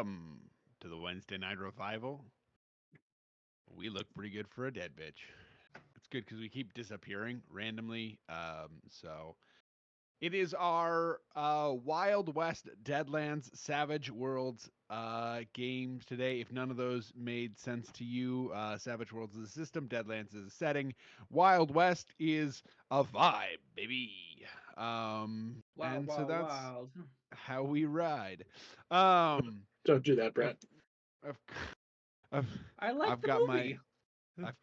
To the Wednesday night revival. We look pretty good for a dead bitch. It's good because we keep disappearing randomly. So it is our Wild West Deadlands Savage Worlds games today. If none of those made sense to you, Savage Worlds is a system, Deadlands is a setting, Wild West is a vibe, baby. Wild, And so wild, that's wild. how we ride. Um, Don't do that, I've, Brett. I've, I've, I like I've the got my movie. I've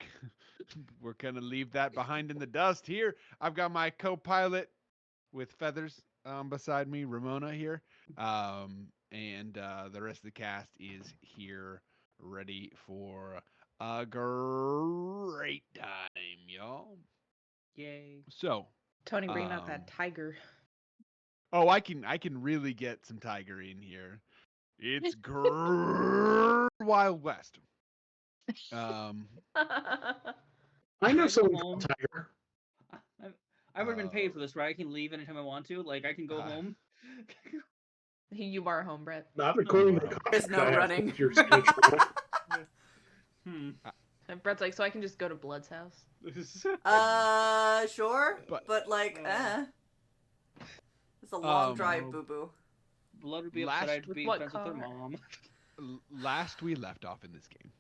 we're gonna leave that behind in the dust here. I've got my co-pilot with feathers beside me, Ramona here, and the rest of the cast is here, ready for a great time, y'all. Yay. So, Tony, bring out um, that tiger. oh, I can really get some tiger in here. It's Wild West. Um, I know Can I go someone home? called Tiger. I would have been paid for this, right? I can leave anytime I want to. Like, I can go uh, home. You are home, Brett. Not according to the Bro. There's contract no I have running. with your schedule. Hmm. And Brett's like, so I can just go to Blood's house. Sure. But- But like, Uh, It's a long Um, drive, boo boo. Blood would be Last- upset I'd With be what friends with her car? mom. Last we left off in this game.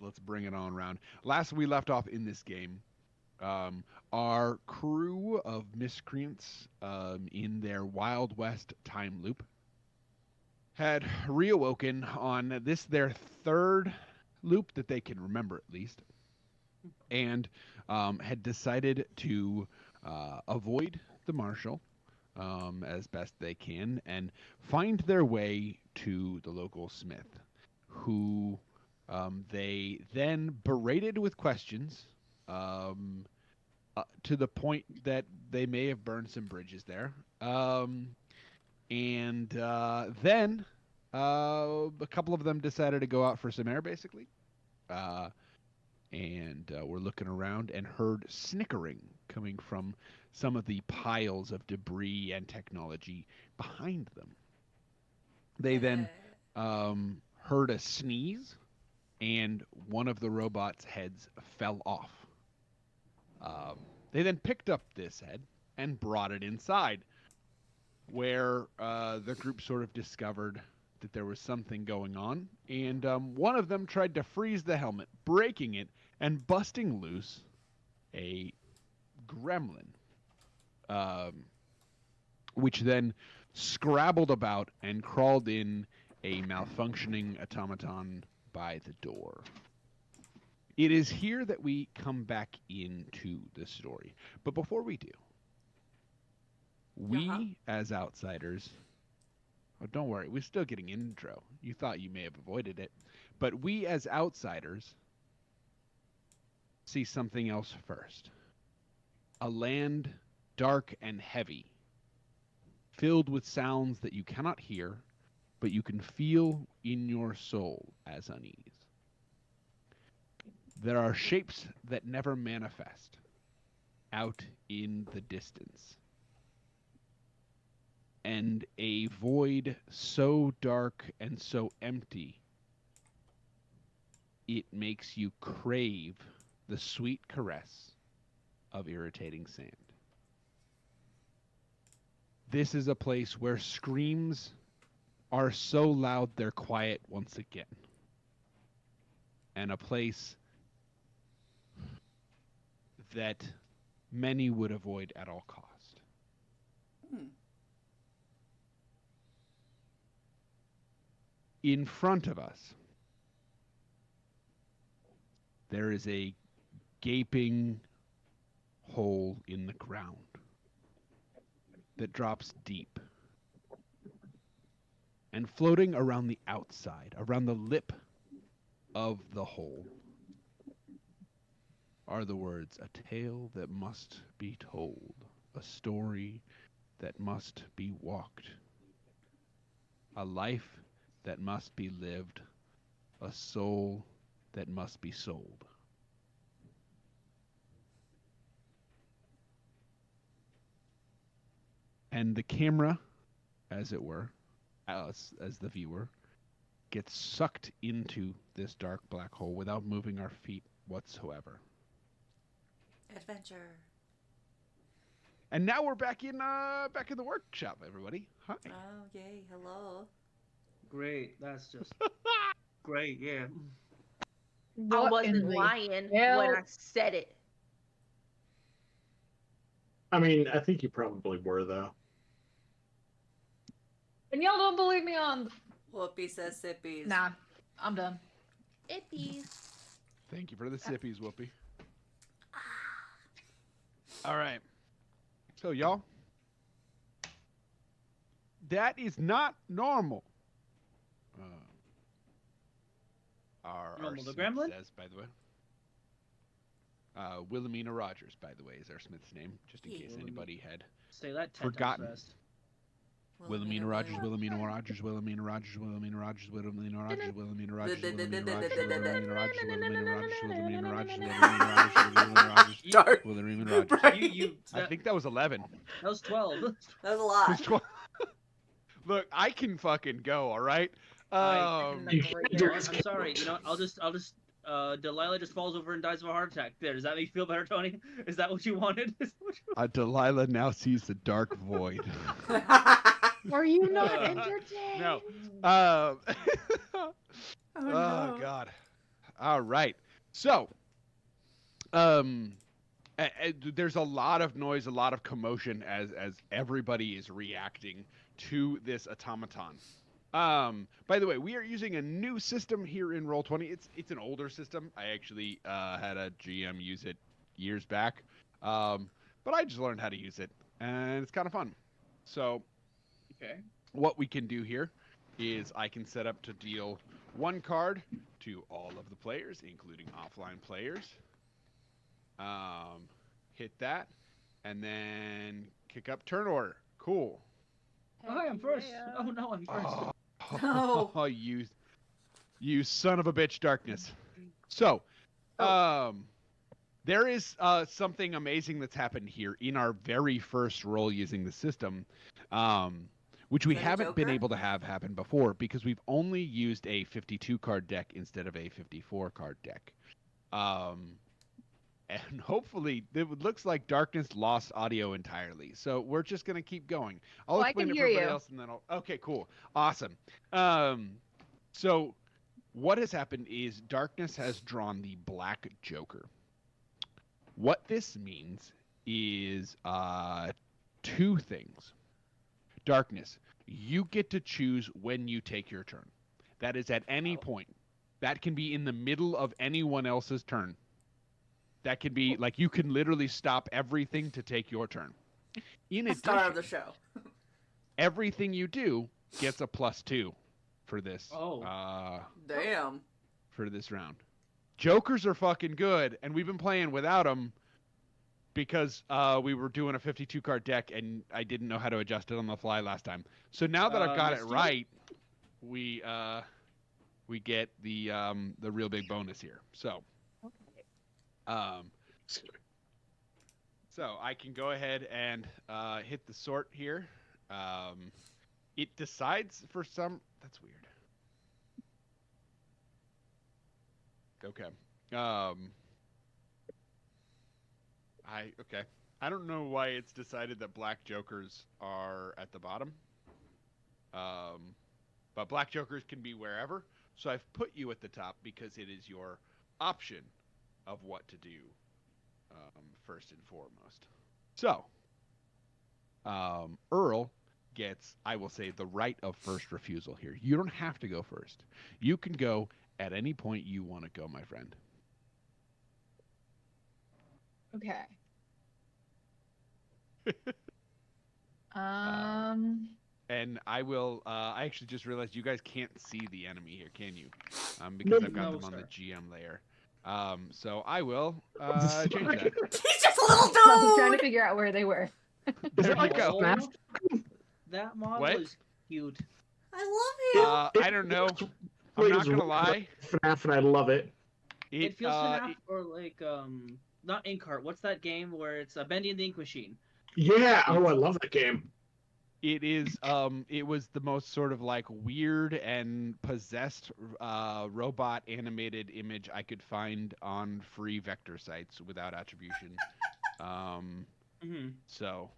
Let's bring it on around. Last we left off in this game, our crew of miscreants in their Wild West time loop had reawoken on this their third loop that they can remember at least, and had decided to avoid the marshal as best they can and find their way to the local smith, who they then berated with questions to the point that they may have burned some bridges there. And then a couple of them decided to go out for some air, basically. And were looking around and heard snickering coming from some of the piles of debris and technology behind them. They then heard a sneeze, and one of the robot's heads fell off. They then picked up this head and brought it inside, where the group sort of discovered that there was something going on, and one of them tried to freeze the helmet, breaking it and busting loose a gremlin, which then scrabbled about and crawled in a malfunctioning automaton by the door. It is here that we come back into the story. But before we do, we as outsiders, oh, don't worry, we're still getting intro. You thought you may have avoided it. But we as outsiders see something else first. A land dark and heavy, filled with sounds that you cannot hear, but you can feel in your soul as unease. There are shapes that never manifest out in the distance. And a void so dark and so empty, it makes you crave the sweet caress of irritating sand. This is a place where screams are so loud they're quiet once again. And a place that many would avoid at all cost. In front of us, there is a gaping hole in the ground that drops deep. And floating around the outside, around the lip of the hole, are the words, a tale that must be told, a story that must be walked, a life that must be lived, a soul that must be sold. And the camera, as it were, us as the viewer get sucked into this dark black hole without moving our feet whatsoever. Adventure. And now we're back in the workshop, everybody. Hi. Oh, yay. Hello. Great. That's just great. Yeah. I What wasn't in the lying when hell? I said it. I mean, I think you probably were though. And y'all don't believe me on. Whoopi says sippies. Nah, I'm done. Ippies. Thank you for the sippies, Whoopi. All right. So, y'all, that is not normal. Our Normal the Smith gremlin? says, by the way. Wilhelmina Rogers, by the way, is our Smith's name, just in case anybody had Say that 10 forgotten. times fast. Wilhelmina Rogers, Wilhelmina Rogers, Wilhelmina Rogers, Wilhelmina Rogers, Wilhelmina Rogers, Wilhelmina Rogers, Wilhelmina Rogers, Wilhelmina Rogers, Wilhelmina Rogers, Wilhelmina Rogers, Wilhelmina Rogers, Wilhelmina Rogers, Dark. Wilhelmina Rogers. I think that was 11. That was 12. That was a lot. It's 12. Look, I can fucking go, all right? You You know what? I'm sorry. You know what? I'll just Delilah just falls over and dies of a heart attack. There, does that make you feel better, Tony? Is that what you wanted? Delilah now sees the dark void. Are you not Uh, entertained? No. Oh, Oh, no. God. All right. So, there's a lot of noise, a lot of commotion as everybody is reacting to this automaton. By the way, we are using a new system here in Roll20. It's an older system. I actually had a GM use it years back, but I just learned how to use it, and it's kind of fun. So, Okay. what we can do here is I can set up to deal 1 card to all of the players, including offline players. Hit that, and then kick up turn order. Cool. Oh, hi, I'm first. Oh no, I'm first. Oh, No. you son of a bitch, darkness. So, there is something amazing that's happened here in our very first roll using the system, which we Is that a haven't been Joker? able to have happen before because we've only used a 52 card deck instead of a 54 card deck. And hopefully, it looks like Darkness lost audio entirely. So we're just going to keep going. I'll Oh, I explain can it hear for everybody you. else, and then I'll... Okay, cool. Awesome. So what has happened is Darkness has drawn the Black Joker. What this means is 2 things. Darkness, you get to choose when you take your turn. That is at any point. That can be in the middle of anyone else's turn. That can be like you can literally stop everything to take your turn. In Star of addition, the show. everything you do gets a +2 for this. Oh. Damn. For this round. Jokers are fucking good, and we've been playing without them because we were doing a 52 card deck, and I didn't know how to adjust it on the fly last time. So now that I've got it Misty? right, we get the real big bonus here. So. So I can go ahead and hit the sort here. It decides for some... That's weird. Okay. Okay. I don't know why it's decided that black jokers are at the bottom. But black jokers can be wherever. So I've put you at the top because it is your option of what to do first and foremost. So, Earl gets, I will say, the right of first refusal here. You don't have to go first. You can go at any point you want to go, my friend. Okay. And I will, I actually just realized you guys can't see the enemy here, can you? Because Nope. I've got No, them on the sir. GM layer. So I will change that. He's just a little I was trying to dude. figure out where they were. Is There it like you a go. FNAF? That model What? is cute. I love him. I don't know. I'm not gonna lie. FNAF, and I love it. It feels FNAF or like not Inkheart. What's that game where it's Bendy and the Ink Machine? Yeah. Oh, I love that game. It is it was the most sort of like weird and possessed robot animated image I could find on free vector sites without attribution. Um Hmm. so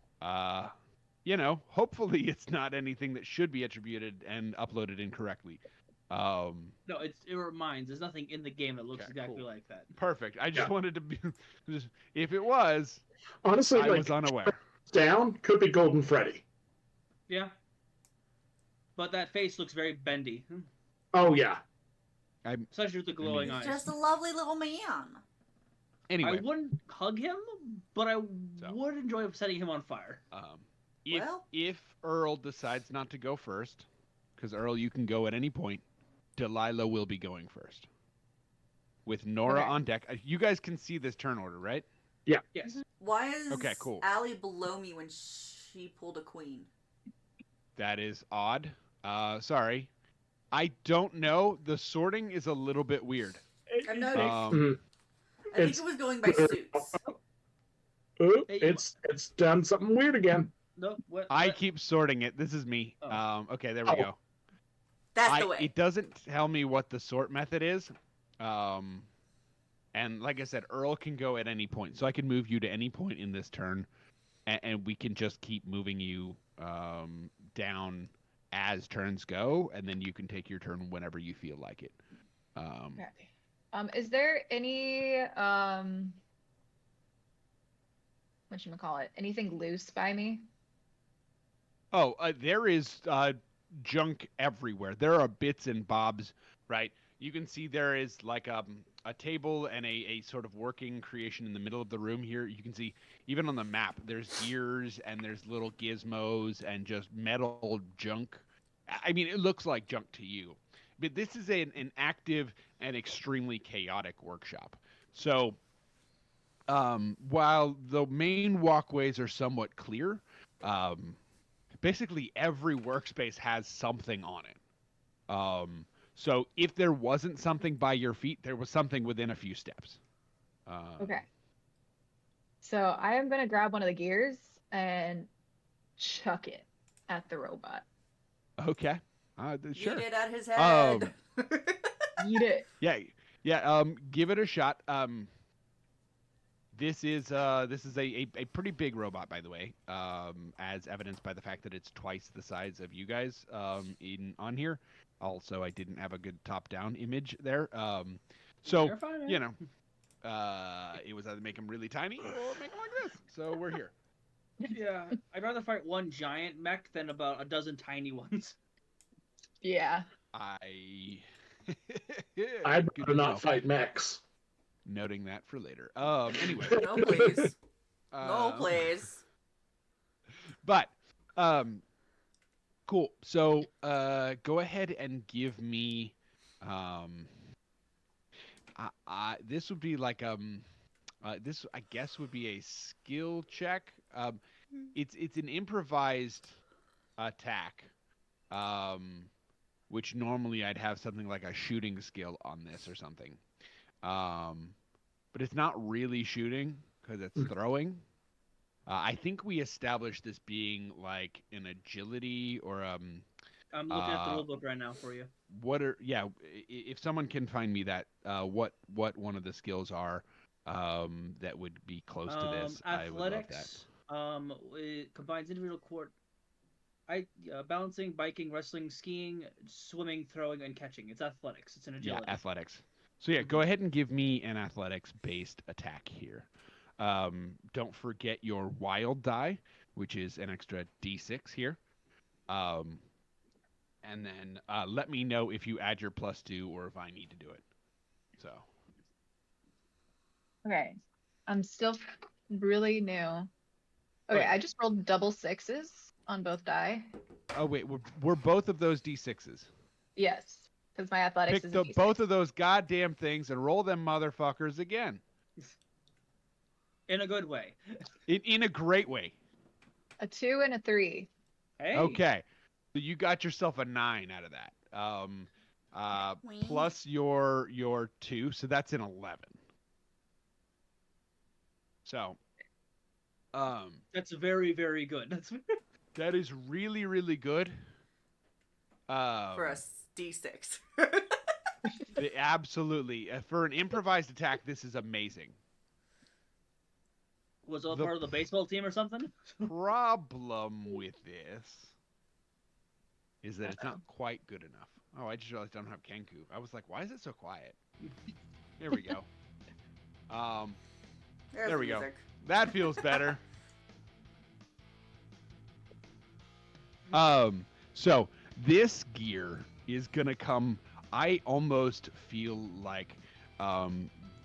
you know, hopefully it's not anything that should be attributed and uploaded incorrectly. No, it reminds. There's nothing in the game that looks Okay, exactly cool. like that. Perfect. I just Yeah. wanted to be just, if it was, Honestly, I like was unaware. down could be Golden Freddy. Yeah, but that face looks very bendy, Oh yeah. especially with the glowing He's eyes. just a lovely little man. Anyway, I wouldn't hug him, but I So. would enjoy setting him on fire. if Well- if Earl decides not to go first, because Earl, you can go at any point, Delilah will be going first. With Nora Okay. on deck. You guys can see this turn order, right? Yes. Why is Okay, cool. Allie below me when she pulled a queen? That is odd. Sorry. I don't know. The sorting is a little bit weird. I noticed. Mhm. I think it's- it was going by suits. Ooh, Hey, it's done something weird again. No. What? I what? keep sorting it. This is me. Oh. Okay, there we Oh. go. That's the way. It doesn't tell me what the sort method is. And like I said, Earl can go at any point. So I can move you to any point in this turn, and we can just keep moving you down as turns go, and then you can take your turn whenever you feel like it. Okay. Is there any whatchamacallit? Anything loose by me? Oh, there is junk everywhere. There are bits and bobs, right? You can see there is like a table and a sort of working creation in the middle of the room here. You can see even on the map, there's gears and there's little gizmos and just metal junk. I mean, it looks like junk to you. But this is an active and extremely chaotic workshop. So while the main walkways are somewhat clear, basically every workspace has something on it. So if there wasn't something by your feet, there was something within a few steps. Okay. So I am gonna grab one of the gears and chuck it at the robot. Okay. Sure. Eat it at his head. Eat it. Yeah. Yeah. Give it a shot. This is a pretty big robot, by the way. As evidenced by the fact that it's twice the size of you guys. On here. Also, I didn't have a good top-down image there. So You're fine, man. you know, it was either make them really tiny or make them like this. So we're here. Yeah, I'd rather fight one giant mech than about a dozen tiny ones. Yeah. I'd I'd rather not fight mechs. Noting that for later. Anyway. No, please. No, Um, please. But, cool. So, go ahead and give me, this would be like, this I guess would be a skill check. It's an improvised attack, which normally I'd have something like a shooting skill on this or something. But it's not really shooting because it's throwing. I think we established this being like an agility or I'm looking at the rulebook right now for you. if someone can find me that what one of the skills are that would be close to this, I would love that. Athletics. It combines individual balancing, biking, wrestling, skiing, swimming, throwing, and catching. It's athletics. It's an agility. Yeah, athletics. So yeah, go ahead and give me an athletics-based attack here. Don't forget your wild die, which is an extra d6 here. And then let me know if you add your +2 or if I need to do it. So. Okay. I'm still really new. Okay, I just rolled double sixes on both die. Oh wait, were both of those d6s? Yes, because my athletics Pick is a D6. both of those goddamn things and roll them motherfuckers again. In a good way. In a great way. A 2 and a 3. Hey. Okay, so you got yourself a 9 out of that. Wing. Plus your 2, so that's an 11. So, That's very, very good. That's That is really, really good. For a D6. Absolutely. For an improvised attack, this is amazing. Was all The part of the baseball team or something? Problem with this is that it's not quite good enough. Oh, I just realized I don't have Kenku. I was like, why is it so quiet? Here we go. There's There the we go. music. That feels better. So this gear is gonna come. I almost feel like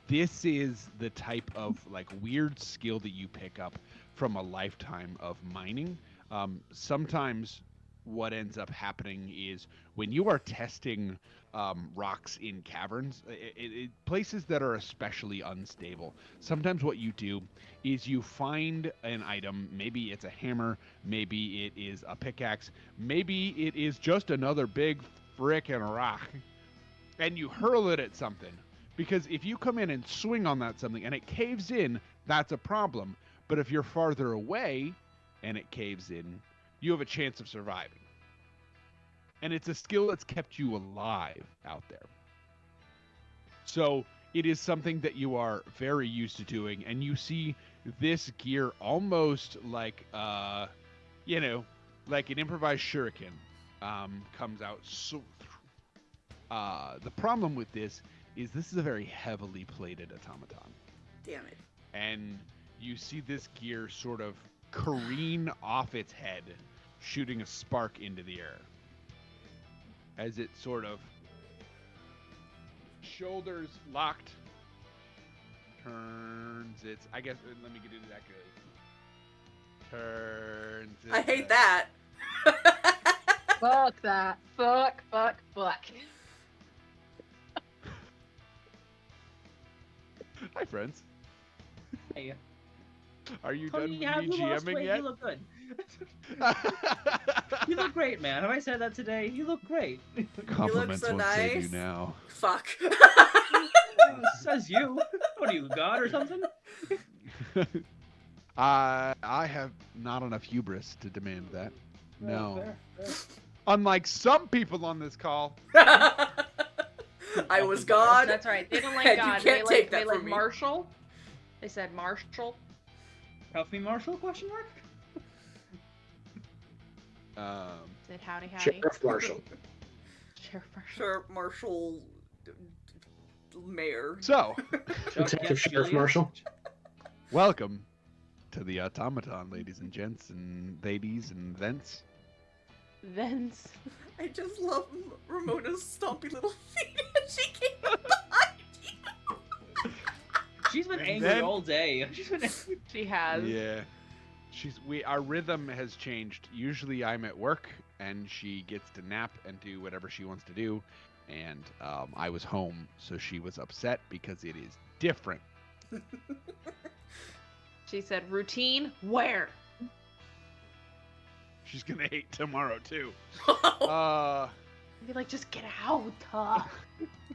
this is the type of like weird skill that you pick up from a lifetime of mining. Sometimes what ends up happening is when you are testing rocks in caverns, places that are especially unstable. Sometimes what you do is you find an item. Maybe it's a hammer. Maybe it is a pickaxe. Maybe it is just another big frickin' rock, and you hurl it at something. Because if you come in and swing on that something and it caves in, that's a problem. But if you're farther away and it caves in, you have a chance of surviving. And it's a skill that's kept you alive out there. So it is something that you are very used to doing, and you see this gear almost like, like an improvised shuriken comes out. So, the problem with this is a very heavily plated automaton. Damn it. And you see this gear sort of careen off its head, shooting a spark into the air. As it sort of shoulders locked, turns its. I guess let me get into that good. Turns. I hate that. Fuck that. Fuck. Hi, friends. Hey, Are you Tony, done have you lost BGMing weight? yet? You look good. You look great, man. Have I said that today? You look great. Compliments so won't save you nice. now. Fuck. Says you. What are you, God or something? I have not enough hubris to demand that. No. Fair. Unlike some people on this call. I was God. That's right. They don't like And you God. can't They take like that they from like me. Marshall. They said Marshall. Help me, Marshall? Question mark. Said howdy. Sheriff Marshall. Sheriff Marshall. Sure, Marshall. Mayor. So, Detective Sheriff Marshall. welcome to the automaton, ladies and gents, and ladies and vents. Vince. I just love Ramona's stompy little feet as she came up behind you. She's been And angry then- all day. She's been angry. She has. Yeah. Our rhythm has changed. Usually I'm at work and she gets to nap and do whatever she wants to do. And I was home, so she was upset because it is different. She said routine. Where? She's gonna hate tomorrow too. Oh, I'd be like, just get out.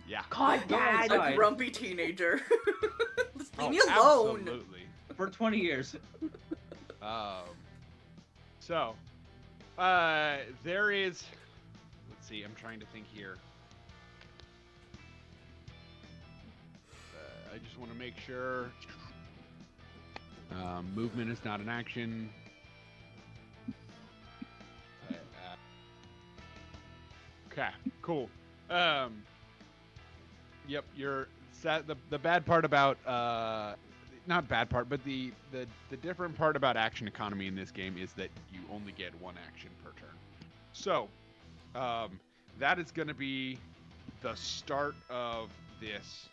Yeah. God, Go Dad. outside. a grumpy teenager. Just leave Oh, me alone. Absolutely. For 20 years. So, there is. Let's see. I'm trying to think here. I just want to make sure. Movement is not an action. Okay, cool. Yep, you're sad. The bad part about not bad part, but the different part about action economy in this game is that you only get one action per turn. So, that is going to be the start of this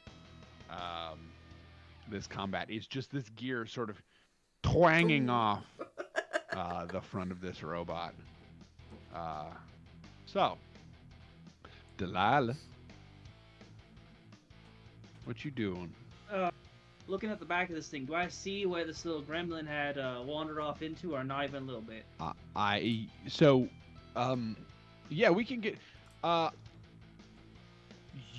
this combat. Is just this gear sort of twanging off the front of this robot. So, Delilah, what you doing? Looking at the back of this thing, do I see where this little gremlin had wandered off into, or not even a little bit? Yeah, we can get.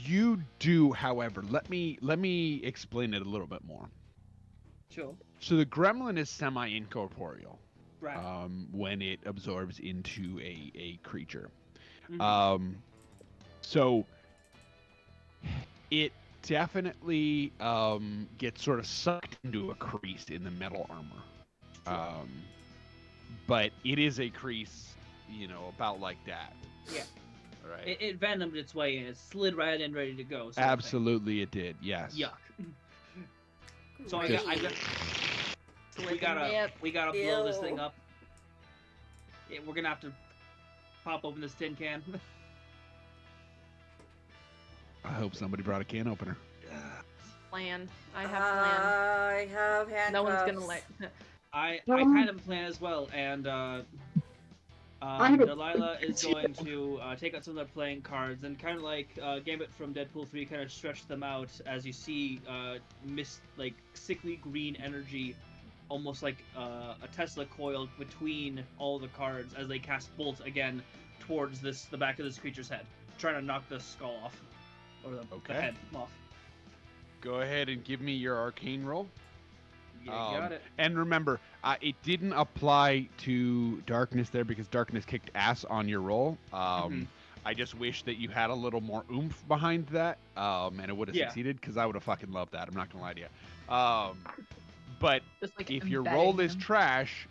You do, however, let me explain it a little bit more. Sure. So the gremlin is semi-incorporeal. Right. when it absorbs into a creature. Mhm. So it definitely gets sort of sucked into a crease in the metal armor. But it is a crease, about like that. Yeah. Right. It venomed its way in. It slid right in, ready to go. Sort of thing. Absolutely, it did. Yes. Yuck. So I Great. we gotta blow this thing Ew. up. Yeah, we're gonna have to pop open this tin can. I hope somebody brought a can opener. Plan. I have plan. I have handcuffs. No one's gonna let. I kind of have a plan as well, and have a- Delilah is going to take out some of their playing cards and kind of like Gambit from Deadpool 3, kind of stretch them out as you see like sickly green energy, almost like a Tesla coil between all the cards as they cast bolt again towards the back of this creature's head, trying to knock the skull off or the head off. Go ahead and give me your arcane roll. You got it. And remember, it didn't apply to darkness there because darkness kicked ass on your roll. I just wish that you had a little more oomph behind that, and it would have succeeded because I would have fucking loved that. I'm not gonna lie to you. But Just like if your embedding roll is him. trash,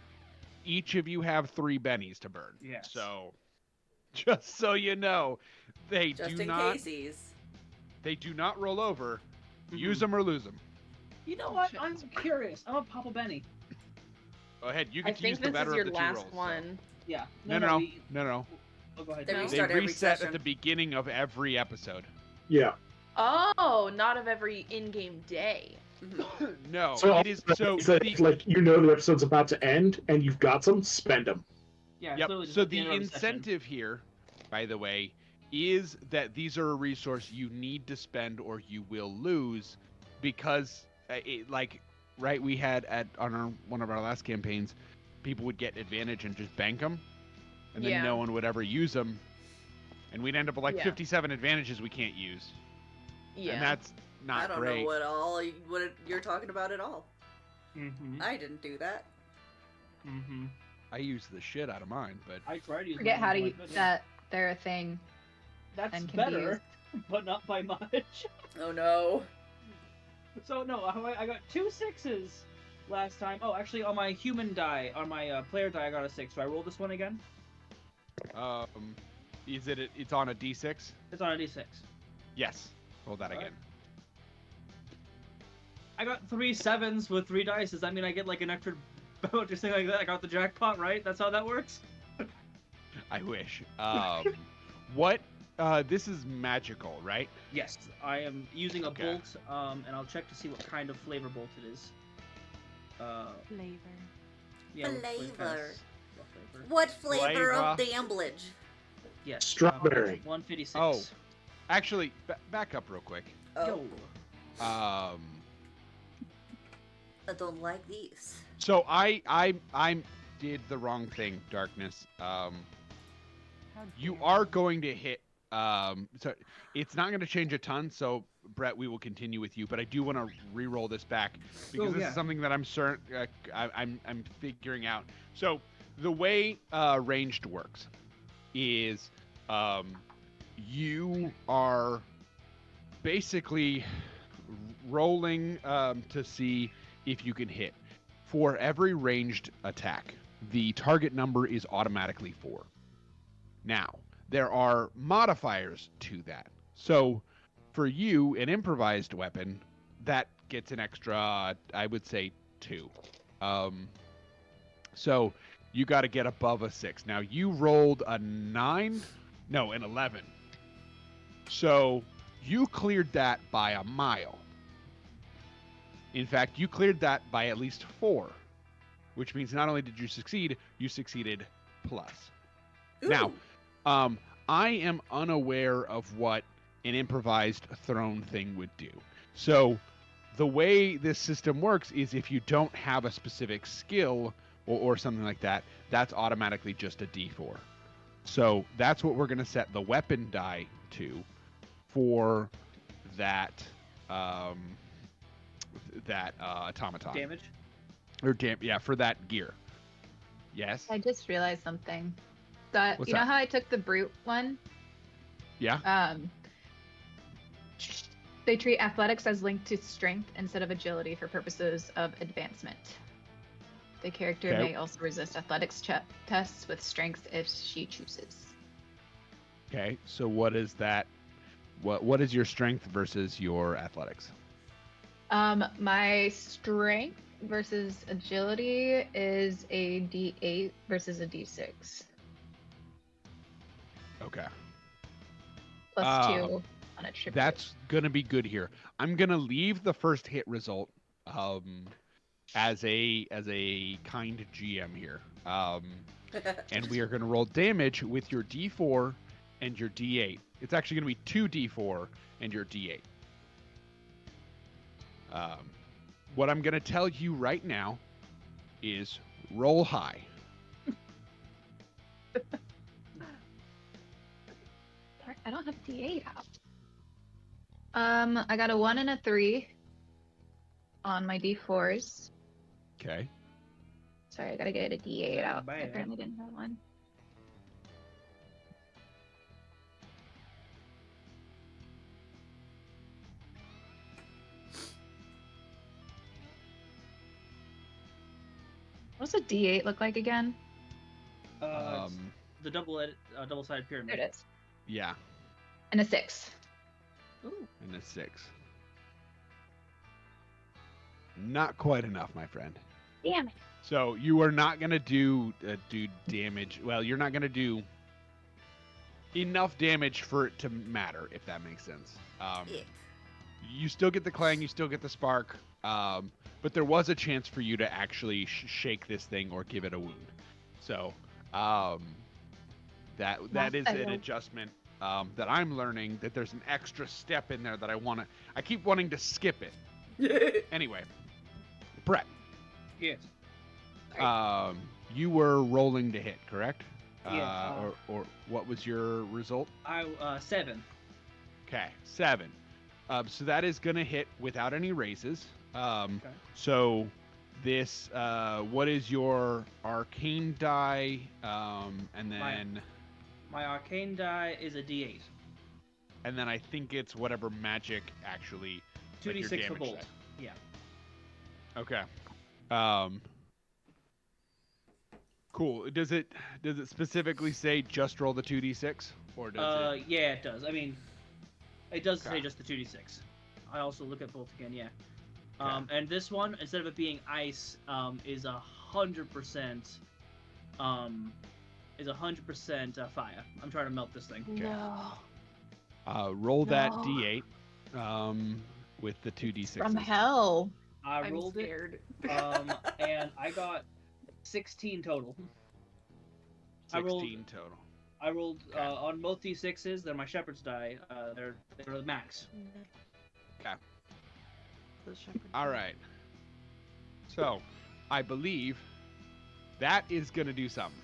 each of you have 3 bennies to burn. Yes. So, just so you know, they Just do in not. cases. They do not roll over. Mhm. Use them or lose them. You know what? I'm curious. I'm a Papa Benny. Go ahead. You I get to use think the this better is your of the 2 last rolls. so. one. Yeah. No. Oh, go ahead. They No? They restart every reset session. at the beginning of every episode. Yeah. Oh, not of every in-game day. Mhm. No, So it is so. it's that, The, like the episode's about to end and you've got some, spend them. Yeah. it's yep. literally just So at the end of every session. incentive here, by the way, is that these are a resource you need to spend or you will lose, because we had on one of our last campaigns, people would get advantage and just bank them, and then Yeah. no one would ever use them, and we'd end up with like Yeah. 57 advantages we can't use, Yeah. and that's not I don't great. know what you're talking about at all. Mm-hmm. I didn't do that. Mm-hmm. I use the shit out of mine, but I tried to use Forget mine how to once, use but that. They're a thing. That's and can be better, but not by much. Oh no. So no, I got 2 6s last time. Oh, actually, on my human die, on my player die, I got a 6. So I roll this one again. is it? It's on a D6. It's on a D6. Yes. Roll that Alright. again. I got 3 7s with 3 dice. Does that mean I get like an extra bonus or something like that? I got the jackpot, right? That's how that works. I wish. What? This is magical, right? Yes, I am using a Okay. bolt, and I'll check to see what kind of flavor bolt it is. Flavor. Yeah, what Flavor. flavor? What flavor of Flavor. damblage? Yes. Strawberry. 156. Oh. Actually, back up real quick. Oh, Um, I don't like these. so I did the wrong thing, Darkness. You are going to hit. So it's not going to change a ton. So Brett, we will continue with you, but I do want to re-roll this back because this yeah. is something that I'm certain I'm figuring out. So the way ranged works is you are basically rolling to see if you can hit. For every ranged attack, the target number is automatically 4. Now, there are modifiers to that. So, for you, an improvised weapon, that gets an extra, I would say, 2. So, you got to get above a 6. Now, you rolled a 9? No, an 11. So, you cleared that by a mile. In fact, you cleared that by at least 4, which means not only did you succeed, you succeeded plus. Ooh. Now, I am unaware of what an improvised thrown thing would do. So, the way this system works is if you don't have a specific skill or something like that, that's automatically just a D4. So, that's what we're going to set the weapon die to for that automaton. Damage. Or for that gear. Yes. I just realized something. So, What's you know that? how I took the brute one? Yeah. They treat athletics as linked to strength instead of agility for purposes of advancement. The character Okay. may also resist athletics tests with strength if she chooses. Okay. So what is that? What is your strength versus your athletics? My strength versus agility is a D8 versus a D6. Okay. Plus 2 on a tribute. That's gonna be good here. I'm gonna leave the first hit result as a kind GM here. And we are gonna roll damage with your D4 and your D8. It's actually gonna be 2D4 and your D8. What I'm gonna tell you right now is roll high. I don't have D8 out. I got a 1 and a 3 on my D4s. Okay. Sorry, I gotta get a D8 out. I Bad. apparently didn't have one. What's a D8 look like again? It's the double-sided There pyramid. it is. Yeah. And a 6. Ooh. And a 6. Not quite enough, my friend. Damn it. So you are not gonna do damage. Well, you're not gonna do enough damage for it to matter, if that makes sense. Yeah. You still get the clang, you still get the spark, but there was a chance for you to actually shake this thing or give it a wound. So that is an adjustment that I'm learning. That there's an extra step in there that I keep wanting to skip it. Anyway, Brett. Yes. You were rolling to hit, correct? Yeah. Or what was your result? 7. Okay, 7. So that is gonna hit without any raises. Okay. So this, what is your arcane die? And then, My arcane die is a D8. and then I think it's whatever magic actually. like your 2d6 for damage bolt. die. Yeah. Okay. Cool. Does it specifically say just roll the 2d6, or does it? Yeah, it does. I mean, it does Okay. say just the 2d6. I also look at both again. Yeah. Okay. And this one, instead of it being ice, is 100%. Is 100% fire. I'm trying to melt this thing. Okay. No. Roll that No. d8 with the 2d6s. From hell. I I'm rolled scared. it, and I got 16 total. 16 total. I rolled Okay. on both d6s. They're my shepherd's die. They're the max. Okay. The shepherd. All right. So, I believe that is gonna do something.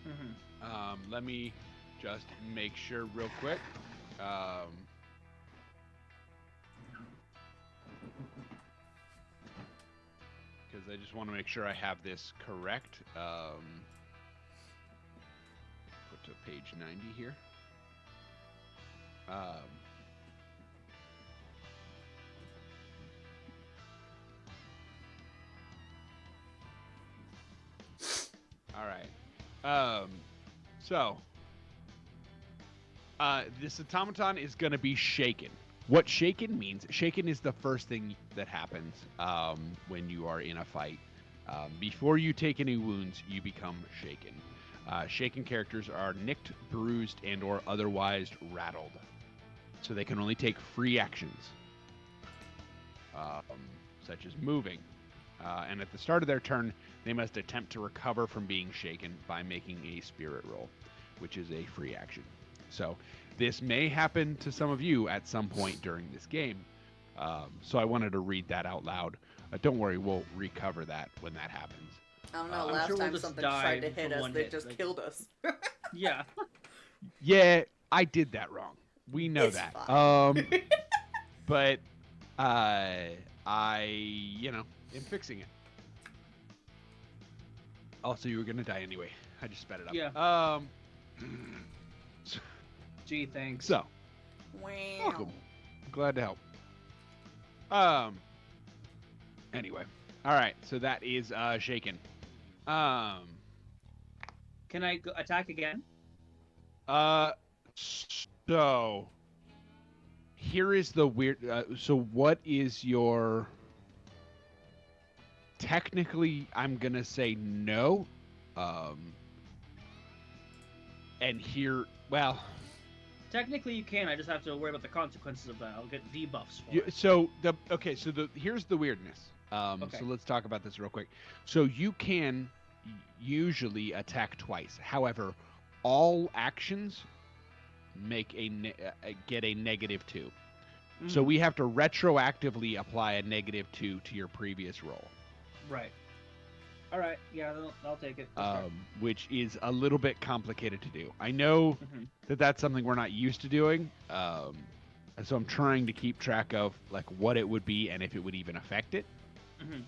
Mm-hmm. Let me just make sure real quick. Because I just want to make sure I have this correct. Go to page 90 here. All right. So this automaton is going to be shaken. What shaken means? Shaken is the first thing that happens when you are in a fight. Before you take any wounds, you become shaken. Shaken characters are nicked, bruised, and/or otherwise rattled, so they can only take free actions, such as moving. And at the start of their turn, they must attempt to recover from being shaken by making a spirit roll, which is a free action. So this may happen to some of you at some point during this game. So I wanted to read that out loud. Don't worry, we'll recover that when that happens. I don't know. I'm Last sure we'll time just something die tried to hit from us, one they hit, just like- killed us. Yeah. Yeah, I did that wrong. We know It's that. fine. But I am fixing it. Also, you were gonna die anyway. I just sped it up. Yeah. So, Gee, thanks. Wow. welcome. Glad to help. Um. Anyway, all right. So that is shaken. Um. Can I attack again? So here is the weird. So what is your? Technically, I'm gonna say no. Um. And here, well, Technically, you can. I just have to worry about the consequences of that. I'll get debuffs for you, it. so the okay. So here's the weirdness. Okay. So let's talk about this real quick. So you can usually attack twice. However, all actions make get a -2. So Mhm. we have to retroactively apply a -2 to your previous roll, Right. All right. Yeah, I'll take it. That's fair. which is a little bit complicated to do. I know Mhm. that that's something we're not used to doing, and so I'm trying to keep track of like what it would be and if it would even affect it. Mhm.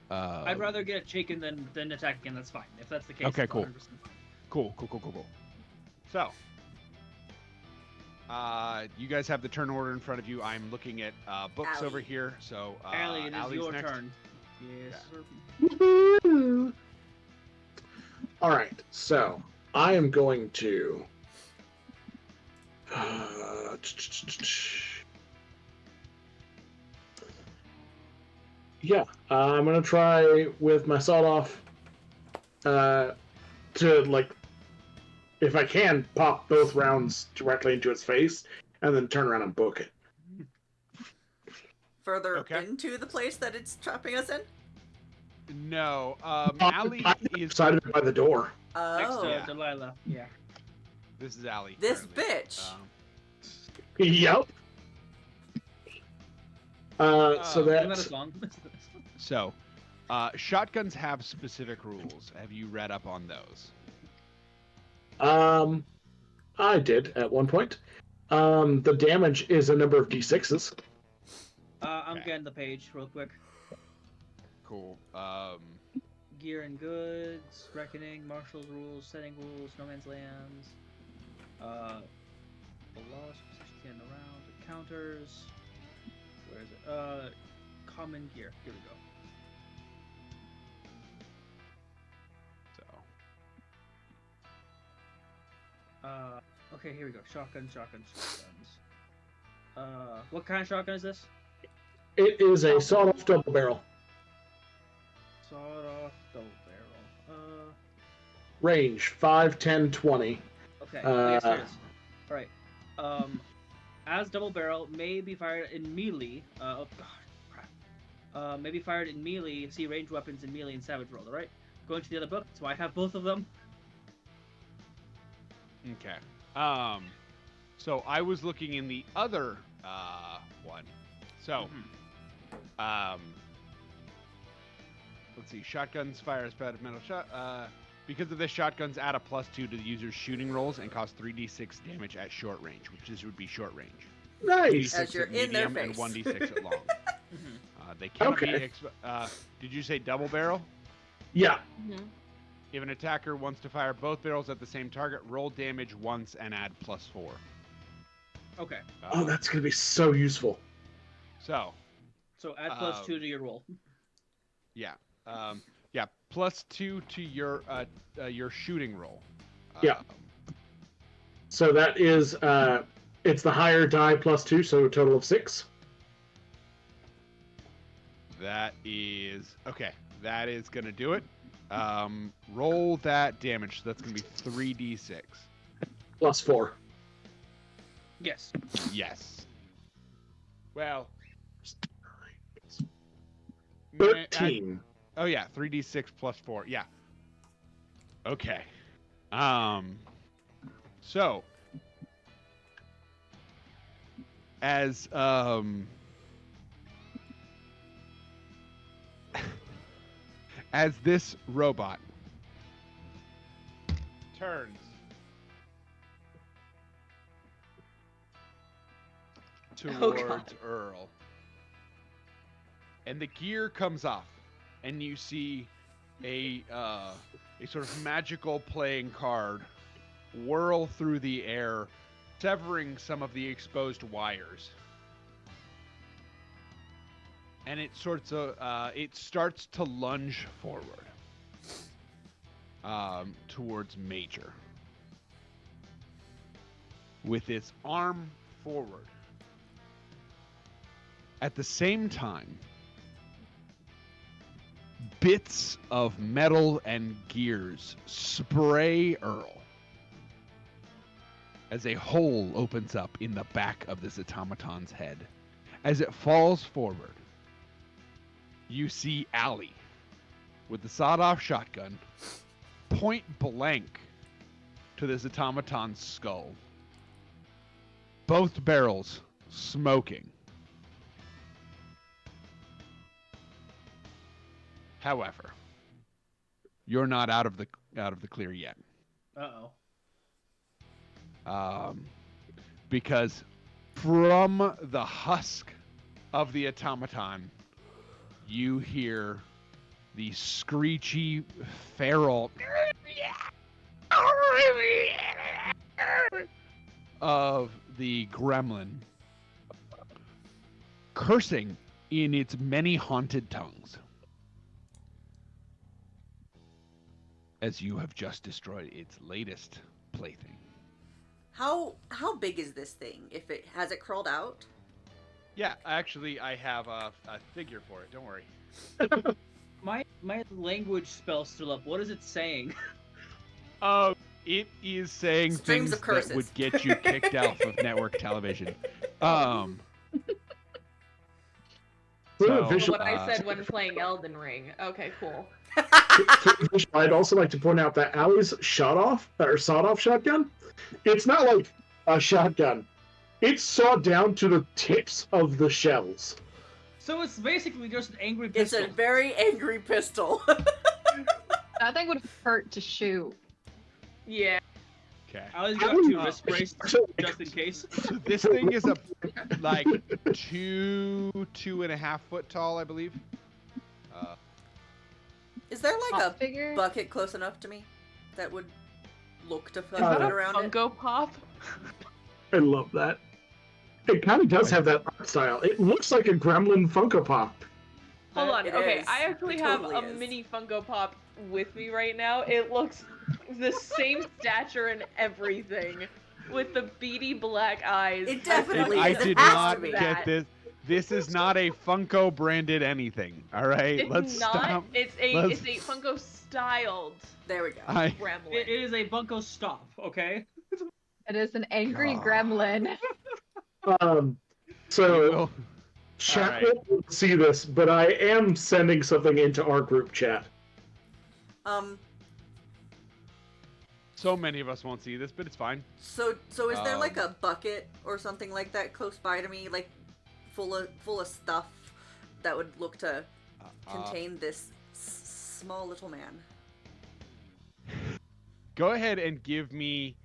I'd rather get shaken than attack again. That's fine. If that's the case. Okay, it's cool. 100% fine. Cool. So, you guys have the turn order in front of you. I'm looking at books Allie. over here. So, Allie, it is Allie's your next. turn. Yes, sir. Woohoo! All right, so I am going to. Yeah, I'm gonna try with my sawed off to like, if I can, pop both rounds directly into its face, and then turn around and book it. Further Okay. into the place that it's trapping us in? No, Allie I'm is. excited by the door. Next to Oh. Yeah. Delilah. Yeah. This is Allie. This currently. bitch. Yep. So Oh, Isn't that a that's song? So, shotguns have specific rules. Have you read up on those? I did at one point. The damage is a number of d6s. I'm Okay. getting the page real quick. Cool. Gear and goods, reckoning, martial's rules, setting rules, no man's lands. The laws, positions in the round, counters. Where is it? Common gear. Here we go. So, Okay, here we go. Shotguns. What kind of shotgun is this? It is a sawed-off double barrel. Sawed off double barrel. Range 5, 10, 20. Okay. Yes, here it is. All right. As double barrel may be fired in melee. Oh god, crap. May be fired in melee. See ranged weapons in melee and savage roll. All right. Going to the other book, so I have both of them. okay. So I was looking in the other one. So, let's see. Shotguns fire as bad metal shot. Because of this, shotguns add a +2 to the user's shooting rolls and cause 3d6 damage at short range, which this would be short range. Nice. 2d6 As you're at in their medium and face. 1d6 at long. Mhm. They cannot Okay. be. Did you say double barrel? Yeah. Mhm. If an attacker wants to fire both barrels at the same target, roll damage once and add +4. Okay. Oh, that's going to be so useful. So, So add +2 to your roll. yeah. Yeah, +2 to your shooting roll. Yeah. So that is, it's the higher die +2, so a total of 6. That is okay. That is gonna do it. Roll that damage. So that's gonna be 3d6. +4. Yes. Yes. Well. 13. Oh yeah, 3d6 +4. Yeah. Okay. So as as this robot turns towards Earl, and the gear comes off, and you see a sort of magical playing card whirl through the air, severing some of the exposed wires. And it starts to lunge forward towards Major with its arm forward. At the same time, bits of metal and gears spray Earl as a hole opens up in the back of this automaton's head. As it falls forward, you see Allie with the sawed-off shotgun point blank to this automaton's skull. Both barrels smoking. However, you're not out of the clear yet. Uh-oh. Because from the husk of the automaton, you hear the screechy, feral of the gremlin cursing in its many haunted tongues as you have just destroyed its latest plaything. How big is this thing? If it has it crawled out? Yeah, actually, I have a figure for it. Don't worry. My language spell's still up. What is it saying? It is saying Strings things of curses. that would get you kicked off of network television. So, What I said when playing Elden Ring. Okay, cool. I'd also like to point out that Allie's sawed-off shotgun, it's not like a shotgun. It's sawed down to the tips of the shells. So it's basically just an angry It's pistol. a very angry pistol. That thing would hurt to shoot. Yeah. okay. I always got two wrist braces just in case. So this thing is like 2.5 foot tall, I believe. Is there like a Pop figure? bucket close enough to me that would look to Is fit that a around it? Funko Pop? I love that. It kind of does have that art style. It looks like a Gremlin Funko Pop. Hold on. It Okay, is. I actually It have totally a is. mini Funko Pop with me right now. It looks the same stature and everything, with the beady black eyes. It definitely I is. did It has not to be. get this. This is not a Funko branded anything. All right, It's let's not. stop. It's Let's- a Funko styled There we go. gremlin. It is a bunko stop, okay? It is an angry God. gremlin. So We will- chat Alright. won't see this, but I am sending something into our group chat. So many of us won't see this, but it's fine. So is there like a bucket or something like that close by to me, like full of stuff that would look to contain this small little man? Go ahead and give me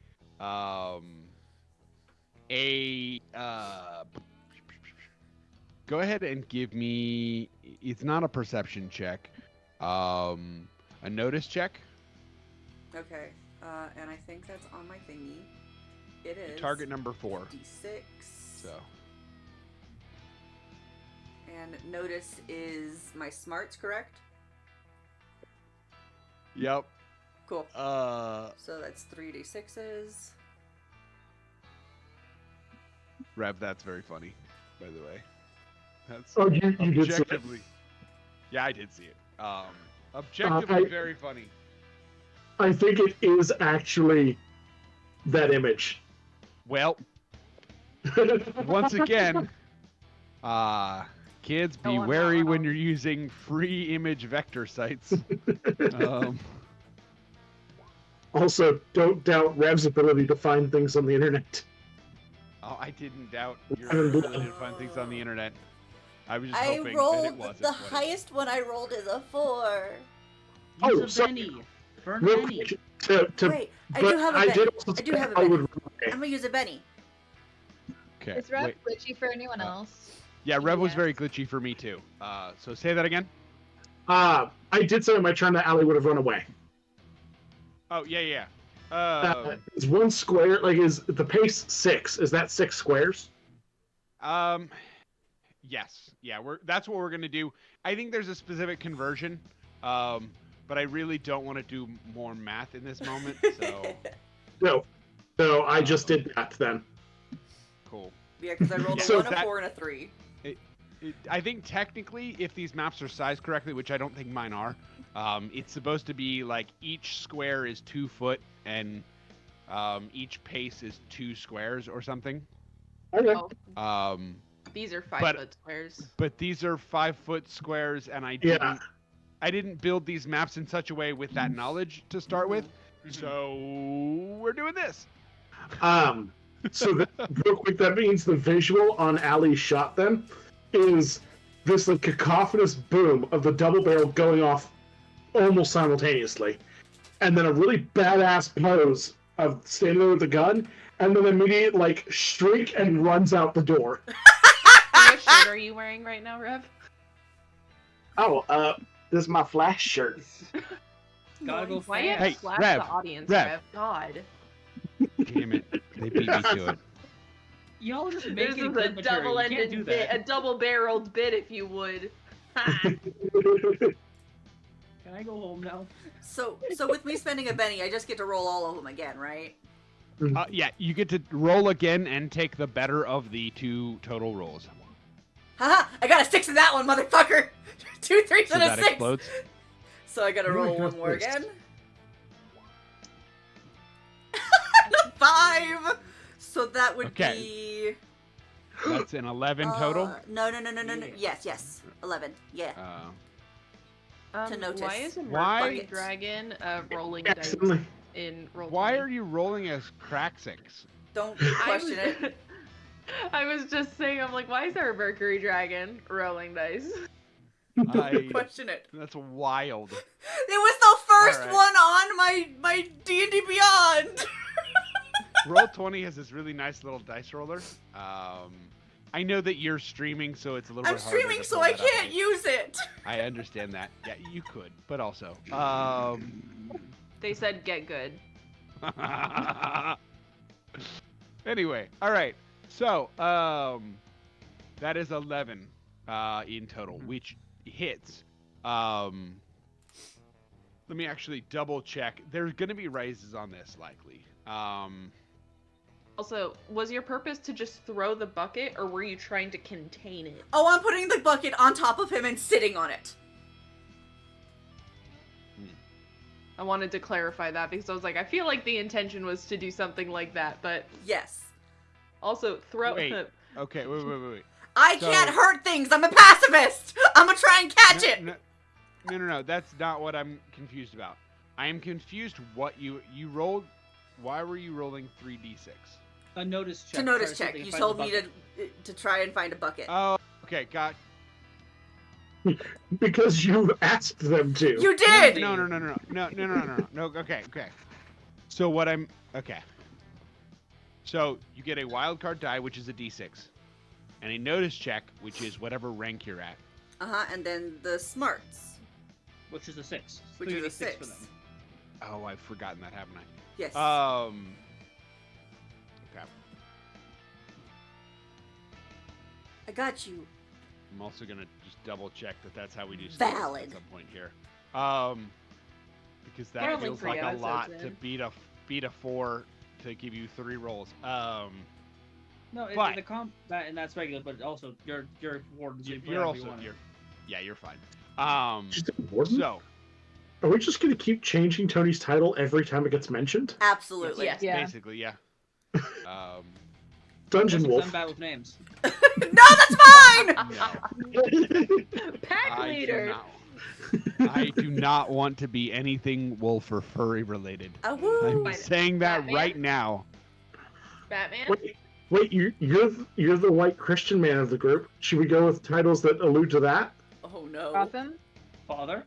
go ahead and give me, it's not a perception check, a notice check. Okay, and I think that's on my thingy. It is Target number 4. D6. So And notice is my smarts, correct? yep. Cool. Uh So that's 3d6s. Rev, that's very funny, by the way. That's Oh, you did see it. objectively. Yeah, I did see it. Objectively very funny. I think it is actually that image. Well, once again, kids, be Oh, wary no. when you're using free image vector sites. Also, don't doubt Rev's ability to find things on the internet. Oh, I didn't doubt your I don't ability to find things on the internet. I was just I hoping that it rolled wasn't. the what it- highest one I rolled is a 4. Oh, Use a sorry. penny. Burn Real penny. quick, Wait, I but do have a I Benny. did also I do say have a I Benny. would. I'm gonna use a Benny. Okay. Is Rev wait. glitchy for anyone else? Yeah, Rev was Yes. very glitchy for me too. So say that again. I did say on my turn that Allie would have run away. Oh yeah. Is one square is the pace 6? Is that 6 squares? Yes. Yeah. That's what we're gonna do. I think there's a specific conversion. But I really don't want to do more math in this moment. So. No. So I just did that then. Cool. Yeah, because I rolled a So 1, a 4, and a 3. I think technically, if these maps are sized correctly, which I don't think mine are, it's supposed to be like each square is 2 foot and each pace is 2 squares or something. Okay. Oh, these are 5-foot squares. But these are 5-foot squares, and I didn't build these maps in such a way with that knowledge to start with. So we're doing this. So real quick, that means the visual on Allie's shot then is this like cacophonous boom of the double barrel going off almost simultaneously, and then a really badass pose of standing there with the gun, and then immediate like shriek and runs out the door. What shirt are you wearing right now, Rev? Oh, this is my Flash shirt. Gotta go Why you have Hey, to slap Rev, the audience, Rev. Rev? God. Damn it! They beat me to it. Y'all are just This making is a good material. You can't double-ended do bit, that. a double-barreled bit, if you would. Ha. Can I go home now? So with me spending a Benny, I just get to roll all of them again, right? Yeah, you get to roll again and take the better of the 2 total rolls. Haha! I got a 6 in that one, motherfucker! 2 3s So and a that 6! explodes. So I gotta roll Really one more fast. again. 5! So that would be... That's an 11 total. No. Yeah. Yes. 11. Yeah. To notice. Why is a Why- Mercury Dragon rolling dice Accidentally. in roll? Why are you rolling as Craxix? Don't question it. I was just saying, I'm like, why is there a Mercury Dragon rolling dice? Don't question it. That's wild. It was the first Alright. one on my D&D Beyond! Roll20 has this really nice little dice roller. I know that you're streaming, so it's a little I'm bit harder streaming, to so pull I that up. can't use it! I understand that. Yeah, you could, but also. They said get good. Anyway, all right. So, that is 11 in total, which hits. Let me actually double check. There's going to be raises on this, likely. Also, was your purpose to just throw the bucket, or were you trying to contain it? Oh, I'm putting the bucket on top of him and sitting on it. I wanted to clarify that because I was like, I feel like the intention was to do something like that, but Yes. also throw. Wait. Okay, wait. I So- can't hurt things! I'm a pacifist! I'm gonna try and catch it! No. That's not what I'm confused about. I am confused what you rolled. Why were you rolling 3d6? A notice check. To notice Try check. something, You find told the me bucket. to try and find a bucket. Oh, okay, got. Because you asked them to. You did! No. Okay. So So you get a wild card die, which is a d6, and a notice check, which is whatever rank you're at. And then the smarts. Which is a 6. Which So you is a get 6 for 6. them. Oh, I've forgotten that, haven't I? Yes. Okay. I got you. I'm also gonna just double check that that's how we do stuff Valid. at some point here. Because We're that only feels 3 like a episodes lot in. to beat a 4 to give you 3 rolls. No, But- the combat and that's regular, but also your wardens. You're also you're fine. Just a warden? So Are we just going to keep changing Tony's title every time it gets mentioned? Absolutely. Yes. Yeah. basically, yeah. Dungeon Wolf. I'm bad with names. No, that's fine! No, Pack I do leader. not. I do not want to be anything wolf or furry related. Woo. I'm Fine. saying that Batman? right now. Batman. Wait, you're the white Christian man of the group. Should we go with titles that allude to that? Oh no. Gotham? Father.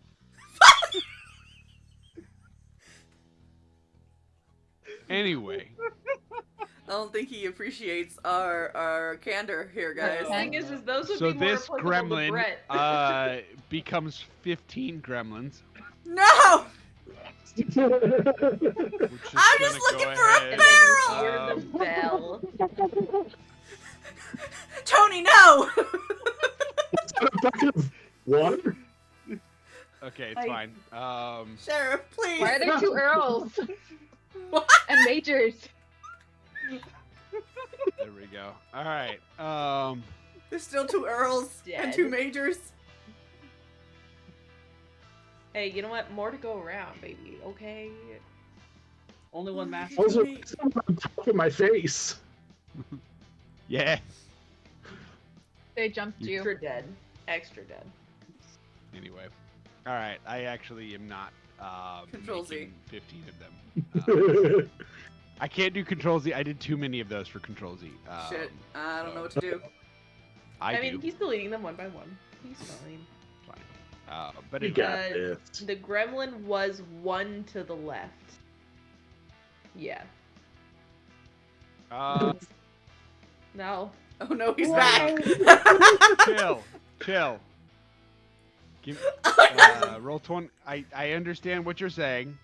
Anyway, I don't think he appreciates our candor here, guys. The thing is those would So be more this applicable to gremlin Brett. becomes 15 gremlins. No! Which is I'm just gonna looking go for a ahead, And then barrel! you hear the bell. Tony, no! A bucket of water? Okay, it's I- fine. Sheriff, please. Why are there two earls What? and majors? There we go. All right. There's still two earls and Dead. two majors. Hey, you know what? More to go around, baby. Okay. Only one master. Also, someone on top of my face. Yeah. They jumped you. Extra dead. Extra dead. Anyway. All right. I actually am not Control Z. making 15 of them. I can't do Control Z. I did too many of those for Control Z. Shit, I don't know what to do. I mean, do. he's deleting them one by one. He's fine. But You anyway. got this. The gremlin was one to the left. Yeah. No. Oh no, he's Why? back. Chill. Give, roll 20. I understand what you're saying.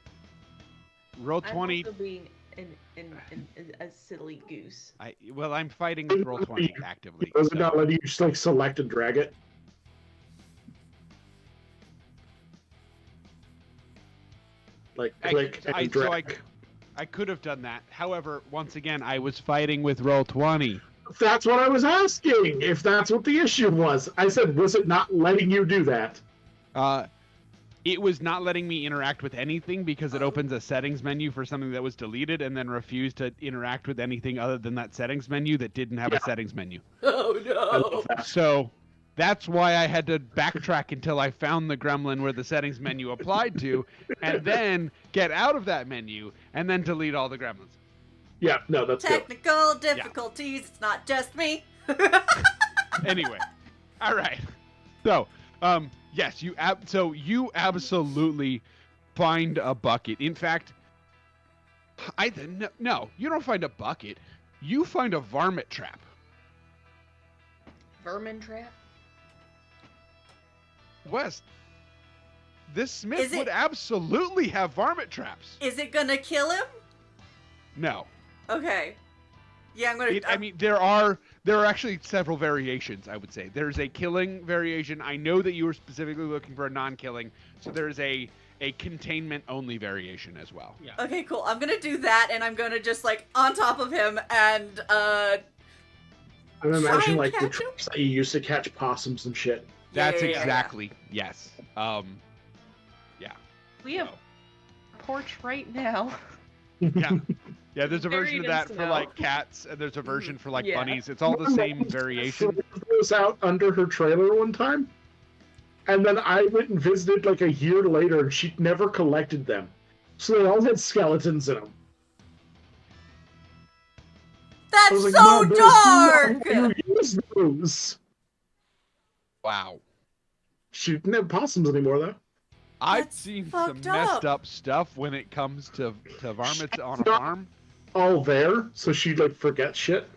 Roll 20. I'm also being a silly goose. I'm fighting with roll 20 actively. Does it so- not let you just like select and drag it? Like click and drag. I could have done that. However, once again, I was fighting with roll 20. That's what I was asking. If that's what the issue was, I said, was it not letting you do that? It was not letting me interact with anything because it opens a settings menu for something that was deleted and then refused to interact with anything other than that settings menu that didn't have a settings menu. Oh I no. love that. So that's why I had to backtrack until I found the gremlin where the settings menu applied to, and then get out of that menu and then delete all the gremlins. Yeah, no, that's good. Technical difficulties. It's not just me. Anyway, all right. So, yes, you absolutely find a bucket. In fact, no, you don't find a bucket. You find a varmint trap. Vermin trap? West, this smith Is it- would absolutely have varmint traps. Is it gonna kill him? No. Okay. Yeah, I'm gonna. I mean, there are actually several variations, I would say. There's a killing variation. I know that you were specifically looking for a non-killing, so there's a containment-only variation as well. Yeah. Okay, cool. I'm gonna do that, and I'm gonna just like on top of him and I'm Try imagining and like the catch him? traps that you used to catch possums and shit. That's Yeah. exactly, yes. We have So. porch right now. Yeah. Yeah, there's a Buried version of in that for snow. like cats, and there's a version for like Yeah. bunnies. It's all the same variation. Was out under her trailer one time, and then I went and visited like a year later, and she'd never collected them, so they all had skeletons in them. I that's was like, so "Mom, there's dark. no way you use those." Wow. She didn't have possums anymore though. I've That's seen some fucked messed up. up stuff when it comes to varmints on a Stop. farm. All there, so she'd like forget shit.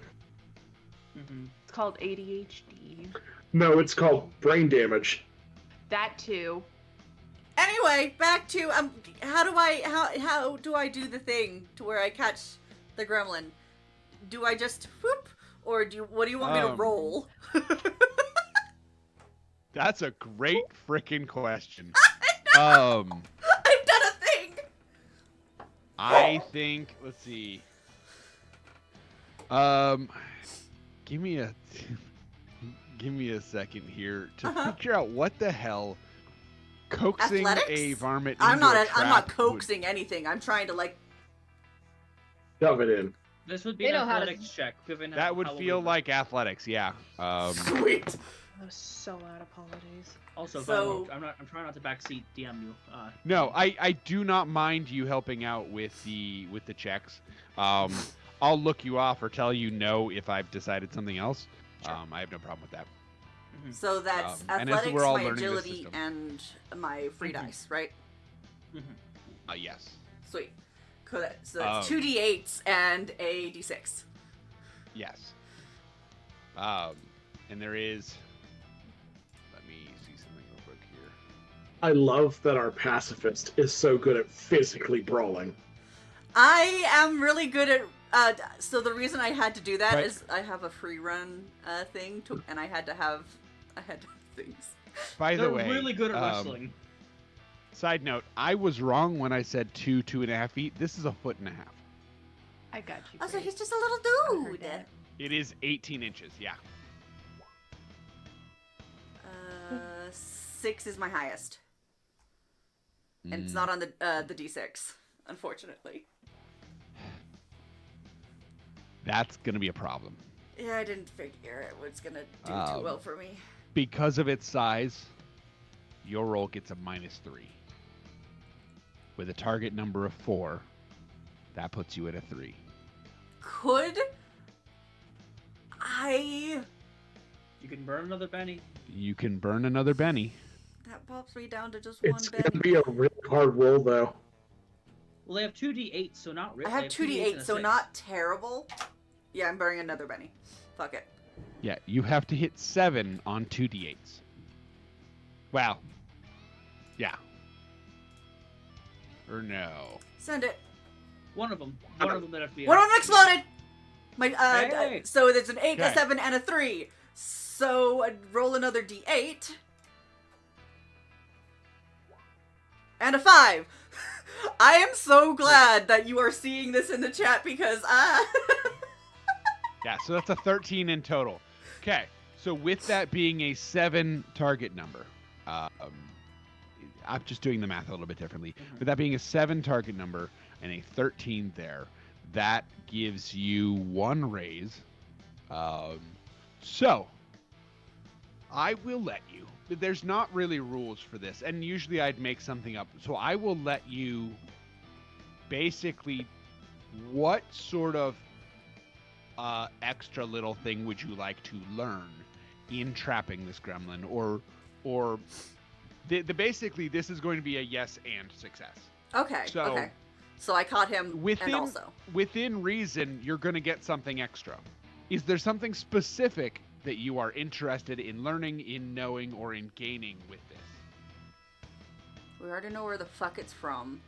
Mm-hmm. It's called ADHD. No, it's called brain damage. That too. Anyway, back to how do I do the thing to where I catch the gremlin? Do I just whoop, or what do you want me to roll? That's a great freaking question. I've done a thing. I think, let's see. Give me a second here to figure out what the hell coaxing Athletics? a varmint I'm into a not trap would- coaxing anything. I'm trying to like. Shove it in. This would be They an know how to- athletics check. Given That would how feel we- like athletics, yeah. Sweet. I'm so out of holidays. Also, So- I'm not. I'm trying not to backseat DM you. No, I do not mind you helping out with the checks. I'll look you off or tell you no if I've decided something else. Sure. I have no problem with that. So that's And as athletics, we're all my learning this agility, system. and my free dice, right? Yes. Sweet. Cool. So Um, that's 2d8s and a d6. Yes. And there is. Let me see something real quick here. I love that our pacifist is so good at physically brawling. I am really good at. So the reason I had to do that Right. is I have a free run thing, and I had to have things. By They're the way, really good at wrestling. Side note: I was wrong when I said 2.5 feet. This is 1.5 feet. I got you. Also, Grace. he's just a little I heard dude. that. It is 18 inches. Yeah. 6 is my highest, and it's not on the D6, unfortunately. That's gonna be a problem Yeah, I didn't figure it was gonna do too well for me. because of its size. Your roll gets a -3. With a target number of 4, that puts you at a 3. Could I? You can burn another Benny. You can burn another Benny. That pops me down to just It's one gonna Benny. be a really hard roll, though. Well, they have 2d8, so not really. I have 2d8, so not terrible. Yeah, I'm burning another Benny. Fuck it. Yeah, you have to hit 7 on 2d8s. Well, yeah. Or no. Send it. One of them that have to be. One of them exploded. My Hey! so there's an 8, a Okay. 7, and a 3. So I'd roll another D8. And a 5. I am so glad that you are seeing this in the chat because Yeah, so that's a 13 in total. Okay, so with that being a 7 target number, I'm just doing the math a little bit differently. With that being a 7 target number and a 13 there, that gives you 1 raise. So, I will let you. There's not really rules for this, and usually I'd make something up. So I will let you basically, what sort of extra little thing would you like to learn in trapping this gremlin, or basically this is going to be a yes and success. okay. So- okay. So I caught him and also. Within reason, you're going to get something extra. Is there something specific that you are interested in learning, in knowing, or in gaining with this? We already know where the fuck it's from.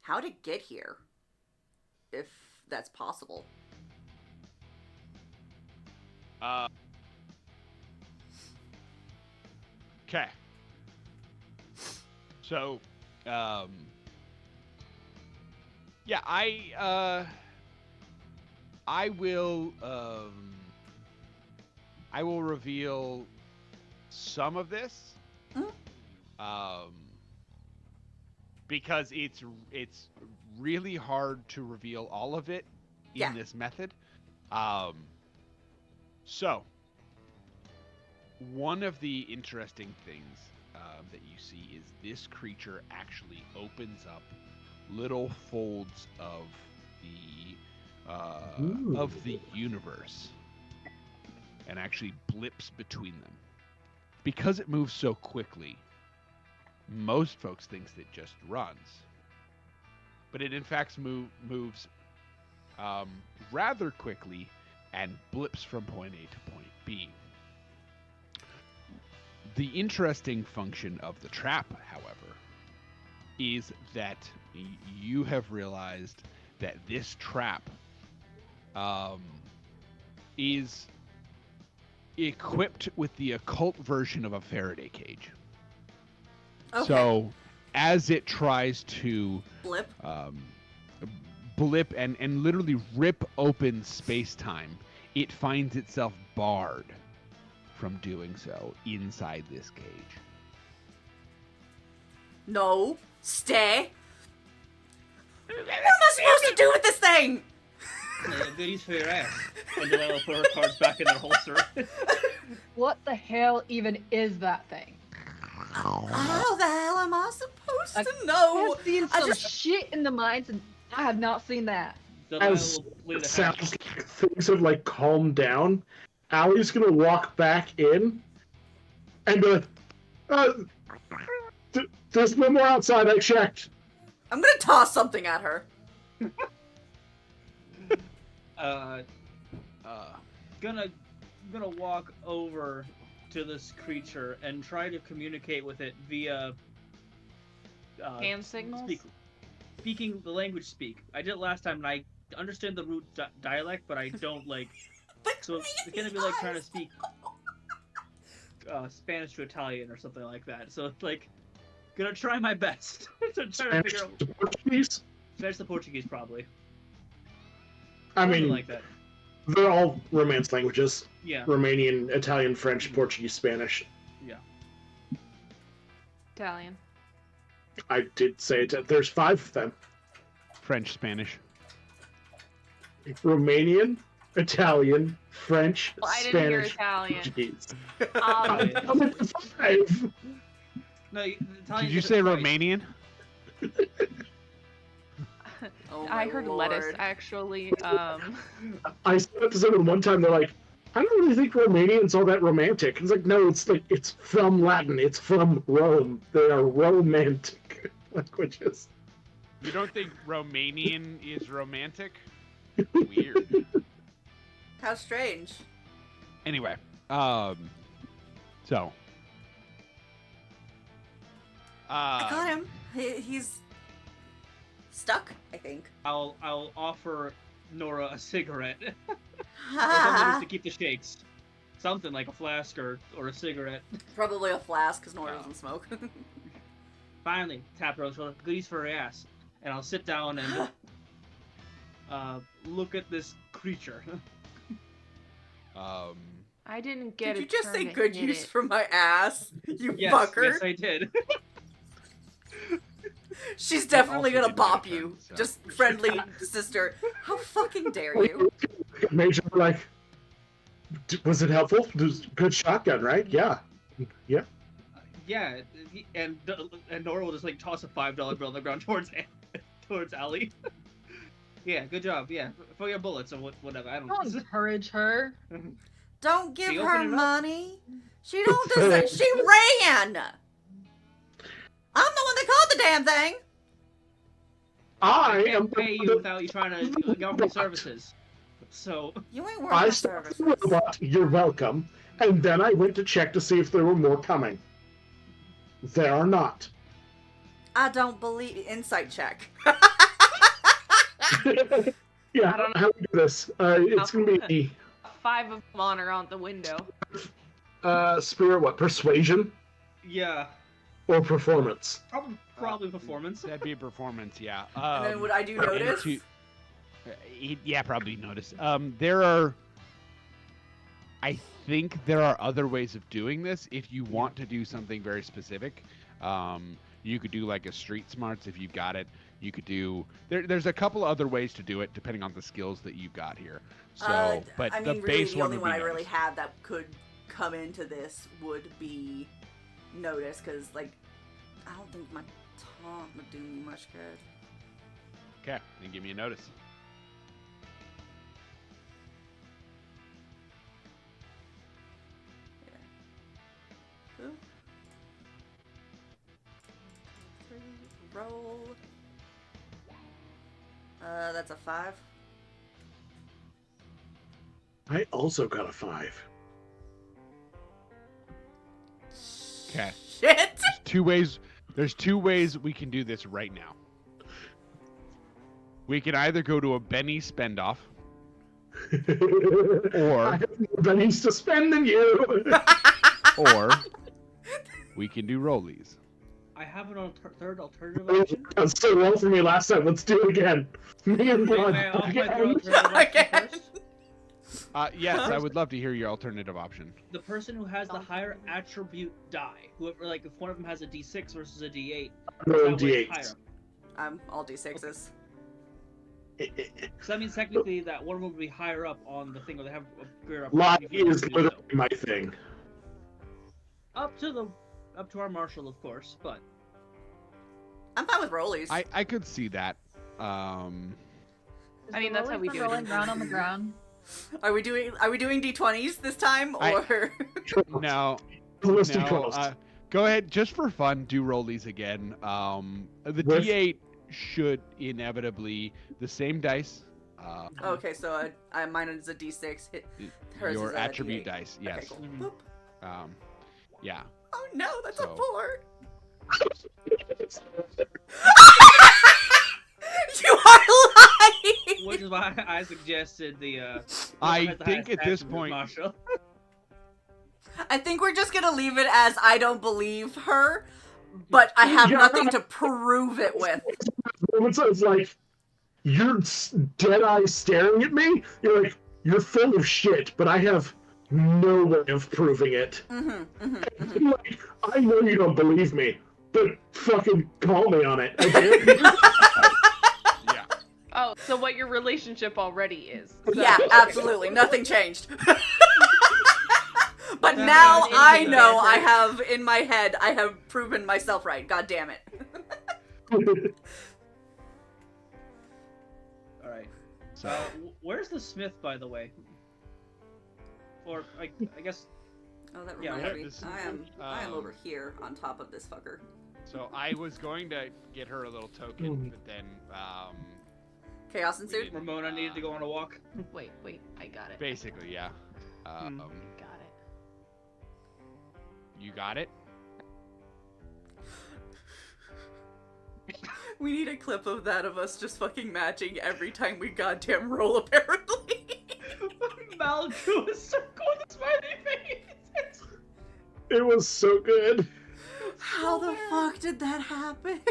How'd it get here? If that's possible. Okay. So, yeah, I will reveal some of this, because it's really hard to reveal all of it in Yeah. this method. So, one of the interesting things that you see is this creature actually opens up little folds of the universe and actually blips between them. Because it moves so quickly, most folks think it just runs, but it in fact moves rather quickly and blips from point A to point B. The interesting function of the trap, however, is that you have realized that this trap is equipped with the occult version of a Faraday cage. Okay. So, as it tries to Blip. blip and literally rip open space-time, it finds itself barred from doing so inside this cage. No. Stay. What am I supposed to do with this thing? Goodies for your ass. And Delilah will put her cards back in their holster. What the hell even is that thing? How the hell am I supposed I- to know? I've seen I some just- shit in the mines, and I have not seen that. Delilah As will play it the sounds hatch. like things have like calmed down, Allie's gonna walk back in and be like, there's no more outside, I checked. I'm gonna toss something at her. Uh, gonna walk over to this creature and try to communicate with it via Hand signals? speaking the language speak. I did it last time and I understand the root dialect, but I don't like. So it's gonna be like trying to speak Spanish to Italian or something like that. So it's like gonna try my best to try to figure out Portuguese? Spanish to Portuguese probably. I Something mean, like that. they're all Romance languages. Yeah. Romanian, Italian, French, Portuguese, Spanish. Yeah. Italian. I did say it. There's 5 of them. French, Spanish. Romanian, Italian, French, Well, I didn't hear Spanish, Italian. Portuguese. Um, 5. No, the Italian. Did you say Romanian? Oh I my heard lord. lettuce actually. I said it to someone one time. They're like, "I don't really think Romanian's all that romantic." It's like, no, it's from Latin. It's from Rome. They are romantic languages. You don't think Romanian is romantic? Weird. How strange. Anyway, so. I got him. He's stuck, I think. I'll offer Nora a cigarette. Or something to keep the shakes. Something like a flask or a cigarette. Probably a flask, because Nora doesn't smoke. Finally, tap her on the shoulder, goodies for her ass. And I'll sit down and look at this creature. I didn't get. Did you a just turn say to good hit use it. for my ass? You Yes, fucker. yes, I did. She's definitely also gonna didn't get a bop turn, you. so. Just friendly sister. How fucking dare you? Major, like, was it helpful? Good shotgun, right? Yeah. Yeah. Yeah, and Nora will just like toss a $5 bill on the ground towards Allie. Yeah, good job. Yeah, for your bullets or whatever. I don't know. Don't encourage her. Don't give She her opened it up. money. She don't deserve. She ran. I'm the one that called the damn thing. I I am can't pay you without you trying to get me services. So You ain't worth I my started services. with what? You're welcome. And then I went to check to see if there were more coming. There are not. I don't believe. Insight check. Yeah, I don't how do we do this? It's going to be 5 of them on her out the window. spirit, what? Persuasion yeah, or performance? probably performance. That'd be a performance, yeah. And then would I do notice? Yeah, probably notice. There are. I think there are other ways of doing this. If you want to do something very specific, you could do like a street smarts if you've got it. You could do. There's a couple other ways to do it depending on the skills that you've got here. So, but I mean, the really, base the one only would one be I really notice. have that could come into this would be notice, because like I don't think my taunt would do me much good. Okay, then give me a notice. Two, 3, roll. That's a 5. I also got a 5. Okay. Shit. There's two ways we can do this right now. We can either go to a Benny spend-off, Or- I have more pennies to spend than you. or we can do rollies. I have an third alternative option. That was so well for me last time. Let's do it again. Me and Wait, Blood. wait, I'll play the again. alternative option Again. first. Yes, I would love to hear your alternative option. The person who has the higher attribute die, whoever, like, if one of them has a D6 versus a D8, Rolling that weighs D8s. higher. I'm all D6s. So that means technically that one of them would be higher up on the thing, or they have a greater Life opportunity is to do literally so. my thing. Up to our marshal, of course, but I'm fine with rollies. I could see that. I mean, that's how we do it. Rolling around on the ground. Are we doing D20s this time, or No, Let's do no. 12s. Go ahead, just for fun, do rollies again. The With- D8 should inevitably the same dice. Okay, so mine is a D6. Hers Your is a attribute D8. dice, yes. Okay, cool. Mhm. Boop. Yeah. Oh no, that's a So- 4. You are lying. Which is why I suggested the. I think at this point, Marshall. I think we're just gonna leave it as I don't believe her, but I have nothing to prove it with. It's like you're dead eye staring at me. You're like, you're full of shit, but I have no way of proving it. I'm like, I know you don't believe me, but fucking call me on it. Okay? yeah. Oh, so what your relationship already is. Yeah, absolutely. Nothing changed. But That now was I in the know I bedroom. have, in my head, I have proven myself right. God damn it. Alright. So Where's the smith, by the way? Or, I guess. Oh, that Yeah, reminds what me. is- I am over here on top of this fucker. So I was going to get her a little token, but then Chaos we ensued? didn't, Ramona needed to go on a walk. Wait, I got it. Basically, yeah. Got it. You got it? We need a clip of that of us just fucking matching every time we goddamn roll, apparently. Mal drew a circle with a smiley face. It was so good. How the fuck did that happen?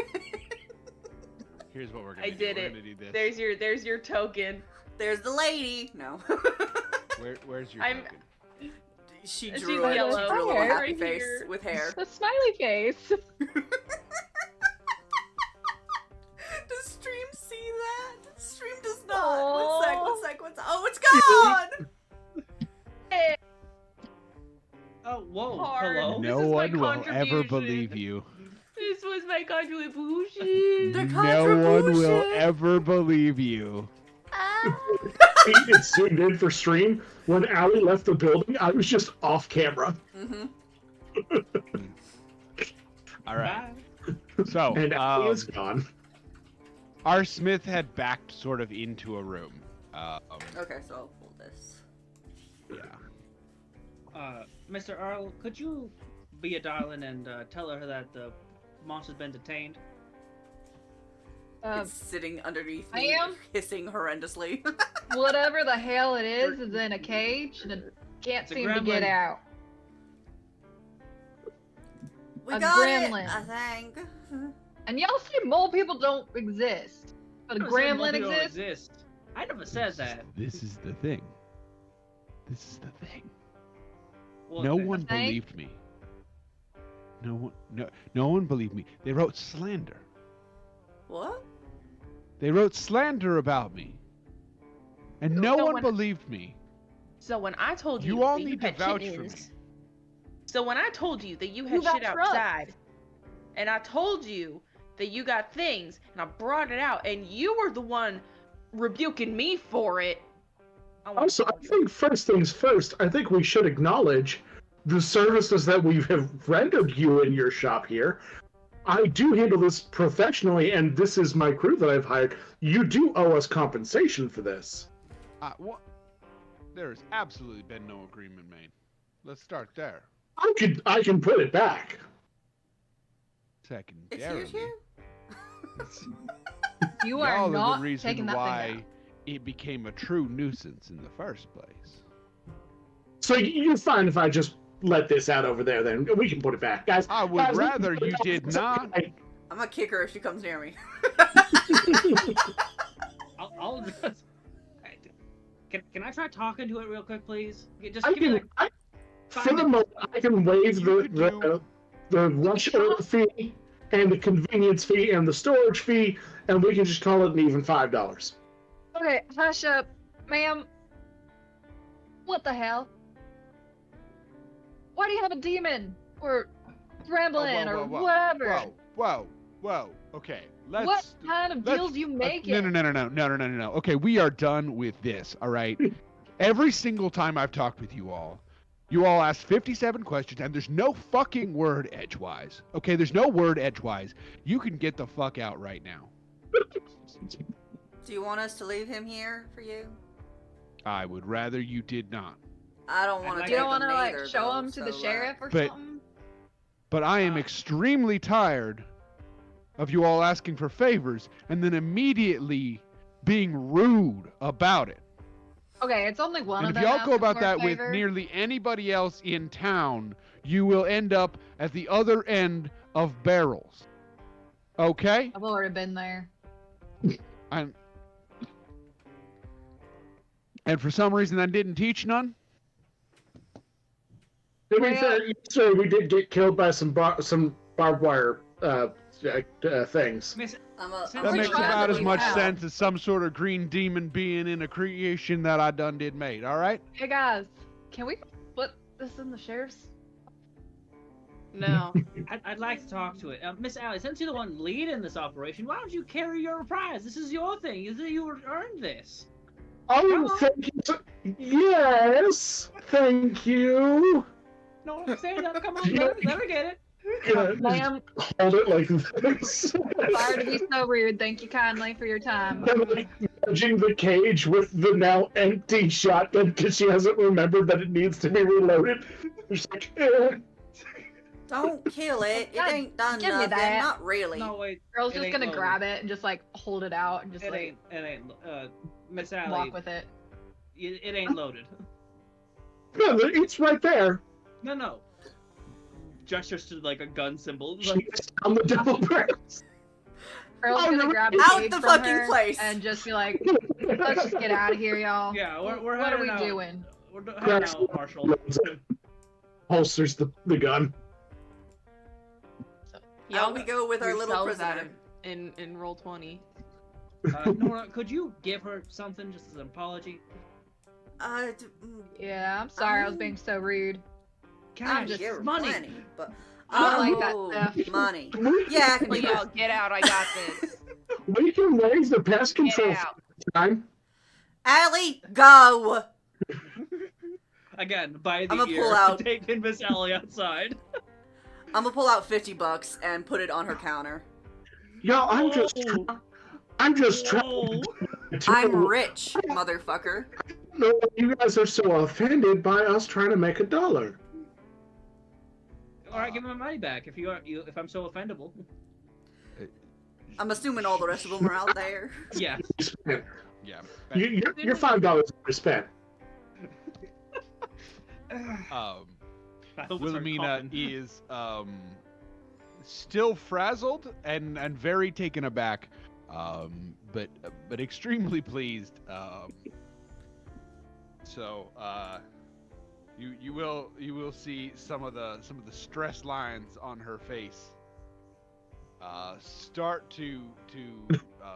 Here's what we're gonna I do. did We're it. gonna do this. There's your token. There's the lady. No. Where's your I'm- token? She She's drew a yellow. little Right happy face here. with hair. The smiley face. Does stream see that? Stream does not. Aw. One sec. Oh, it's gone! Oh, whoa. Hard. Hello? This No is my one will ever contribution. believe you. This was my contribution. The No one will contribution. ever believe you. It zoomed in for stream. When Allie left the building, I was just off camera. All right. Bye. So And Allie is gone. our smith had backed sort of into a room. Okay, so I'll pull this. Yeah. Mr. Earl, could you be a darling and tell her that the monster's been detained? It's sitting underneath I me, am? hissing horrendously. Whatever the hell it is in a cage and it can't It's a seem to get gremlin. out. We A got gremlin. it, I think. And y'all say mole people don't exist, but a I never said gremlin mole people don't exists. exist. I never said that. This is the thing. This is the thing. What No thing? one Thing? believed me. No one believed me. They wrote slander. What? They wrote slander about me. And no So one when- believed me. So when I told you, You all that need to had vouch kittens, for me. So when I told you that you had You got shit outside, and I told you that you got things, and I brought it out, and you were the one rebuking me for it. I want Also, I think first things first, I think we should acknowledge the services that we have rendered you in your shop here. I do handle this professionally, and this is my crew that I've hired. You do owe us compensation for this. What? There's absolutely been no agreement made. Let's start there. I can put it back. It's Secondarily, you? You are y'all are not the reason taking that thing why out. it became a true nuisance in the first place. So you're fine if I just let this out over there, then we can put it back, guys. I would guys, rather you did not. I'm gonna kick her if she comes near me. I'll just. Can I try talking to it real quick, please? Just I give me can, like I, 5 for the minutes. moment, I can waive You could the rush order fee and the convenience fee and the storage fee, and we can just call it an even $5. Okay, hush up, ma'am. What the hell? Why do you have a demon or gremlin or whatever? Whoa. Okay, let's. What kind of let's- deals you make No. Okay, we are done with this. All right. Every single time I've talked with you all asked 57 questions, and there's no fucking word edgewise. Okay, there's no word edgewise. You can get the fuck out right now. Do Do you want us to leave him here for you? I would rather you did not. I don't want to like- You take don't him want to like either, show though, him to the so, sheriff or But- something? But I am Uh, extremely tired of you all asking for favors and then immediately being rude about it. Okay, it's only one And of if them. y'all go asking about for a that with favor. nearly anybody else in town, you will end up at the other end of barrels. Okay? I've already been there. And for some reason I didn't teach none. To be Well- fair, so we did get killed by some barbed wire things. Miss, I'm That That We're makes trying about to as be much loud. sense as some sort of green demon being in a creation that I done did made, alright? Hey guys, can we put this in the sheriff's? No. I'd like to talk to it. Miss Allie, since you're the one leading this operation, why don't you carry your prize? This is your thing. You earned this. Come Oh, on. thank you. Yes, thank you. No, say that. Come on, let her get it. Yeah, Ma'am, hold it like this. sorry to be so rude. Thank you kindly for your time. And, like, nudging the cage with the now empty shotgun because she hasn't remembered that it needs to be reloaded. She's like, Don't kill it. It God, ain't done give me nothing. that. Not really. No, wait. Girl's It just ain't gonna loaded. grab it and just like hold it out and just It like ain't. Miss Allie, walk with it. it ain't loaded. no, it's right there. No. Gestures to like a gun symbol. She's Like, on the double barrels. Girl's Oh, gonna no. grab the Out cage the from fucking her place. and just be like, let's just get out of here, y'all. yeah, we're What are heading we out. doing? We're heading out, Marshall. Holsters the gun. Out we go with our little yourselves out prisoner. in roll 20. Nora, could you give her something just as an apology? Yeah, I'm sorry I was being so rude. I'm Cash, just here money. plenty, but I don't like that oh, stuff. money. Yeah, I can But do y'all, that. get out. I got this. We can raise the pest Get control out. time. Allie, go. Again, by the I'ma ear, pull out. taking Miss Allie outside. I'm gonna pull out $50 and put it on her counter. Yo, I'm just trying Whoa. to. I'm rich, motherfucker. know why you guys are so offended by us trying to make $1. All right, give me my money back if if I'm so offendable. I'm assuming all the rest of them are out there. Yeah. Yeah. Your $5 is spent. I hope it's our Wilhelmina coffin. is still frazzled and very taken aback, but extremely pleased. So you will see some of the stress lines on her face start to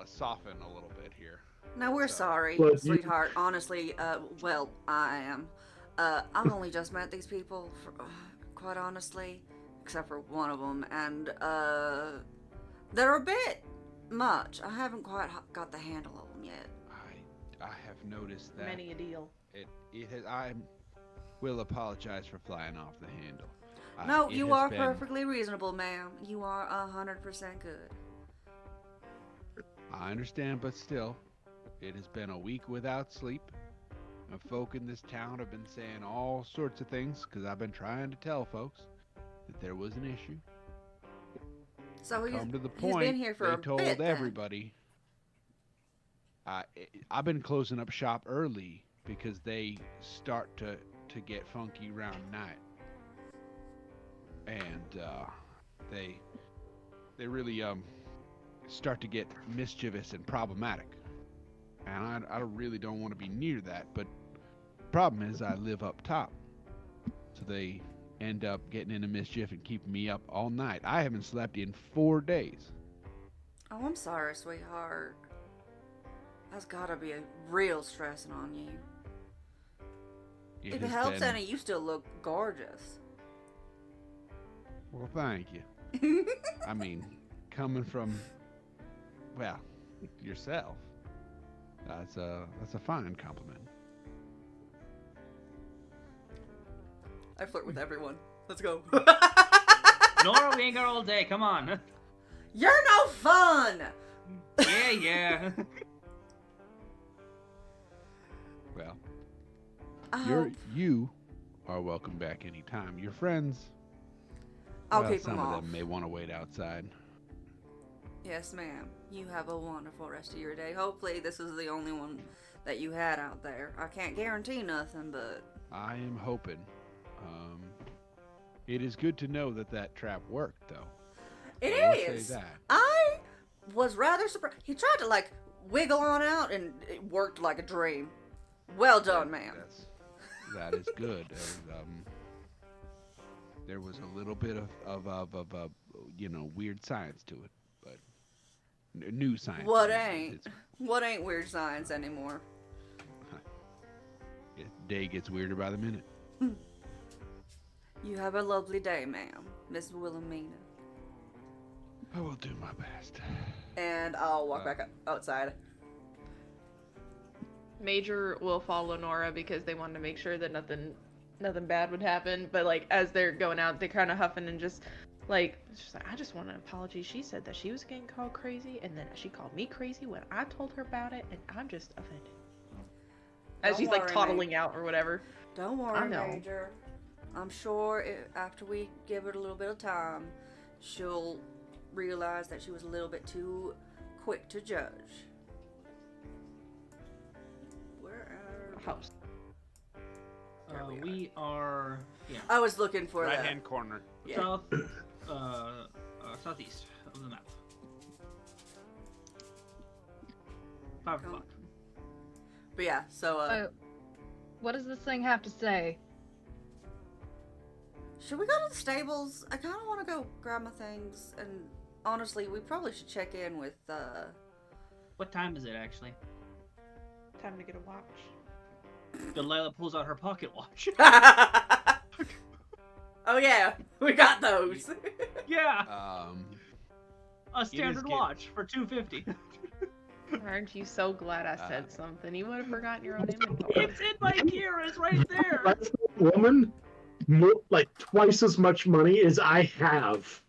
soften a little bit here. No, we're So- sorry, But you- sweetheart. Honestly, well, I am. I've only just met these people, quite honestly, except for one of them, and they're a bit much. I haven't quite got the handle of them yet. I have noticed that Many a deal. it has. I will apologize for flying off the handle. No, It you has are been- perfectly reasonable, ma'am. You are 100% good. I understand, but still, it has been a week without sleep. And folk in this town have been saying all sorts of things because I've been trying to tell folks that there was an issue. So Come to the he's point, been here for they a told bit, then. everybody. I've been closing up shop early because they start to get funky around night, and they really start to get mischievous and problematic. And I really don't want to be near that, but the problem is I live up top. So they end up getting into mischief and keeping me up all night. I haven't slept in 4 days. Oh, I'm sorry, sweetheart. That's gotta be a real stressing on you. If it has helps been- any, you still look gorgeous. Well, thank you. I mean, coming from, well, yourself, that's a fine compliment. I flirt with everyone. Let's go. Nora, we ain't got all day. Come on. You're no fun! Yeah. hope. You are welcome back anytime. Your friends, I'll well, keep them some of off. them may want to wait outside. Yes, ma'am. You have a wonderful rest of your day. Hopefully, this is the only one that you had out there. I can't guarantee nothing, but I am hoping. It is good to know that that trap worked, though. it I will say is. that. I was rather surprised. He tried to like wiggle on out, and it worked like a dream. Well done, ma'am. That is good. There was a little bit of weird science to it, but new science. What It's- ain't? it's- What ain't weird science anymore? day gets weirder by the minute. You have a lovely day, ma'am, Miss Wilhelmina. I will do my best. And I'll walk back outside. Major will follow Nora because they wanted to make sure that nothing bad would happen. But like as they're going out, they're kind of huffing and just like, she's like, I just want an apology. She said that she was getting called crazy, and then she called me crazy when I told her about it, and I'm just offended. As Don't she's like worry, toddling out or whatever. Don't worry, I know. Major. I'm sure after we give it a little bit of time, she'll realize that she was a little bit too quick to judge. Where are House. There we We are I was looking for Right that. hand corner. Yeah. south, southeast of the map. 5 Cool. o'clock. But yeah, so What does this thing have to say? should we go to the stables? I kind of want to go grab my things, and honestly, we probably should check in with What time is it actually? Time to get a watch. Delilah pulls out her pocket watch. Oh yeah, we got those. Yeah, a is standard get- watch for $250. Aren't you so glad I said something? You would have forgotten your own inventory. It's in my gear. It's right there. That's a woman, like twice as much money as I have.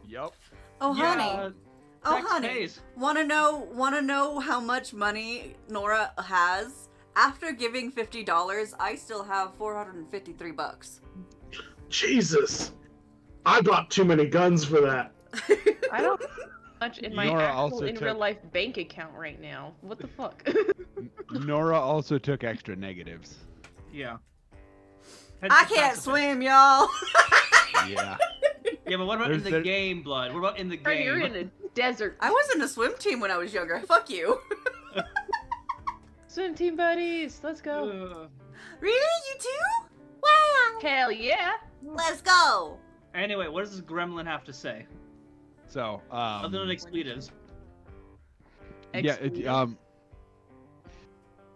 Yep. Oh honey, Yeah, oh tax honey, pays. wanna know how much money Nora has? After giving $50, I still have $453. Jesus, I bought too many guns for that. I don't have much in my Nora actual also in took- real life bank account right now. What the fuck? Nora also took extra negatives. Yeah. I can't swim, y'all. Yeah. Yeah, but what about in the There- game, Blood? What about in the Right, game? you're in a desert. I was in a swim team when I was younger. Fuck you. Swim team buddies, let's go. Really? You too? Wow. Hell yeah. Let's go. Anyway, what does this gremlin have to say? So, Other than expletives. yeah, Expletives.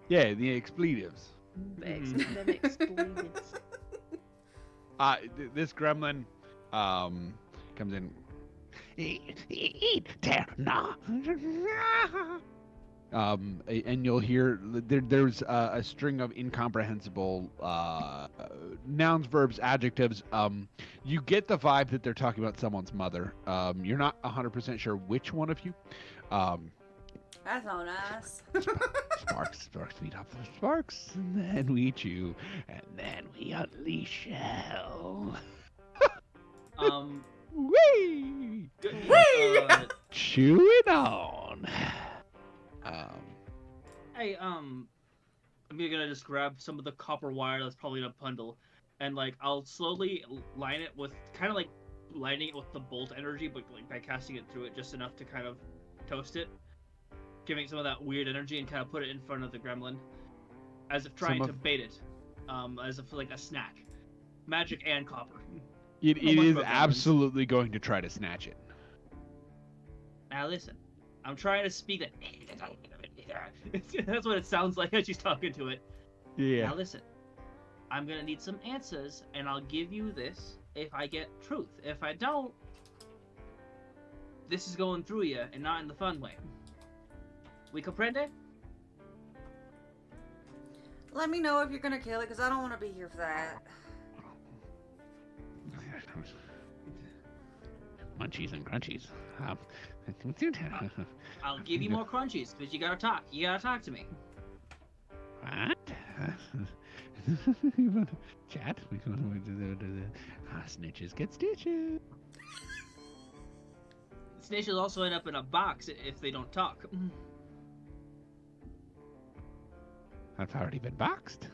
yeah, the expletives. Them expletives. This gremlin, comes in. And you'll hear there's a string of incomprehensible nouns, verbs, adjectives. You get the vibe that they're talking about someone's mother. You're not 100% sure which one of you. That's so nice. Sparks, feed off the sparks, and then we chew, and then we unleash hell. Whee! Whee! Chewing on. Hey, I'm gonna just grab some of the copper wire that's probably in a bundle, and like I'll slowly line it with kind of like lining it with the bolt energy, but like by casting it through it just enough to kind of toast it, giving it some of that weird energy, and kind of put it in front of the gremlin, as if trying to bait it, as if like a snack, magic and copper. It Not much is about gremlins. absolutely going to try to snatch it. Now listen, I'm trying to speak it. That's what it sounds like as she's talking to it. Yeah. Now listen, I'm gonna need some answers, and I'll give you this if I get truth. If I don't, this is going through you, and not in the fun way. We comprende? Let me know if you're gonna kill it, because I don't want to be here for that. Munchies and crunchies. I'll give you more crunchies, because you gotta talk. You gotta talk to me. What? Chat? Snitches get stitches. Snitches also end up in a box if they don't talk. I've already been boxed.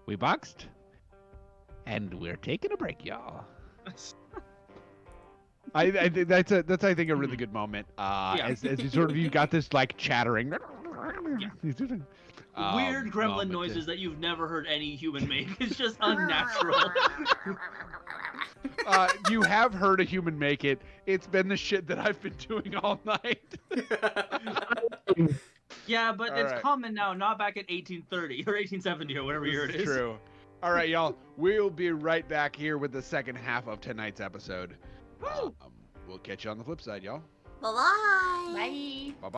We boxed, and we're taking a break, y'all. I think that's I think a really good moment. As you sort of you got this like chattering. Weird gremlin moment noises that you've never heard any human make. It's just unnatural. You have heard a human make it. It's been the shit that I've been doing all night. Yeah, but All it's right. common now, not back in 1830 or 1870 or whatever year it is. True. All right, y'all. We'll be right back here with the second half of tonight's episode. We'll catch you on the flip side, y'all. Bye-bye. Bye.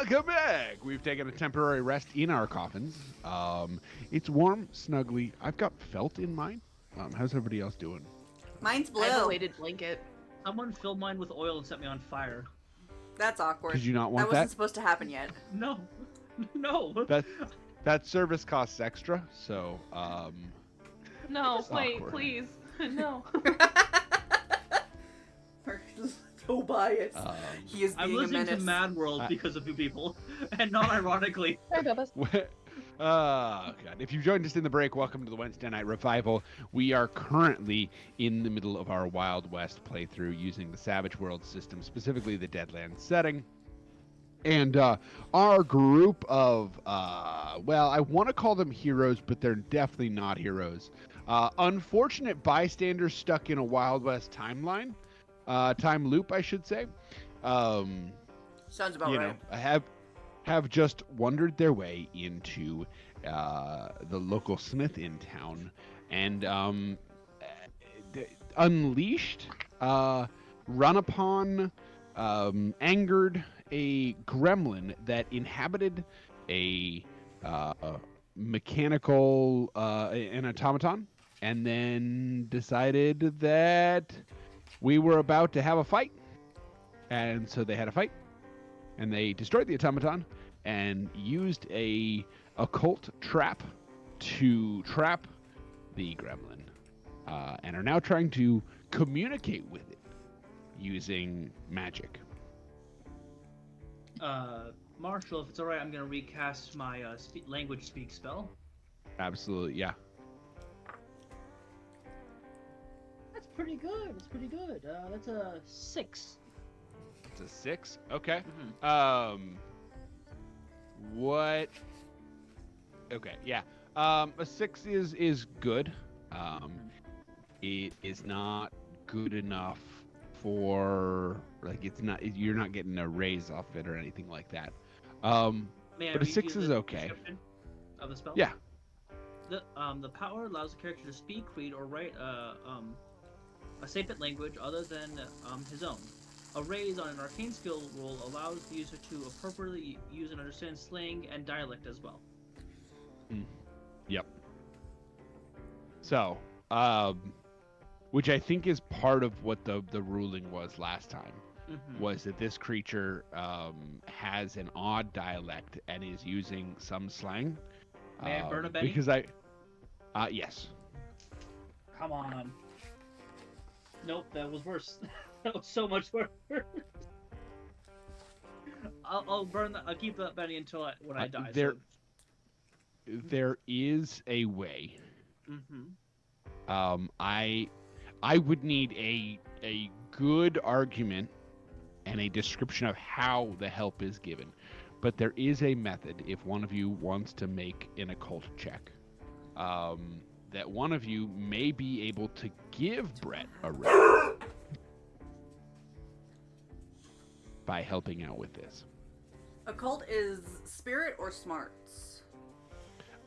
Welcome back. We've taken a temporary rest in our coffins. It's warm, snuggly. I've got felt in mine. How's everybody else doing? Mine's I have a blue. weighted blanket. Someone filled mine with oil and set me on fire. That's awkward. Did you not want that wasn't that? supposed to happen yet. No, no. That service costs extra, so No, It's wait, awkward. please. No. So biased. He is I'm being a listening menace. to Mad World I- because of you people, and not ironically. Sorry, Bubba. God. If you've joined us in the break, welcome to the Wednesday Night Revival. We are currently in the middle of our Wild West playthrough using the Savage World system, specifically the Deadlands setting. And our group of, well, I want to call them heroes, but they're definitely not heroes. Unfortunate bystanders stuck in a Wild West timeline. Time loop, I should say. Sounds about You right. know, have just wandered their way into the local smith in town and unleashed, run upon, angered a gremlin that inhabited a mechanical an automaton, and then decided that we were about to have a fight, and so they had a fight, and they destroyed the automaton and used a occult trap to trap the gremlin, and are now trying to communicate with it using magic. Marshall, if it's alright, I'm gonna recast my language speak spell. Absolutely, yeah. That's pretty good. That's pretty good. That's a 6. It's a 6. Okay. Mhm. What? Okay, yeah. A 6 is good. It is not good enough for, like, it's not, you're not getting a raise off it or anything like that. May I But a read 6 you is the okay. description of the spell? Yeah. The power allows the character to speak, read, or write a sacred language other than his own. A raise on an arcane skill roll allows the user to appropriately use and understand slang and dialect as well. Yep. So, which I think is part of what the ruling was last time, was that this creature has an odd dialect and is using some slang. May I burn a Benny? Because yes. Come on. Nope, that was worse. That was so much worse. I'll burn that. I'll keep that Benny until when I die. There is a way. Mm-hmm. I would need a good argument and a description of how the help is given. But there is a method if one of you wants to make an occult check. That one of you may be able to give Brett a raise by helping out with this. Occult is spirit or smarts?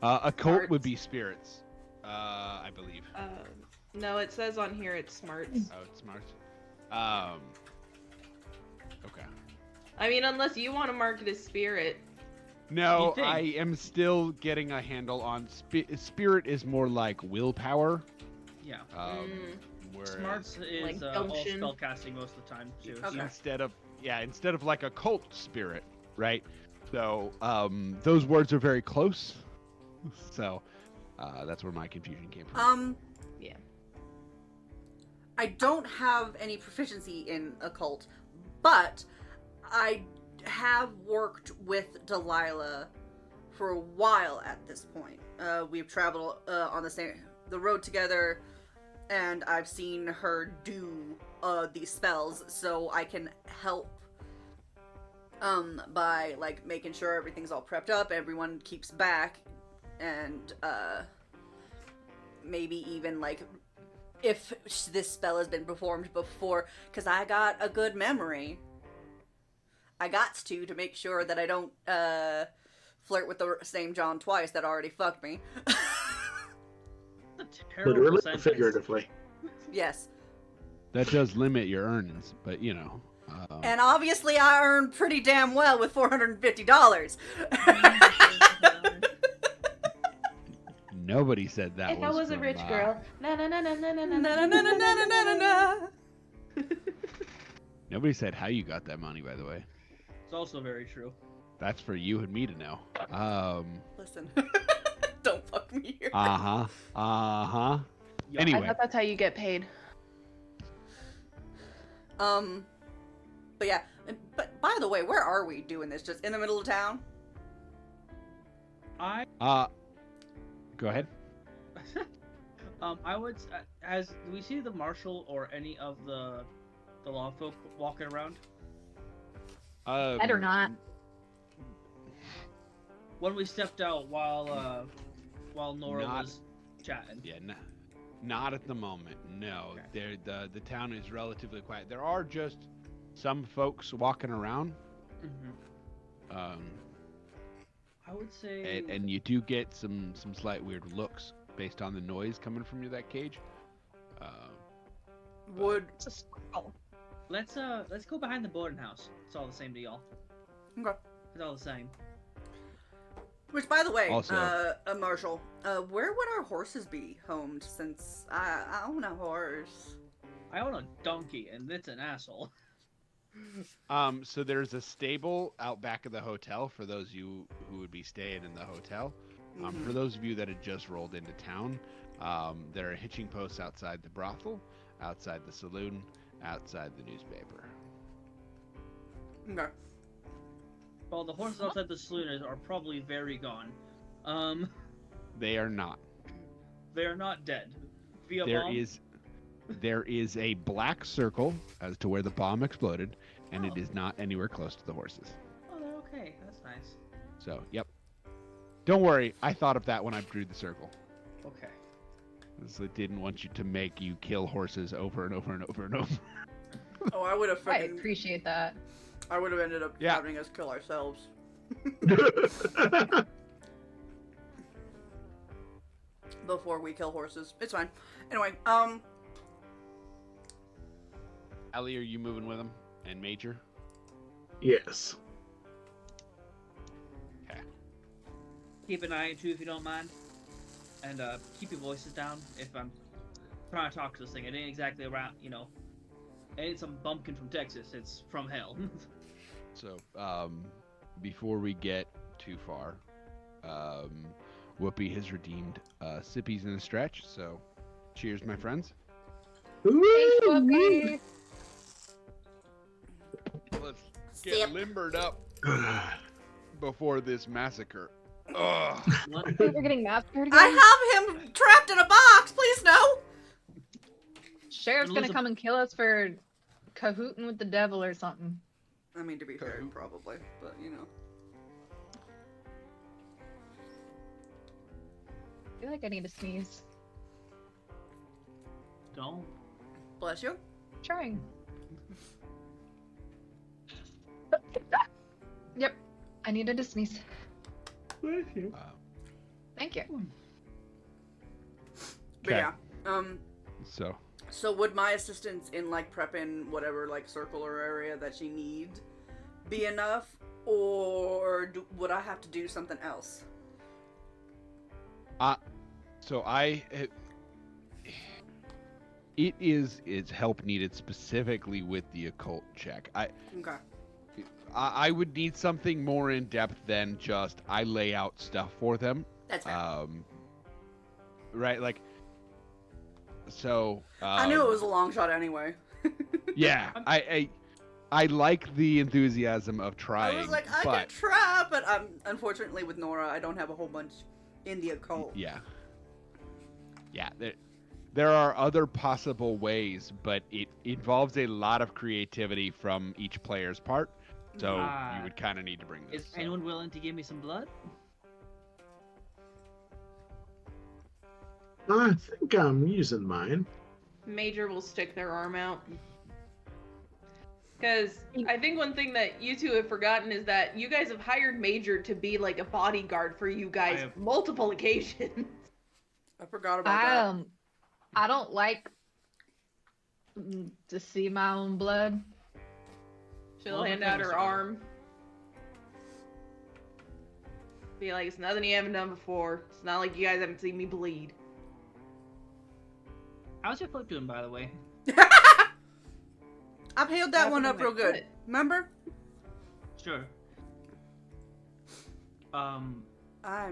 Occult would be spirits, I believe. No, it says on here it's smarts. Oh, it's smart. Okay. I mean, unless you want to mark it as spirit. No, You think? I am still getting a handle on spirit is more like willpower. Yeah. Whereas Smarts is Like all gumption. spell casting most of the time too. Okay. instead of like a cult spirit, right? So those words are very close. So that's where my confusion came from. Yeah. I don't have any proficiency in occult, but I have worked with Delilah for a while at this point. We've traveled on the road together, and I've seen her do these spells, so I can help by like making sure everything's all prepped up, everyone keeps back, and maybe even like if this spell has been performed before, because I got a good memory. I got to make sure that I don't flirt with the same John twice that already fucked me. That's a terrible Literally or sentence. figuratively. Yes. That does limit your earnings, but you know. And obviously, I earned pretty damn well with $450. Nobody said that If I was a from, rich girl, na na na na na na na Na na na na na na na na na. Nobody said how you got that money, by the way. It's also very true. That's for you and me to know. Listen, don't fuck me here. Uh-huh. Yup. Anyway. I thought that's how you get paid. But yeah. But by the way, where are we doing this? Just in the middle of town? Go ahead. I would, as we see the marshal or any of the law folk walking around. Better not. When we stepped out while Nora Not- was chatting. Yeah, not at the moment. No, Okay. the town is relatively quiet. There are just some folks walking around. Mm-hmm. I would say. And you do get some slight weird looks based on the noise coming from that cage. Would. It's a squirrel. Let's go behind the boarding house. It's all the same to y'all. Okay. It's all the same. Which, by the way, Also- Marshall, where would our horses be homed? Since I own a horse. I own a donkey, and it's an asshole. So there's a stable out back of the hotel for those of you who would be staying in the hotel. For those of you that had just rolled into town, there are hitching posts outside the brothel, outside the saloon, outside the newspaper. Okay. Well, the horses outside the saloon are probably very gone. They are not. They are not dead. Via There bomb? is a black circle as to where the bomb exploded, and Oh. it is not anywhere close to the horses. Oh, they're okay. That's nice. So, yep. Don't worry, I thought of that when I drew the circle. Okay. Because I didn't want you to make you kill horses over and over and over and over. Oh, I would have I freaking. appreciate that. I would have ended up Yeah. having us kill ourselves. Before we kill horses. It's fine. Anyway, Ellie, are you moving with him? And Major? Yes. Okay. Keep an eye out too, if you don't mind. And keep your voices down if I'm trying to talk to this thing. It ain't exactly around, It ain't some bumpkin from Texas. It's from hell. So, before we get too far, Whoopi has redeemed Sippies in a stretch, so cheers, my friends. Thanks, Whoopi. Let's Sip. get limbered up before this massacre. Ugh. What? We're getting massacred again. I have him trapped in a box. Please no. Sheriff's gonna Elizabeth- come and kill us for cahooting with the devil or something. I mean, to be fair, probably, but I feel like I need to sneeze. Don't. Bless you. Trying. Yep, I needed to sneeze. Thank you. But Okay. yeah. So, would my assistance in like prepping whatever like circle or area that she needs be enough, or would I have to do something else? it is help needed specifically with the occult check. Okay. I would need something more in depth than just I lay out stuff for them. That's fair. Right, like, so. I knew it was a long shot anyway. Yeah, I like the enthusiasm of trying. I was like, I but, could try, but unfortunately with Nora, I don't have a whole bunch in the occult. Yeah. There are other possible ways, but it involves a lot of creativity from each player's part. So you would kind of need to bring this. Is anyone willing to give me some blood? I think I'm using mine. Major will stick their arm out. Because I think one thing that you two have forgotten is that you guys have hired Major to be like a bodyguard for you guys have- multiple occasions. I forgot about that. I don't like to see my own blood. She'll hand out her arm. Be like, it's nothing you haven't done before. It's not like you guys haven't seen me bleed. How's your foot doing, by the way? I've healed that one up real good. Foot. Remember? Sure. I'm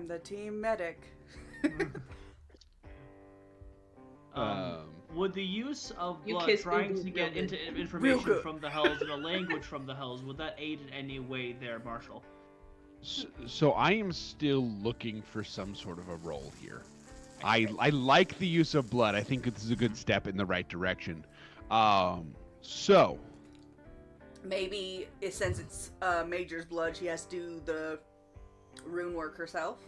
the team medic. Would the use of You blood kiss trying boo-boo to get real into good. information good. from the Hells and a language from the Hells, would that aid in any way there, Marshall? So I am still looking for some sort of a role here. I like the use of blood. I think this is a good step in the right direction. So Maybe since it's Major's blood, she has to do the rune work herself.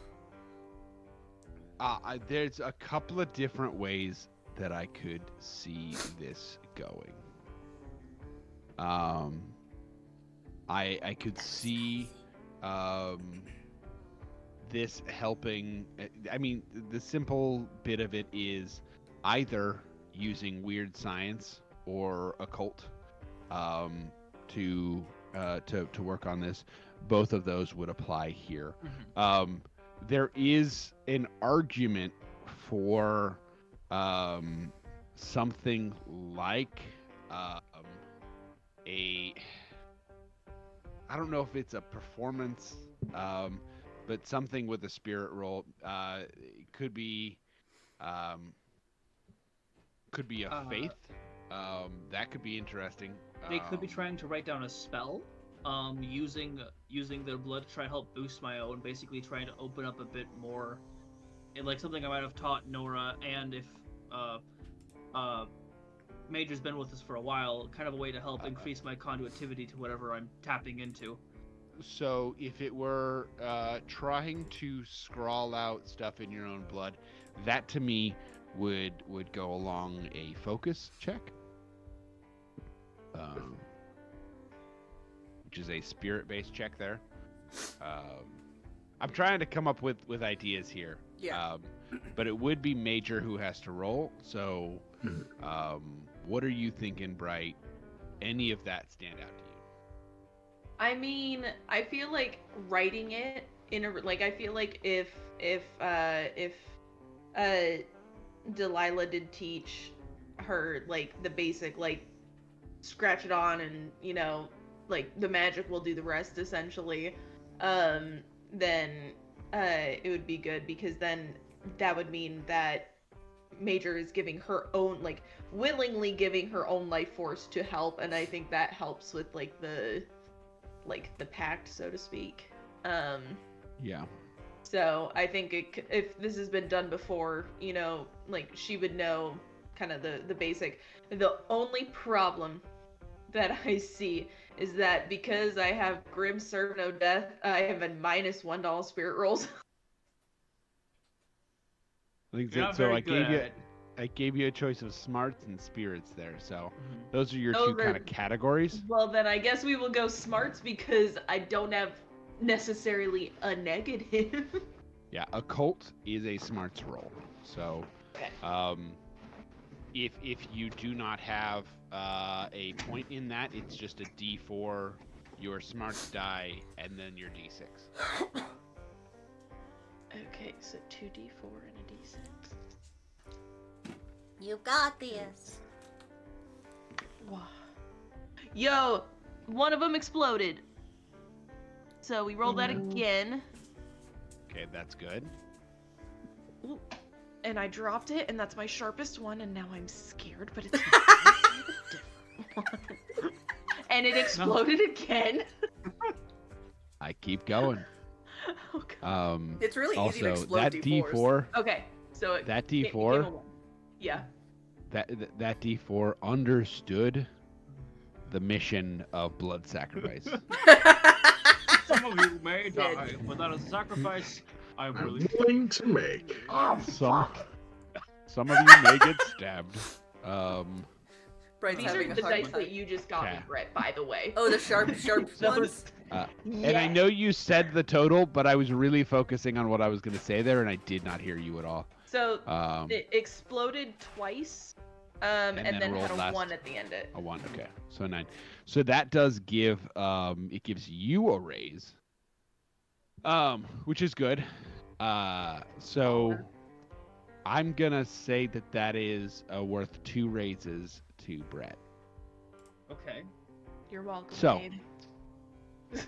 there's a couple of different ways that I could see this going. I could see this helping. I mean, the simple bit of it is either using weird science or occult to work on this. Both of those would apply here. There is an argument for something like a, I don't know if it's a performance, but something with a spirit roll. It could be a faith. That could be interesting. They could be trying to write down a spell, using their blood to try to help boost my own, basically trying to open up a bit more, and like something I might have taught Nora, and if Major's been with us for a while, kind of a way to help increase my conduitivity to whatever I'm tapping into. So if it were trying to scrawl out stuff in your own blood, that to me would go along a focus check, which is a spirit-based check there. I'm trying to come up with ideas here. Yeah. But it would be Major who has to roll. So what are you thinking, Bright? Any of that stand out to you? I mean, I feel like writing it in a like. I feel like if Delilah did teach her like the basic like scratch it on and like the magic will do the rest essentially, then it would be good because then that would mean that Major is giving her own like willingly giving her own life force to help, and I think that helps with like the pact, so to speak. Yeah. So I think if this has been done before, like she would know kind of the basic. The only problem that I see is that because I have Grim Serve No Death, I have a -1 to all spirit rolls. I think You're not so. very I good gave at you it. I gave you a choice of smarts and spirits there. So those are your Those two kind are- of categories. Well, then I guess we will go smarts because I don't have necessarily a negative. Yeah, occult is a smarts roll. So, Okay. if you do not have a point in that, it's just a D4, your smarts die, and then your D6. Okay, so 2d4 and a d6. You got this. Wow. Yo, one of them exploded. So we rolled that again. Okay, that's good. Ooh. And I dropped it, and that's my sharpest one, and now I'm scared, but it's a different one. And it exploded again. I keep going. Oh, God. It's really easy to Also, explode that D4s. D4, Okay, so that give me D4, a one. Yeah. that D4 understood the mission of blood sacrifice. Some of you may die, but that is a sacrifice I'm willing to. Willing to make. Some of you may get stabbed. Bright's These are having a the hard dice time. that you just got me, Okay. Brett, by the way. Oh, the sharp ones? And I know you said the total, but I was really focusing on what I was going to say there, and I did not hear you at all. So Um, it exploded twice, And then then rolled had a last. 1 at the end. A 1, okay. So 9. So that does give it gives you a raise. Which is good. So I'm gonna say that is worth 2 raises to Brett. Okay. You're welcome, So, babe.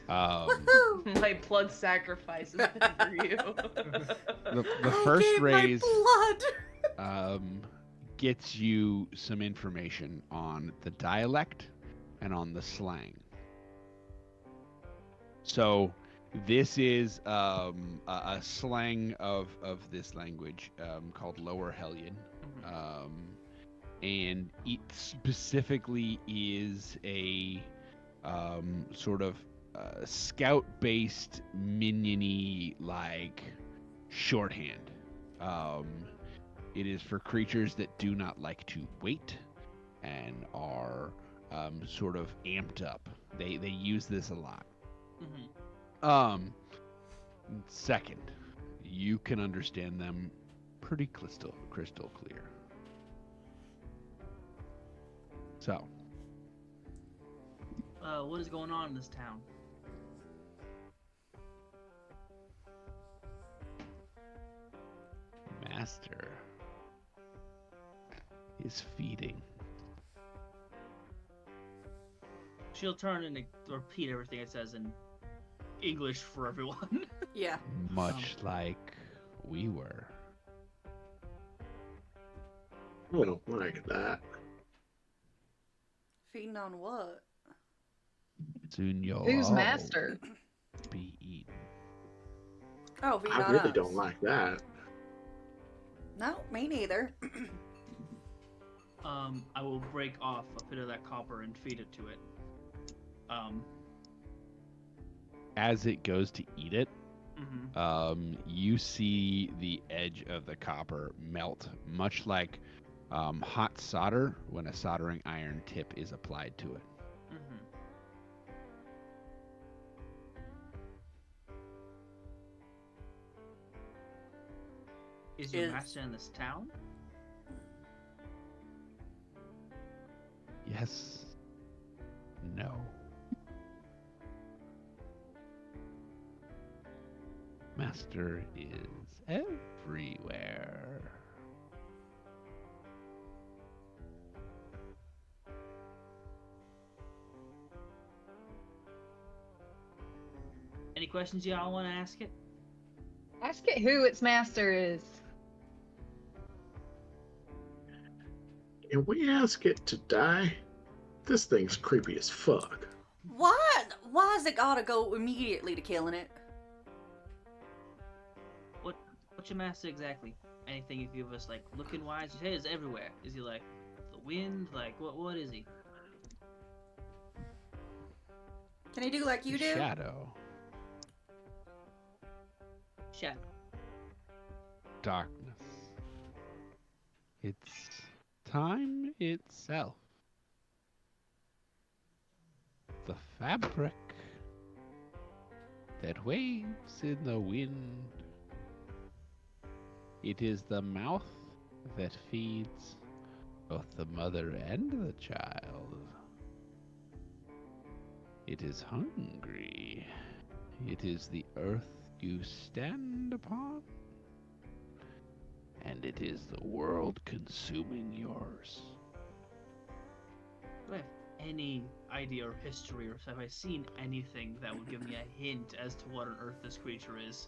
Woohoo! My blood sacrifice has been for you. the I first gave raise my blood. gets you some information on the dialect and on the slang. So this is a slang of this language called Lower Hellion. And it specifically is a sort of scout-based minion-y like shorthand. It is for creatures that do not like to wait and are sort of amped up. They use this a lot. Second, you can understand them pretty crystal clear. So, What is going on in this town? Master is feeding. She'll turn and repeat everything it says in English for everyone. Yeah. Much like we were. I don't like that. Feeding on what? Soon you'll Who's all master? be eaten. Oh, feeding I on really us. don't like that. No, me neither. I will break off a bit of that copper and feed it to it. As it goes to eat it, Mhm. you see the edge of the copper melt, much like hot solder when a soldering iron tip is applied to it. Is your Is- master in this town? Yes. No. Master is everywhere. Any questions y'all want to ask it? Ask it who its master is. Can we ask it to die? This thing's creepy as fuck. What? Why has it gotta go immediately to killing it? What's your master exactly? Anything you give us, like, looking wise? You say it's everywhere. Is he like the wind? Like, what is he? Can he do like you do? Shadow. Shadow. Darkness. It's time itself. The fabric that waves in the wind. It is the mouth that feeds both the mother and the child. It is hungry. It is the earth you stand upon. And it is the world consuming yours. Do I have any idea or history, or have I seen anything that would give me a hint as to what on earth this creature is?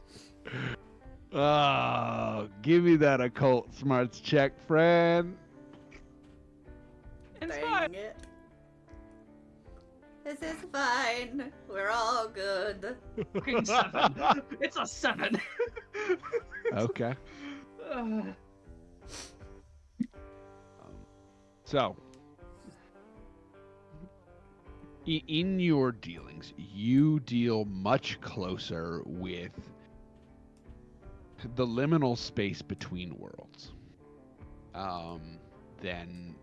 Oh, give me that occult smarts check, friend. It's Dang fine. it. This is fine. We're all good. Fucking 7. It's a 7. Okay. So, in your dealings, you deal much closer with the liminal space between worlds than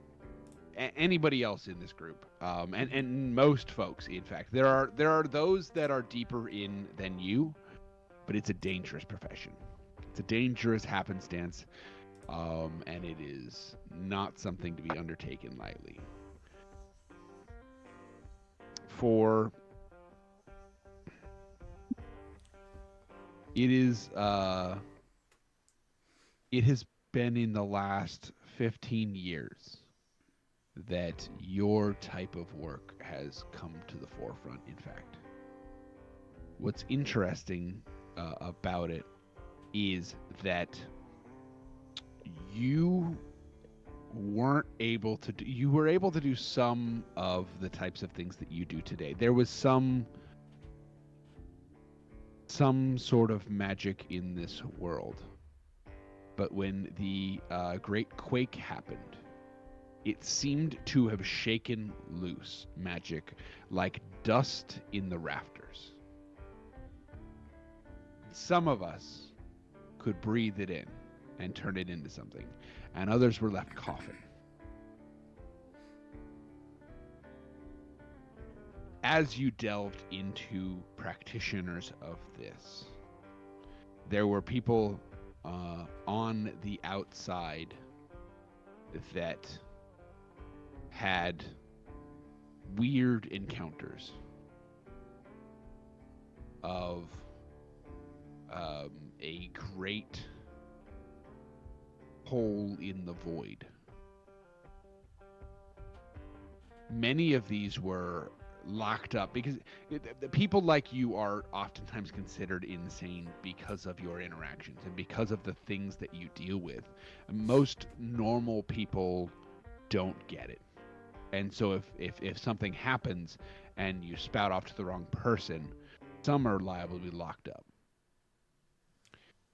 anybody else in this group, and most folks. In fact, there are those that are deeper in than you, but it's a dangerous profession. It's a dangerous happenstance. and it is not something to be undertaken lightly. For it is it has been in the last 15 years that your type of work has come to the forefront, in fact. What's interesting about it is that you you were able to do some of the types of things that you do today. There was some sort of magic in this world. But when the Great Quake happened, it seemed to have shaken loose magic like dust in the rafters. Some of us could breathe it in and turn it into something, and others were left coughing. As you delved into practitioners of this, there were people on the outside that had weird encounters of a great hole in the void. Many of these were locked up because the people like you are oftentimes considered insane because of your interactions and because of the things that you deal with. Most normal people don't get it. And so if something happens and you spout off to the wrong person, some are liable to be locked up.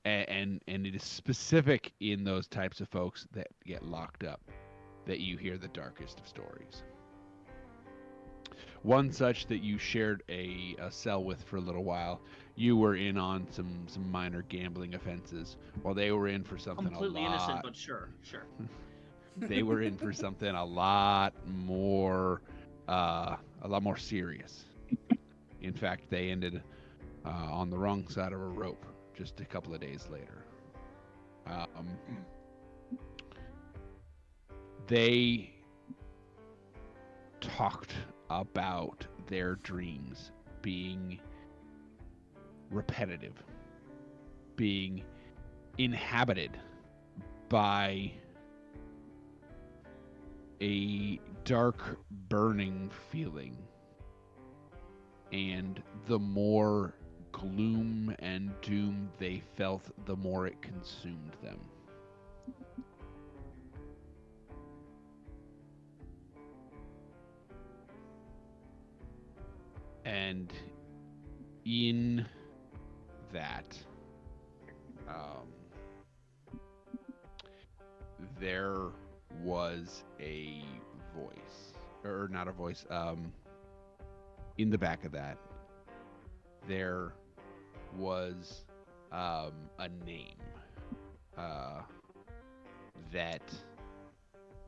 And it is specific in those types of folks that get locked up that you hear the darkest of stories. One such that you shared a cell with for a little while, you were in on some minor gambling offenses, while they were in for something Completely innocent, but sure. They were in for something a lot more serious. In fact, they ended on the wrong side of a rope just a couple of days later. They talked about their dreams being repetitive, being inhabited by a dark, burning feeling. And the more gloom and doom they felt, the more it consumed them. And in that, there was a voice, or not a voice, in the back of that, there was a name that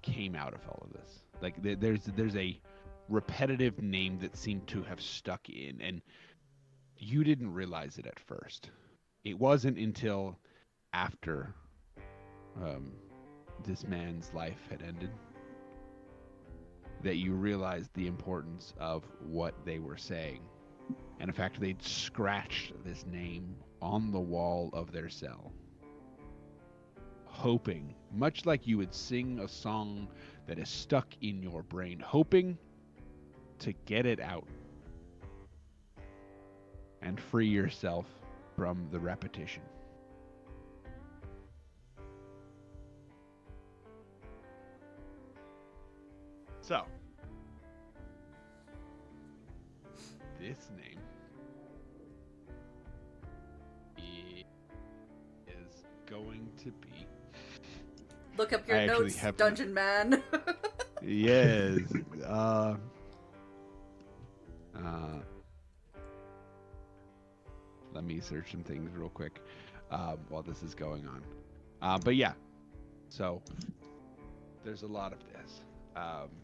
came out of all of this. Like there's a repetitive name that seemed to have stuck in, and you didn't realize it at first. It wasn't until after this man's life had ended that you realized the importance of what they were saying. And in fact, they'd scratched this name on the wall of their cell, hoping, much like you would sing a song that is stuck in your brain, hoping to get it out and free yourself from the repetition. So, this name is going to be... Look up your I actually notes, have Dungeon Man. Yes. Let me search some things real quick while this is going on. But yeah, so there's a lot of this.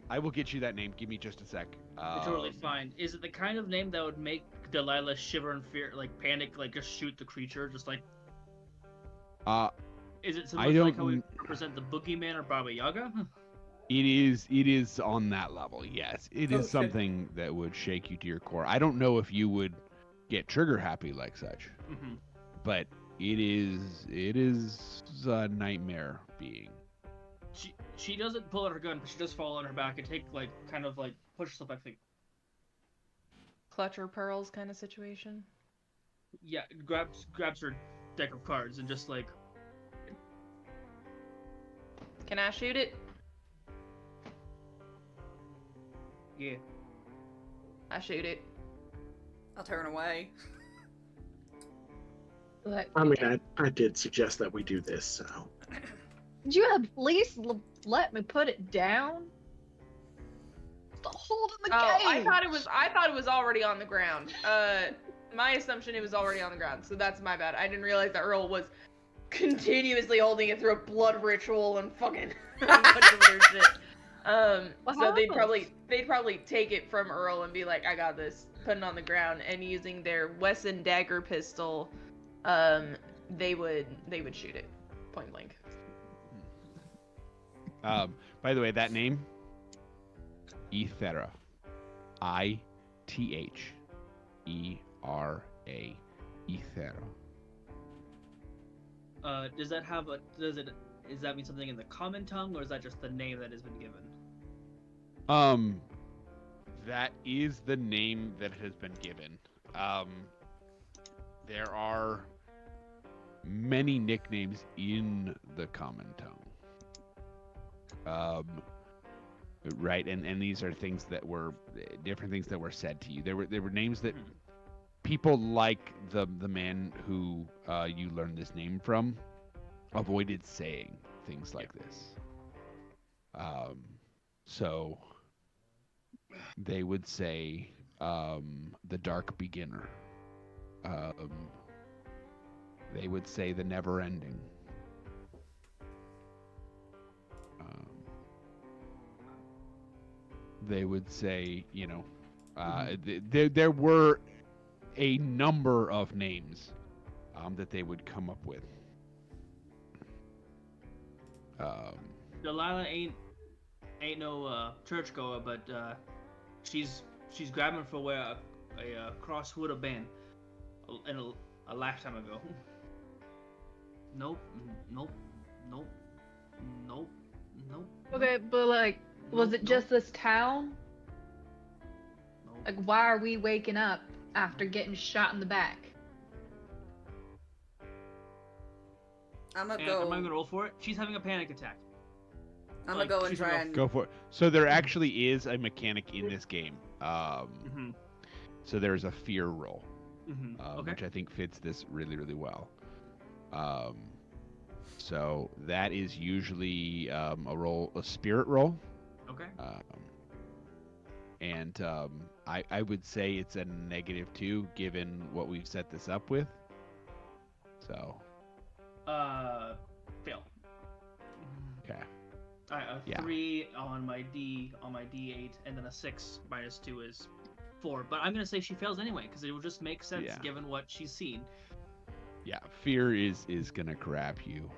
I will get you that name. Give me just a sec. It's totally fine. Is it the kind of name that would make Delilah shiver and fear, like panic, like just shoot the creature, just like? Is it I similar to like how we don't. represent the boogeyman or Baba Yaga? It is on that level. Yes, it is Okay. something that would shake you to your core. I don't know if you would get trigger happy like such, Mm-hmm. but it is a nightmare being. She doesn't pull out her gun, but she does fall on her back and take like kind of like push herself back. Like, Clutch or pearls kind of situation. yeah, grabs her deck of cards and just like Can I shoot it? yeah. I shoot it. I'll turn away. Like, I mean, I did suggest that we do this, so. Did you at least let me put it down? It's the hold in the Oh, game. I thought it was already on the ground. My assumption it was already on the ground, so that's my bad. I didn't realize that Earl was continuously holding it through a blood ritual and fucking a bunch of other shit. What So they'd happens? probably take it from Earl and be like, I got this, put it on the ground, and using their Wesson dagger pistol, they would shoot it point blank. By the way, that name, Ethera, ITHERA, Ethera. Does that mean something in the common tongue, or is that just the name that has been given? That is the name that has been given. There are many nicknames in the common tongue. Right, and these are things that were different things that were said to you. There were names that people like the man who you learned this name from avoided saying things like this. So they would say the dark beginner. They would say the never ending. They would say, there were a number of names that they would come up with. Delilah ain't no churchgoer, but she's grabbing for where a cross would have been in a lifetime ago. Nope. Okay, but like, was it just this town? Nope. Like, why are we waking up after getting shot in the back? I'm gonna And go. am I gonna roll for it? She's having a panic attack. I'm like, gonna go and she's try gonna and. Go for it. So there actually is a mechanic in this game. Mm-hmm. So there's a fear roll, Mm-hmm. Okay. which I think fits this really, really well. So that is usually a spirit roll. Okay. And I would say it's a -2 given what we've set this up with. So. Fail. Okay. A Yeah. 3 on my D8, and then a 6 minus 2 is 4. But I'm gonna say she fails anyway because it will just make sense Yeah. given what she's seen. Yeah, fear is gonna grab you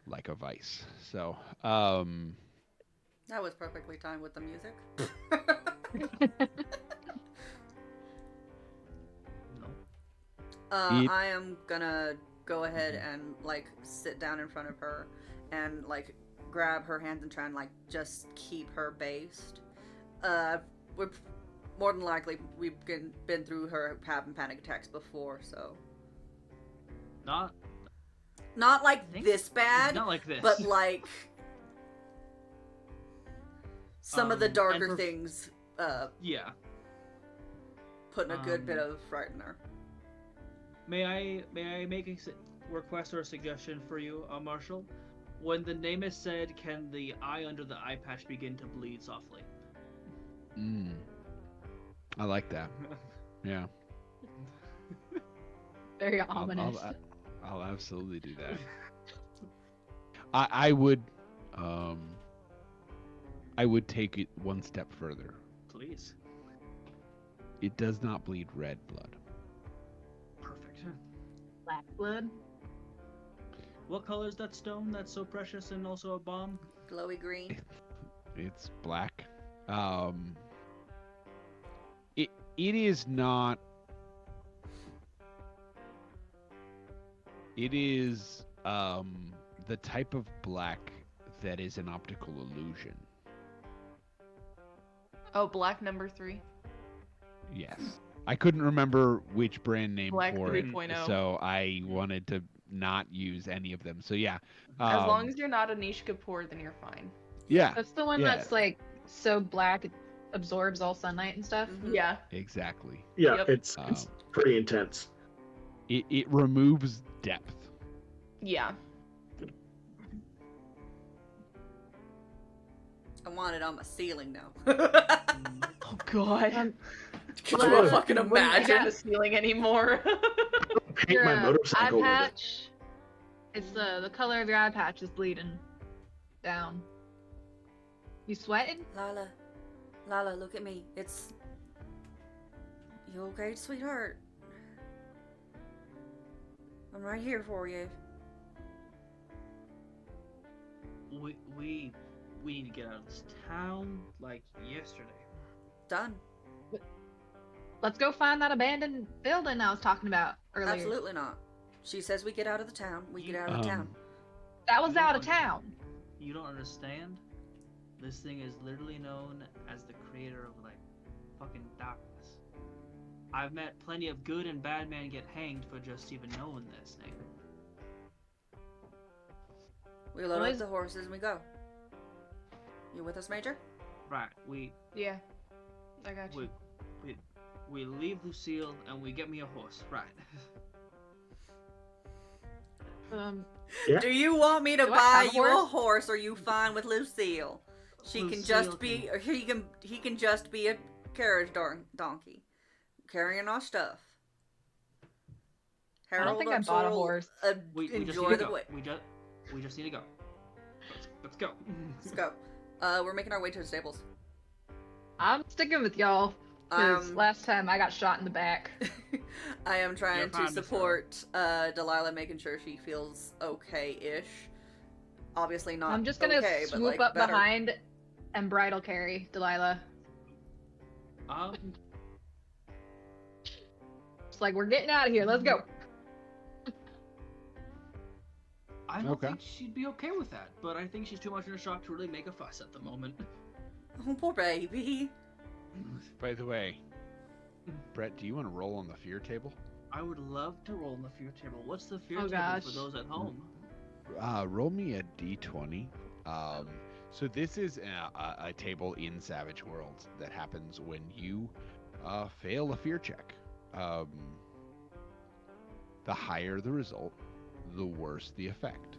like a vice. So, That was perfectly timed with the music. No. I am gonna go ahead and like sit down in front of her and like grab her hands and try and like just keep her based. We're more than likely we've been through her having panic attacks before, so Not like think- this bad, not like this. but like some of the And darker for- things yeah. putting a good bit of fright in her. May I make a request or a suggestion for you, Marshall? When the name is said, can the eye under the eye patch begin to bleed softly? I like that. Yeah. Very I'll- ominous. I'll absolutely do that. I would take it one step further. Please. It does not bleed red blood. Perfect. Black blood. What color is that stone that's so precious and also a bomb? Glowy green. It's black. It is not. It is the type of black that is an optical illusion. Oh, black number 3. Yes. I couldn't remember which brand name Black for it, 3.0. so I wanted to not use any of them. So yeah. As long as you're not a niche Kapoor, then you're fine. Yeah. That's the one Yeah. that's like so black it absorbs all sunlight and stuff. Mhm. Yeah. Exactly. Yeah, Yep. it's pretty intense. It removes depth. Yeah. I want it on my ceiling now. Oh god. Can Well, you fucking Wouldn't be on imagine? the ceiling anymore. Paint Your my eye motorcycle with it. patch. It's the color of your eye patch is bleeding down. You sweating? Lala, look at me. It's. You okay, sweetheart? I'm right here for you. We need to get out of this town like yesterday. Done. Let's go find that abandoned building I was talking about earlier. Absolutely not. She says we get out of the town. We get out of the town. That was You out of don't town. You don't understand? This thing is literally known as the creator of, like, fucking darkness. I've met plenty of good and bad men get hanged for just even knowing this thing. We load What up is- the horses and we go. You with us, Major? Right, we Yeah. I got you. we leave Lucille and we get me a horse. Right. Yeah. Do you want me to Do I buy have a you a horse? horse, or are you fine with Lucille? She can Lucille just be, or he can just be a carriage donkey, carrying our stuff. I don't Harold think I bought a will, horse. We just enjoy need to the go. way. We just need to go. Let's go. Let's go. We're making our way to the stables. I'm sticking with y'all. Because Um, last time I got shot in the back. I am trying You're to fine, Miss support Delilah, making sure she feels okay-ish. Obviously not. I'm just gonna okay, but, swoop like, up better. behind and bridle carry Delilah. It's like, we're getting out of here. Let's go. I don't Okay. think she'd be okay with that, but I think she's too much in a shock to really make a fuss at the moment. Oh, poor baby. By the way, Brett, do you want to roll on the fear table? I would love to roll on the fear table. What's the fear Oh, table gosh. for those at home? Roll me a d20. So this is a table in Savage Worlds that happens when you fail a fear check. The higher the result, the worse the effect.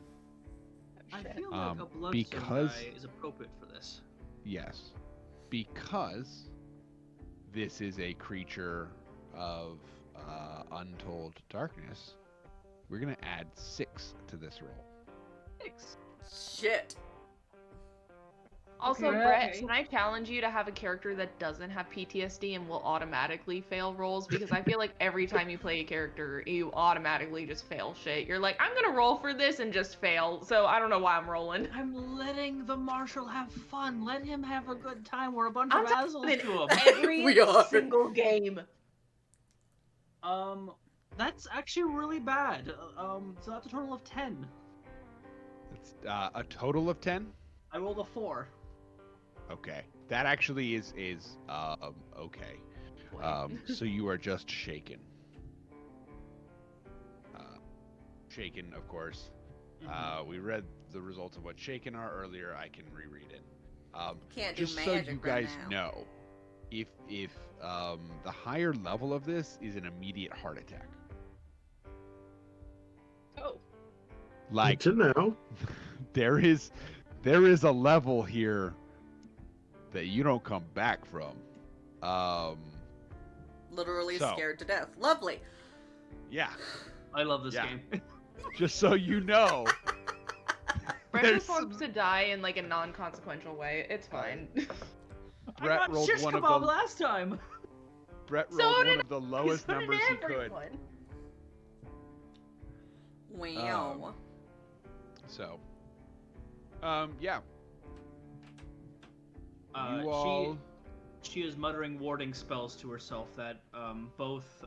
I feel like a bloodstone because- guy is appropriate for this. Yes, because this is a creature of untold darkness, we're gonna add 6 to this roll. Shit. Also, Okay. Brett, Okay. can I challenge you to have a character that doesn't have PTSD and will automatically fail rolls? Because I feel like every time you play a character, you automatically just fail shit. You're like, I'm gonna roll for this and just fail. So I don't know why I'm rolling. I'm letting the marshal have fun. Let him have a good time. We're a bunch I'm of assholes talking to him. every We are. single game. That's actually really bad. So that's a total of 10. It's a total of 10. I rolled a 4. Okay, that actually is okay. So you are just shaken. Shaken, of course. We read the results of what shaken are earlier. I can reread it. Can't do Just so magic you right guys now. know, if the higher level of this is an immediate heart attack. Oh. Like Good to know. there is a level here that you don't come back from. Literally So. scared to death. Lovely. Yeah, I love this Yeah. game. just so you know. Brett There's just wants to die in like a non-consequential way. It's fine. Brett I got rolled shish one of kebab the last time. Brett So rolled did one of the lowest So did numbers he could. everyone. Wow. So, yeah. Uh, You all. She is muttering warding spells to herself that both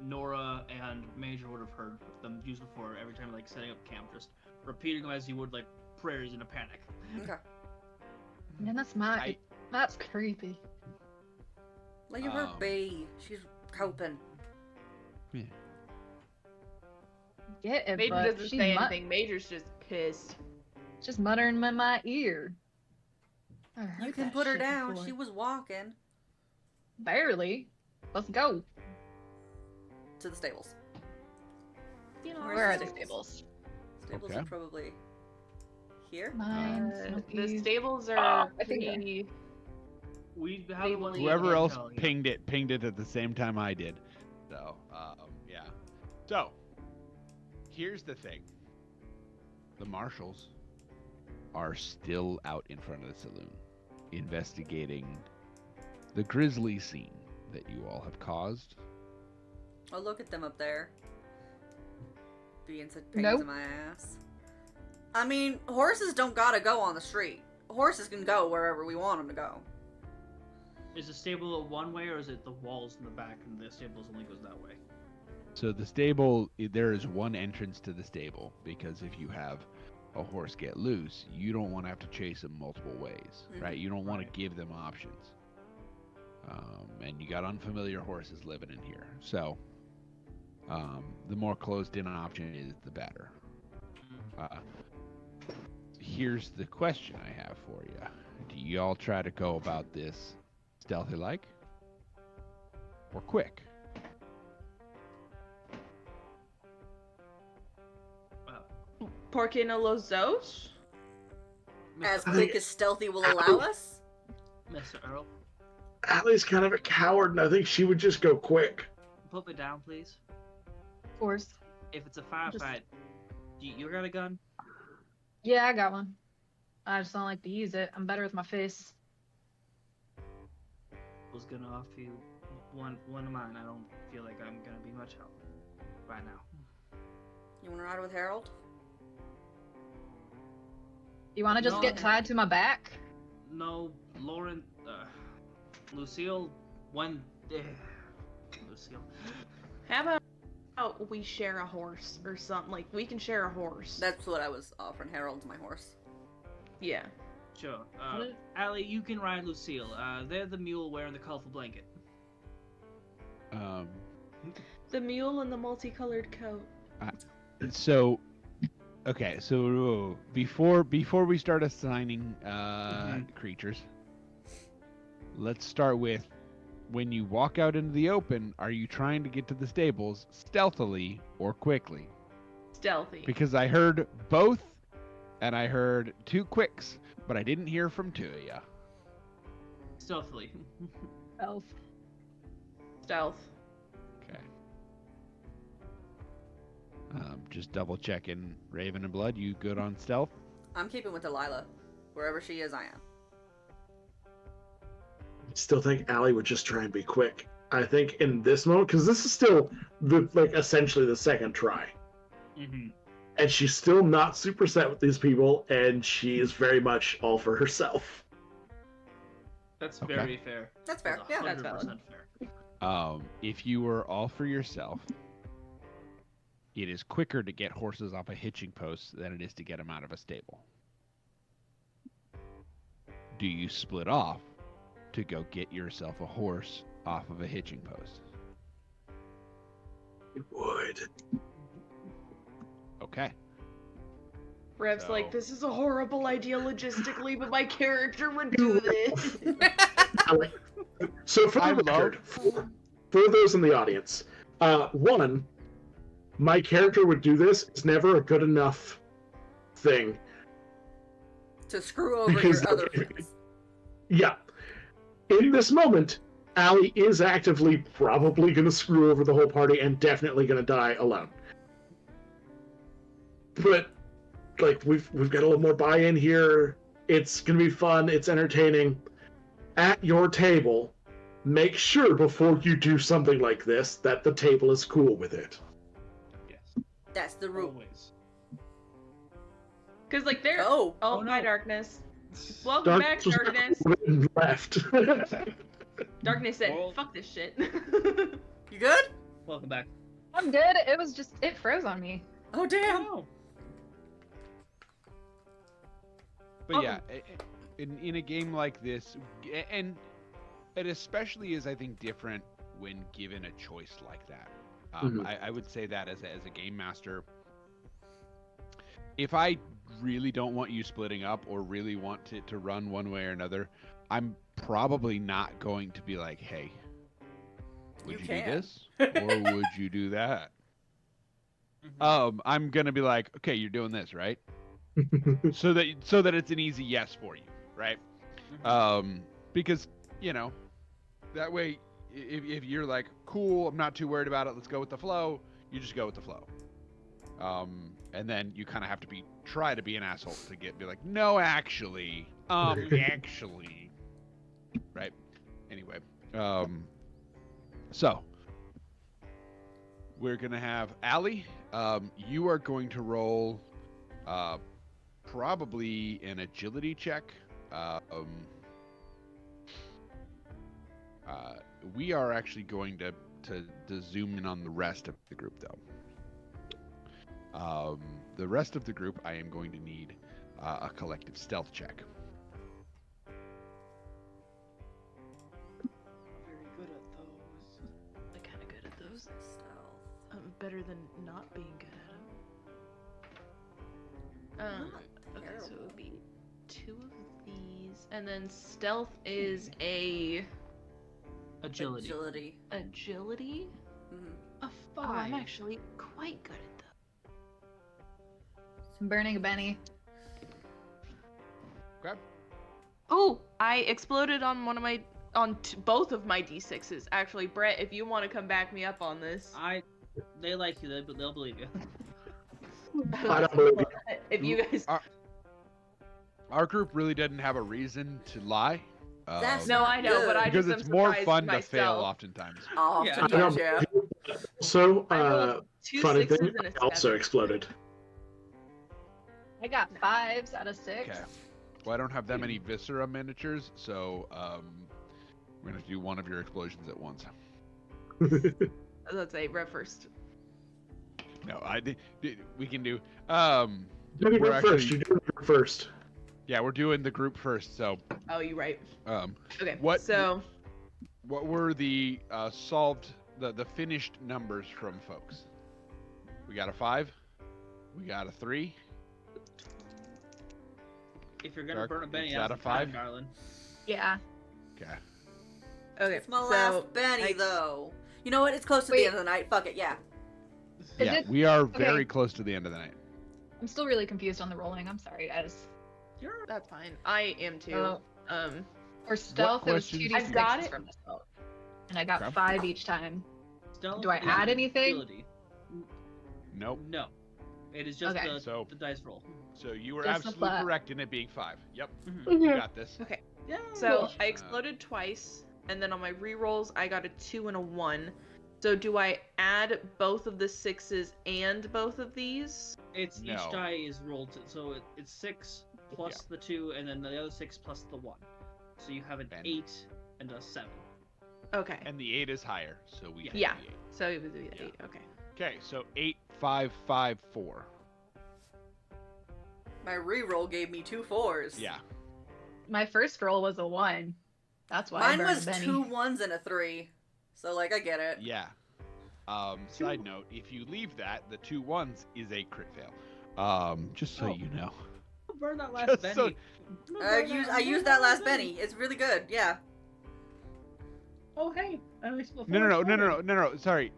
Nora and Major would have heard them use before. Every time like setting up camp, just repeating them as you would like prayers in a panic. Okay. Man, I- that's creepy. Leave her be. She's coping. Yeah. Get it, Major but doesn't she's say anything. Major's just pissed. just muttering in my ear. I heard You can that put her shit down. before. She was walking Barely. Let's go. to the stables. You know, Where are the stables? stables? Stables Okay. are probably here. Mine, the Snooky. stables are I think pretty. We have the one that you Whoever can't else tell, yeah. pinged it at the same time I did. So, yeah. So, here's the thing. The marshals are still out in front of the saloon, investigating the grisly scene that you all have caused. Oh, look at them up there. Being such pains Nope. in my ass. I mean, horses don't gotta go on the street. Horses can go wherever we want them to go. Is the stable a one way or is it the walls in the back and the stables only goes that way? So the stable, there is one entrance to the stable, because if you have a horse get loose, you don't want to have to chase them multiple ways, right? You don't want Right. to give them options. And you got unfamiliar horses living in here. So the more closed in an option is, the better. Here's the question I have for you. Do y'all try to go about this stealthy like or quick? Porque no los dos? As Mr. quick as stealthy will allow us. Mr. Earl, Allie's kind of a coward, and I think she would just go quick. put me down, please. Of course. If it's a firefight, you got a gun? Yeah, I got one. I just don't like to use it. I'm better with my fists. Was gonna offer you one of mine. I don't feel like I'm gonna be much help right now. You wanna ride with Harold? You want to just get No. tied to my back? No, Lauren, Lucille, Lucille. How about we share a horse or something? Like, we can share a horse. That's what I was offering. Harold's my horse. Yeah. Sure. What? Allie, you can ride Lucille. They're the mule wearing the colorful blanket. The mule in the multicolored coat. So, okay. So before we start assigning creatures, let's start with, when you walk out into the open, are you trying to get to the stables stealthily or quickly? Stealthy. Because I heard both, and I heard two quicks, but I didn't hear from two of you. Stealthily. Elf. Stealth. Okay. Just double checking. Raven and Blood, you good on stealth? I'm keeping with Delilah. Wherever she is, I am. I still think Allie would just try and be quick. I think in this moment, because this is still essentially the second try, Mm-hmm. and she's still not super set with these people, and she is very much all for herself. That's Okay. very fair. That's fair. That's Yeah. 100% That's fair. If you were all for yourself, it is quicker to get horses off a hitching post than it is to get them out of a stable. Do you split off to go get yourself a horse off of a hitching post? It would. Okay. Rev's So- like, this is a horrible idea logistically, but my character would do this. So for I the love- record, for those in the audience, one, my character would do this is never a good enough thing. To screw over Because- your other friends. Yeah. In this moment, Allie is actively probably going to screw over the whole party and definitely going to die alone. But like we've got a little more buy-in here. It's going to be fun. It's entertaining. At your table, make sure before you do something like this that the table is cool with it. Yes. That's the rule. Always. Because like they're Oh. Oh, bye no. darkness. Welcome back, was darkness. left. Darkness said, Well- "Fuck this shit." You good? Welcome back. I'm good. It was just it froze on me. Oh damn. Oh. But yeah, in a game like this, and it especially is, I think, different when given a choice like that. Mhm. I would say that as a game master, if I really don't want you splitting up or really want it to run one way or another, I'm probably not going to be like, hey, would you do can. this? Or would you do that? Mhm. I'm gonna be like, okay, you're doing this, right? so that it's an easy yes for you, right? Mhm. Because that way, if you're like, cool, I'm not too worried about it, let's go with the flow, you just go with the flow. And then you kind of have to try to be an asshole to be like, no, actually, actually, right? Anyway, so we're gonna have Allie. You are going to roll, probably an agility check. We are actually going to zoom in on the rest of the group, though. The rest of the group, I am going to need a collective stealth check. Very good at those. I'm kind of good at those. Stealth. Better than not being good at them. Okay, so it would be 2 of these, and then stealth is a Agility. agility. Mhm. A 5. Oh, I'm actually quite good at that. I'm burning a Benny. Okay. Oh, I exploded on both of my d6s. Actually, Brett, if you want to come back me up on this. They like you, they'll believe you. I don't believe you. If you guys. Our group really doesn't have a reason to lie. That's No, I know, but I because just it's am more surprised fun to myself. fail oftentimes. Oftentimes, I don't yeah. believe you. Also, I rolled 2 funny sixes thing, and a I also 7. exploded. I got 5s out of 6. Okay. Well, I don't have that many Viscera miniatures, so we're gonna have to do one of your explosions at once. Let's say Brett first. No, we can do. Do the We're group first. actually- You do the group first. Yeah, we're doing the group first. So, Oh, you're right. Okay. What- So what were the solved the finished numbers from folks? We got a 5. We got a 3. If you're gonna Dark, burn a Benny, is that's that a the time, 5? darling. Yeah. Okay. okay. It's my so last Benny, though. You know what? It's close to the Wait. end of the night. Fuck it, yeah. Is Yeah, it- we are okay. very close to the end of the night. I'm still really confused on the rolling. I'm sorry, guys. That's fine. I am too. Oh. Um. For stealth, it was questions- 2d6 I've got it. from the stealth. And I got Okay. 5 each time. Stealth Do I is add anything? Agility. Nope. No. It is just Okay. So- the dice roll. So you were Just the absolutely flat. correct in it being 5. Yep. Mhm. You got this. Okay. Yeah. So I exploded twice, and then on my rerolls, I got a 2 and a 1. So do I add both of the 6s and both of these? It's No. each die is rolled, so it's 6 plus the 2, and then the other 6 plus the 1. So you have an And- 8 and a 7. Okay. And the 8 is higher, so we have Yeah. the 8. So it was the Yeah. 8. Okay. Okay, so 8, 5, 5, 4. My reroll gave me 2 4s. Yeah. My first roll was a 1. That's why I Mine burned was a Benny. 2 1s and a 3. So, like, I get it. Yeah. Side note, if you leave that, the 2 1s is a crit fail. Just so Oh. you know. Burn that last Just Benny. so- I used that last Benny. It's really good, yeah. Oh hey, at least before No. Sorry.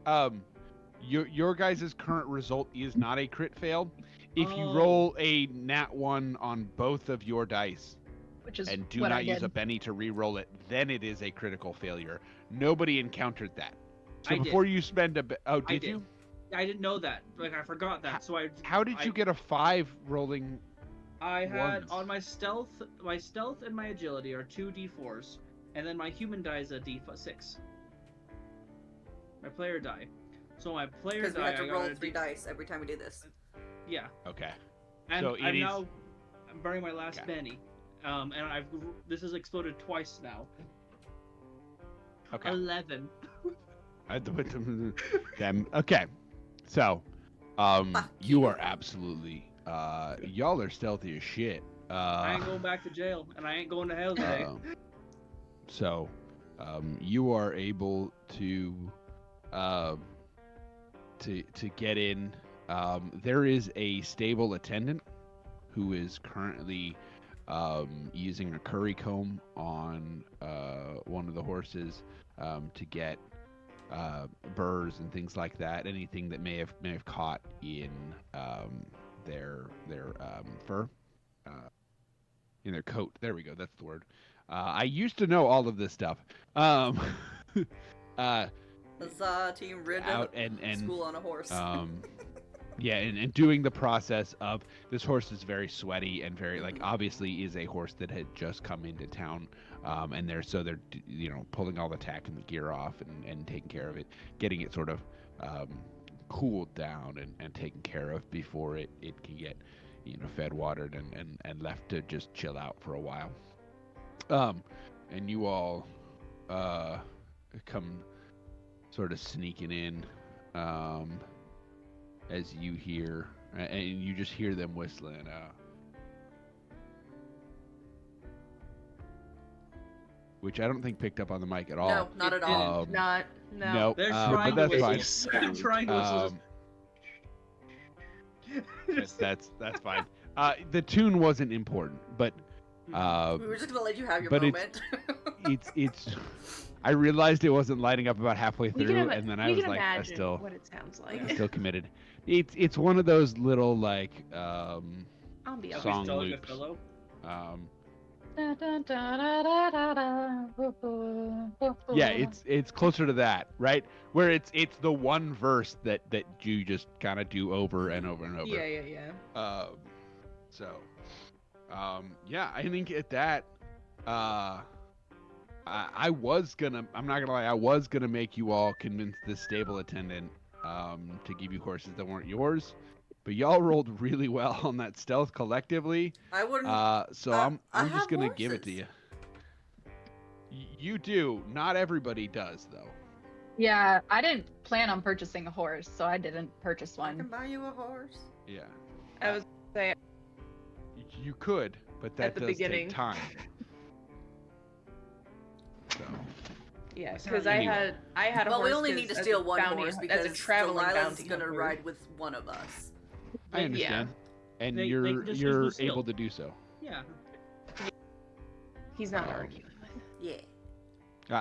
Your guys' current result is not a crit fail. If you Oh. roll a nat 1 on both of your dice Which is and do what I not use did. a Benny to re-roll it, then it is a critical failure. Nobody encountered that. So I did. before you spend I did did. you? I didn't know that. Like I forgot that. So I. How did you get a 5 rolling? I had ones? on my stealth and my agility are 2 d4s, and then my human die is a d6. My player die. So my player Because die. we have I to got roll a 3 dice every time we do this. Yeah. Okay. And So it I'm is- now I'm burning my last Okay. Benny. And this has exploded twice now. Okay. 11. Them. Okay. So, Fuck you you. are absolutely, y'all are stealthy as shit. I ain't going back to jail, and I ain't going to hell today. So, you are able to, uh, to get in. There is a stable attendant who is currently using a curry comb on one of the horses to get burrs and things like that. Anything that may have caught in their fur, in their coat. There we go. That's the word. I used to know all of this stuff. Huzzah, Team Rid Out and School on a horse. yeah, and doing the process of this horse is very sweaty and very like obviously is a horse that had just come into town, and they're pulling all the tack and the gear off and taking care of it, getting it sort of cooled down and taken care of before it can get fed, watered, and left to just chill out for a while. And you all come sort of sneaking in as you hear, and you just hear them whistling. Which I don't think picked up on the mic at all. No, not at all. No. Nope. There's But triangle that's fine. whistles. Triangle whistles. That's fine. The tune wasn't important, but We were just gonna let you have your but moment. it's. I realized it wasn't lighting up about halfway We through, can and then I we was can like, I imagine still what it sounds like. committed. It's one of those little like Ambiance. song Stalling a loops. pillow. Yeah, it's closer to that, right? Where it's the one verse that you just kind of do over and over and over. Yeah. Yeah, I think at that, I was gonna. I'm not gonna lie. I was gonna make you all convince this stable attendant to give you horses that weren't yours, but y'all rolled really well on that stealth collectively. I wouldn't. So I I'm have just gonna give it to horses. you. You do. Not everybody does, though. Yeah, I didn't plan on purchasing a horse, so I didn't purchase I can one. buy you a horse. Yeah. I was say You could, but that at the does beginning. take time. So. Yeah, That's because not I anymore. had a Well, horse. we only 'cause need to as steal a one bounty, horse as because a traveling Delilah's bounty gonna hunter. ride with one of us. I understand. And They you're can just use you're Lucille. able to do so. Yeah. He's not arguing with. Yeah.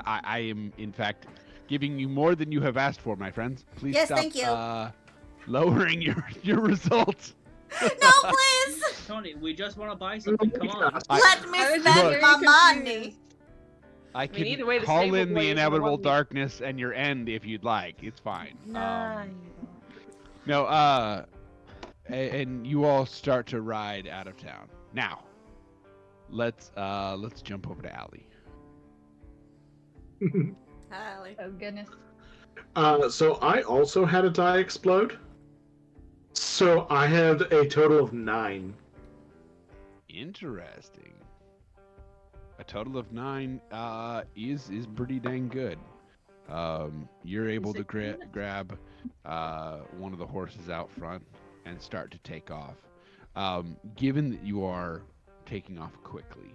I am, in fact, giving you more than you have asked for, my friends. Please Yes, stop thank you. lowering your results. No, please. Tony, we just want to buy something. Come on. Let me I was spend very my money. confused. I mean, either way, can the call stable in boy the is gonna inevitable want me- darkness and your end if you'd like. It's fine. Nah. No, and you all start to ride out of town. Now, let's jump over to Allie. Hallie. Oh goodness. So I also had a die explode. So I had a total of 9. Interesting. A total of 9 is pretty dang good. You're able to grab one of the horses out front and start to take off. Given that you are taking off quickly,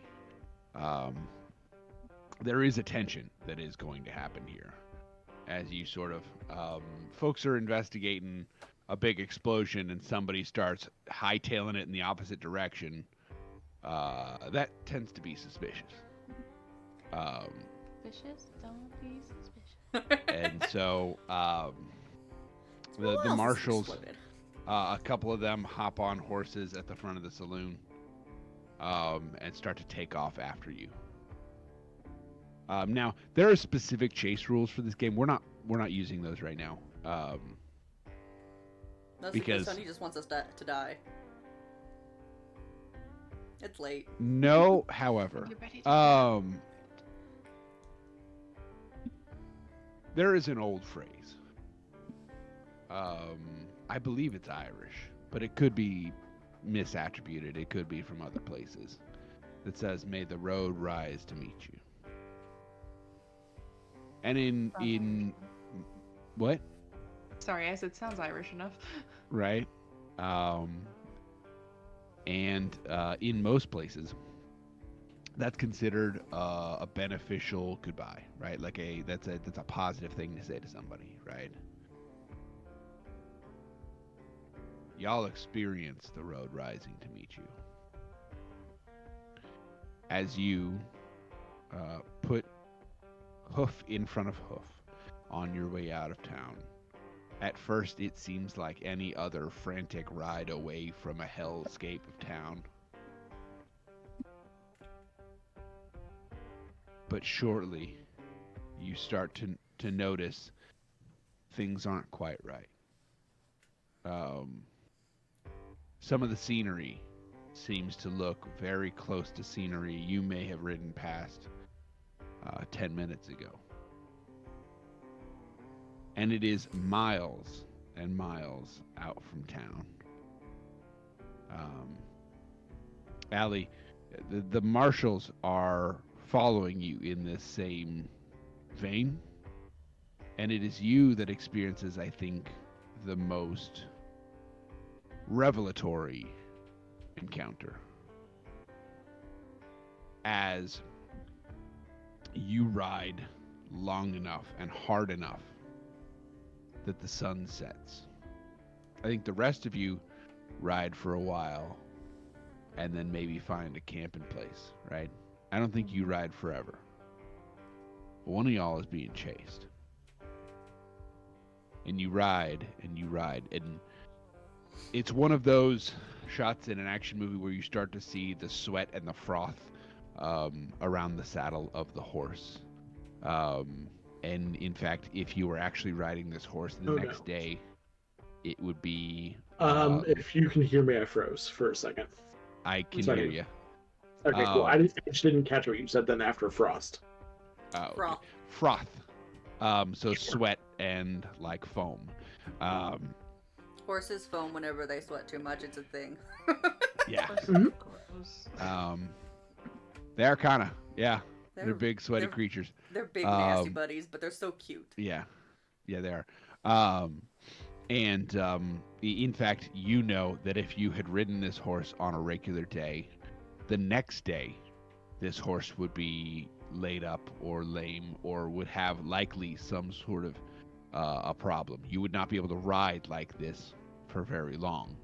there is a tension that is going to happen here as you sort of folks are investigating a big explosion and somebody starts hightailing it in the opposite direction. That tends to be suspicious. Suspicious? Don't be suspicious. And so Who else the is marshals, exploded? a couple of them hop on horses at the front of the saloon and start to take off after you. Now there are specific chase rules for this game. We're not using those right now. That's because- because Tony just wants us to die. It's late. No, however, You're ready to there is an old phrase. I believe it's Irish, but it could be misattributed. It could be from other places. That says, "May the road rise to meet you." And in what? Sorry, I said sounds Irish enough. Right? Um, and in most places, that's considered a beneficial goodbye, right? Like that's a positive thing to say to somebody, right? Y'all experience the road rising to meet you as you put hoof in front of hoof on your way out of town. At first, it seems like any other frantic ride away from a hellscape of town. But shortly, you start to notice things aren't quite right. Some of the scenery seems to look very close to scenery you may have ridden past 10 minutes ago. And it is miles and miles out from town. Allie, the marshals are following you in this same vein. And it is you that experiences, I think, the most revelatory encounter. As you ride long enough and hard enough that the sun sets. I think the rest of you ride for a while and then maybe find a camping place, right? I don't think you ride forever. But one of y'all is being chased. And you ride and you ride. And it's one of those shots in an action movie where you start to see the sweat and the froth around the saddle of the horse. And in fact, if you were actually riding this horse the next day, it would be. If you can hear me, I froze for a second. I can hear you. Okay, cool. I just didn't catch what you said then after frost. Okay. Froth. So sweat and like foam. Horses foam whenever they sweat too much. It's a thing. Yeah. Mm-hmm. They're kind of, yeah. They're big, sweaty creatures. They're big, nasty buddies, but they're so cute. Yeah. Yeah, they are. In fact, you know that if you had ridden this horse on a regular day, the next day, this horse would be laid up or lame or would have likely some sort of a problem. You would not be able to ride like this for very long.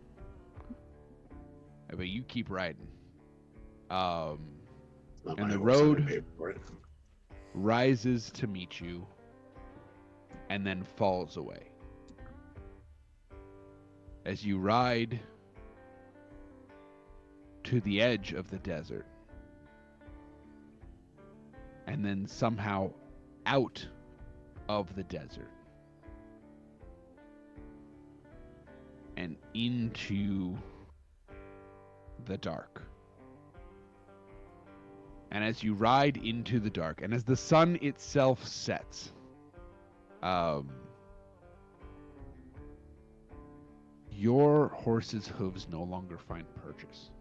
But you keep riding. And the road rises to meet you and then falls away. As you ride to the edge of the desert and then somehow out of the desert and into the dark. And as you ride into the dark, and as the sun itself sets, your horse's hooves no longer find purchase.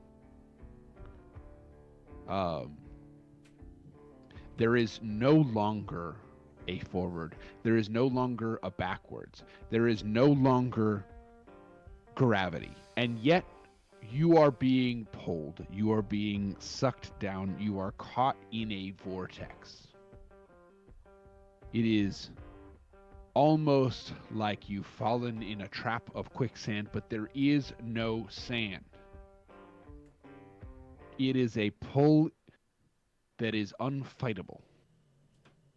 There is no longer a forward. There is no longer a backwards. There is no longer gravity. And yet, you are being pulled. You are being sucked down. You are caught in a vortex. It is almost like you've fallen in a trap of quicksand, but there is no sand. It is a pull that is unfightable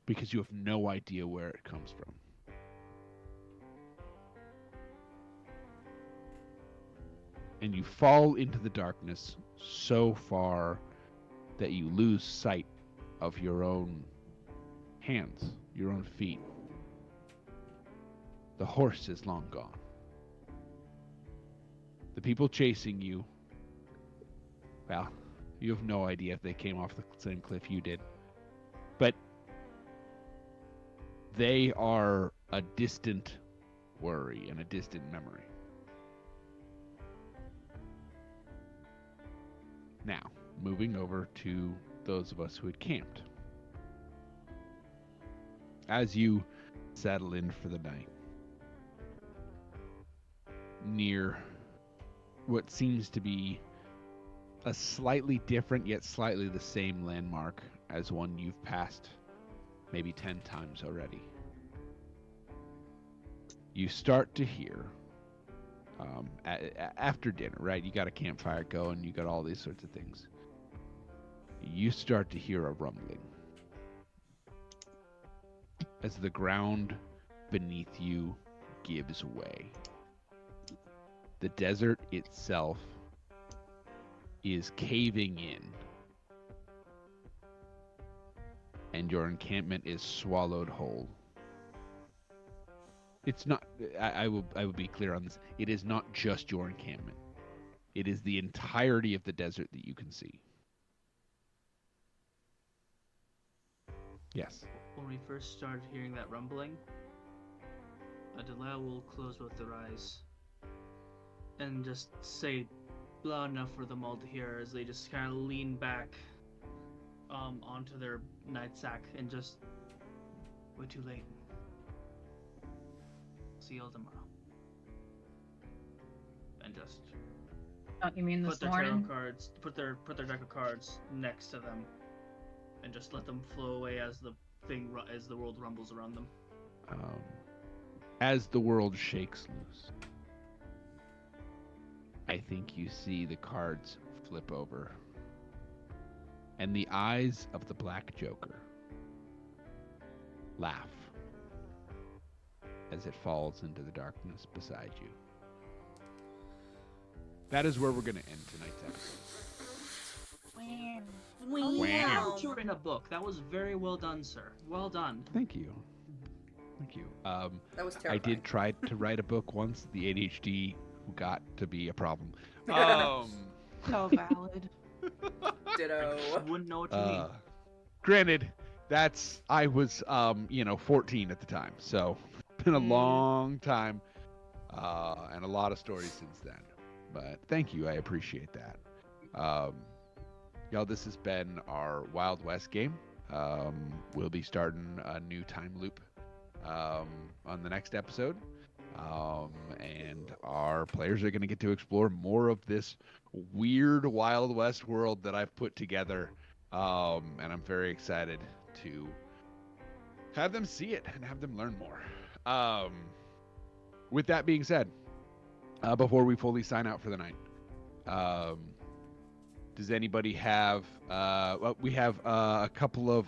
because you have no idea where it comes from. And you fall into the darkness so far that you lose sight of your own hands, your own feet. The horse is long gone. The people chasing you, well, you have no idea if they came off the same cliff you did. But they are a distant worry and a distant memory. Now, moving over to those of us who had camped. As you settle in for the night, near what seems to be a slightly different yet slightly the same landmark as one you've passed maybe 10 times already, you start to hear, after dinner, right? You got a campfire going, you got all these sorts of things. You start to hear a rumbling as the ground beneath you gives way. The desert itself is caving in, and your encampment is swallowed whole. It's not. I will be clear on this. It is not just your encampment. It is the entirety of the desert that you can see. Yes. When we first started hearing that rumbling, Delilah will close both their eyes and just say loud enough for them all to hear as they just kind of lean back onto their nightsack and just, we're too late. See you all tomorrow. And just Oh, you mean put this their tarot morning? cards, put their deck of cards next to them, and just let them flow away as the world rumbles around them. As the world shakes loose, I think you see the cards flip over, and the eyes of the Black Joker laugh as it falls into the darkness beside you. That is where we're going to end tonight's episode. Now that you were in a book, that was very well done, sir. Well done. Thank you. Thank you. That was I terrifying. did try to write a book once. The ADHD got to be a problem. So valid. Ditto. Wouldn't know what you mean. Granted, I was 14 at the time, so it's been a long time, and a lot of stories since then. But thank you, I appreciate that. Y'all, this has been our Wild West game. We'll be starting a new time loop on the next episode. And our players are going to get to explore more of this weird Wild West world that I've put together. And I'm very excited to have them see it and have them learn more. With that being said, before we fully sign out for the night, does anybody have... we have a couple of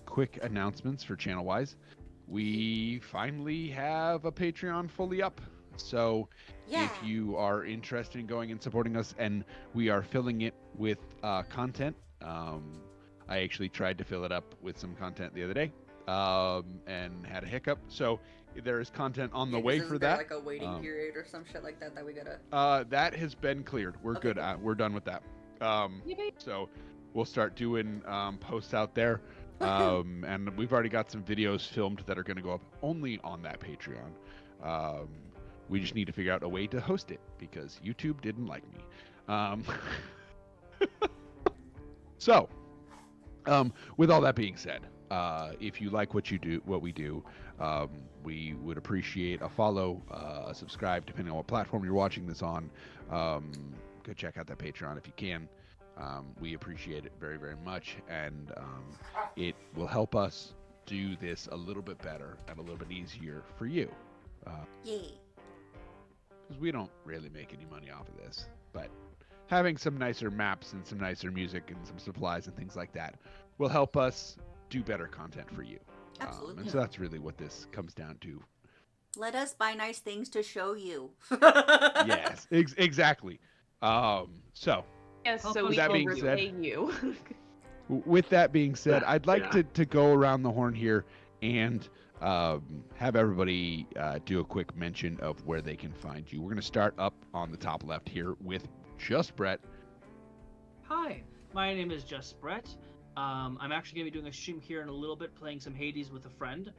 quick announcements for channel-wise. We finally have a Patreon fully up. So if you are interested in going and supporting us, and we are filling it with content. I actually tried to fill it up with some content the other day and had a hiccup. So there is content on the way for that. Like a waiting period or some shit like that we gotta... That has been cleared. We're good. We're done with that. So we'll start doing posts out there. And we've already got some videos filmed that are going to go up only on that Patreon. We just need to figure out a way to host it because YouTube didn't like me. So, with all that being said, if you like what we do, we would appreciate a follow, a subscribe, depending on what platform you're watching this on. Go check out that Patreon if you can. We appreciate it very, very much, and it will help us do this a little bit better and a little bit easier for you. Because we don't really make any money off of this, but having some nicer maps and some nicer music and some supplies and things like that will help us do better content for you. Absolutely. And so that's really what this comes down to. Let us buy nice things to show you. Yes, exactly. So... Yes, so With we that will being said- repay you. With that being said, I'd like Yeah. to go around the horn here and have everybody do a quick mention of where they can find you. We're going to start up on the top left here with Just Brett. Hi, my name is Just Brett. I'm actually going to be doing a stream here in a little bit, playing some Hades with a friend.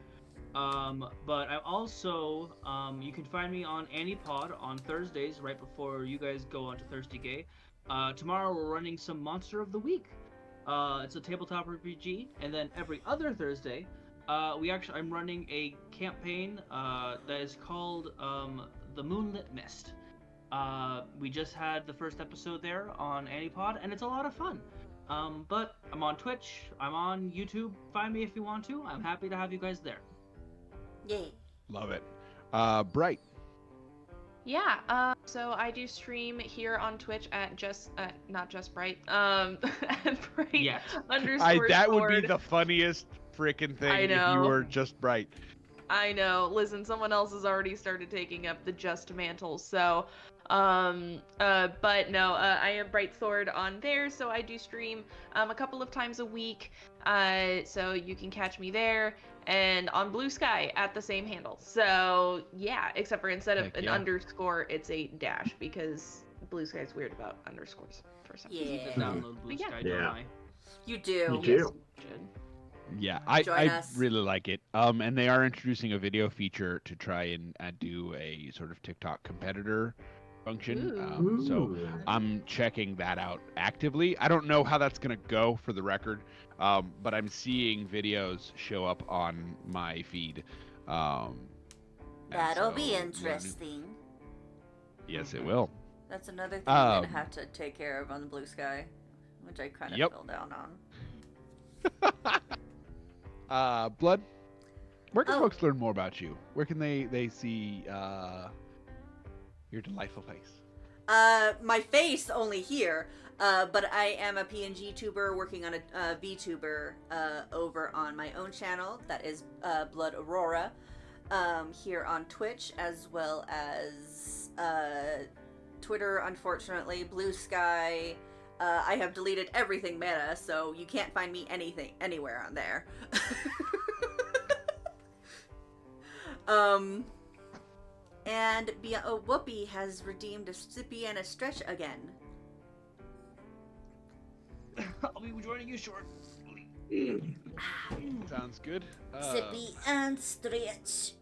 But I'm also, you can find me on AnniePod on Thursdays, right before you guys go on to Thirsty Gay. Tomorrow we're running some Monster of the Week. It's a tabletop RPG, and then every other Thursday, I'm running a campaign that is called The Moonlit Mist. We just had the first episode there on Anipod, and it's a lot of fun. But I'm on Twitch, I'm on YouTube. Find me if you want to. I'm happy to have you guys there. Yay. Love it. Bright. Yeah, so I do stream here on Twitch at not just bright, at bright Yes. underscore That would be sword. the funniest freaking thing I if you know. were just Bright. I know. Listen, someone else has already started taking up the just mantle. So, but no, I am Bright Sword on there. So I do stream a couple of times a week. So you can catch me there and on Blue Sky at the same handle. So yeah, except for instead of Heck an yeah. underscore, it's a dash because Blue Sky is weird about underscores for some reason. Need to Yeah. download Blue Yeah. Sky, Yeah. don't I? You do. You Yes, do. you should. Yeah, Join I us. really like it. And they are introducing a video feature to try and do a sort of TikTok competitor function. So Ooh. I'm checking that out actively. I don't know how that's gonna go for the record, but I'm seeing videos show up on my feed. And That'll be so, interesting. Yes, it will. That's another thing I'm Um, gonna have to take care of on the Blue Sky, which I kind of Yep. fell down on. Blood. Where can Oh. folks learn more about you? Where can they see your delightful face? My face only here, but I am a PNG tuber working on a VTuber over on my own channel that is Blood Aurora, here on Twitch as well as Twitter, unfortunately, Blue Sky. I have deleted everything Meta, so you can't find me anywhere on there. And Whoopi has redeemed a sippy and a stretch again. I'll be joining you shortly. Sounds good. Sippy and stretch.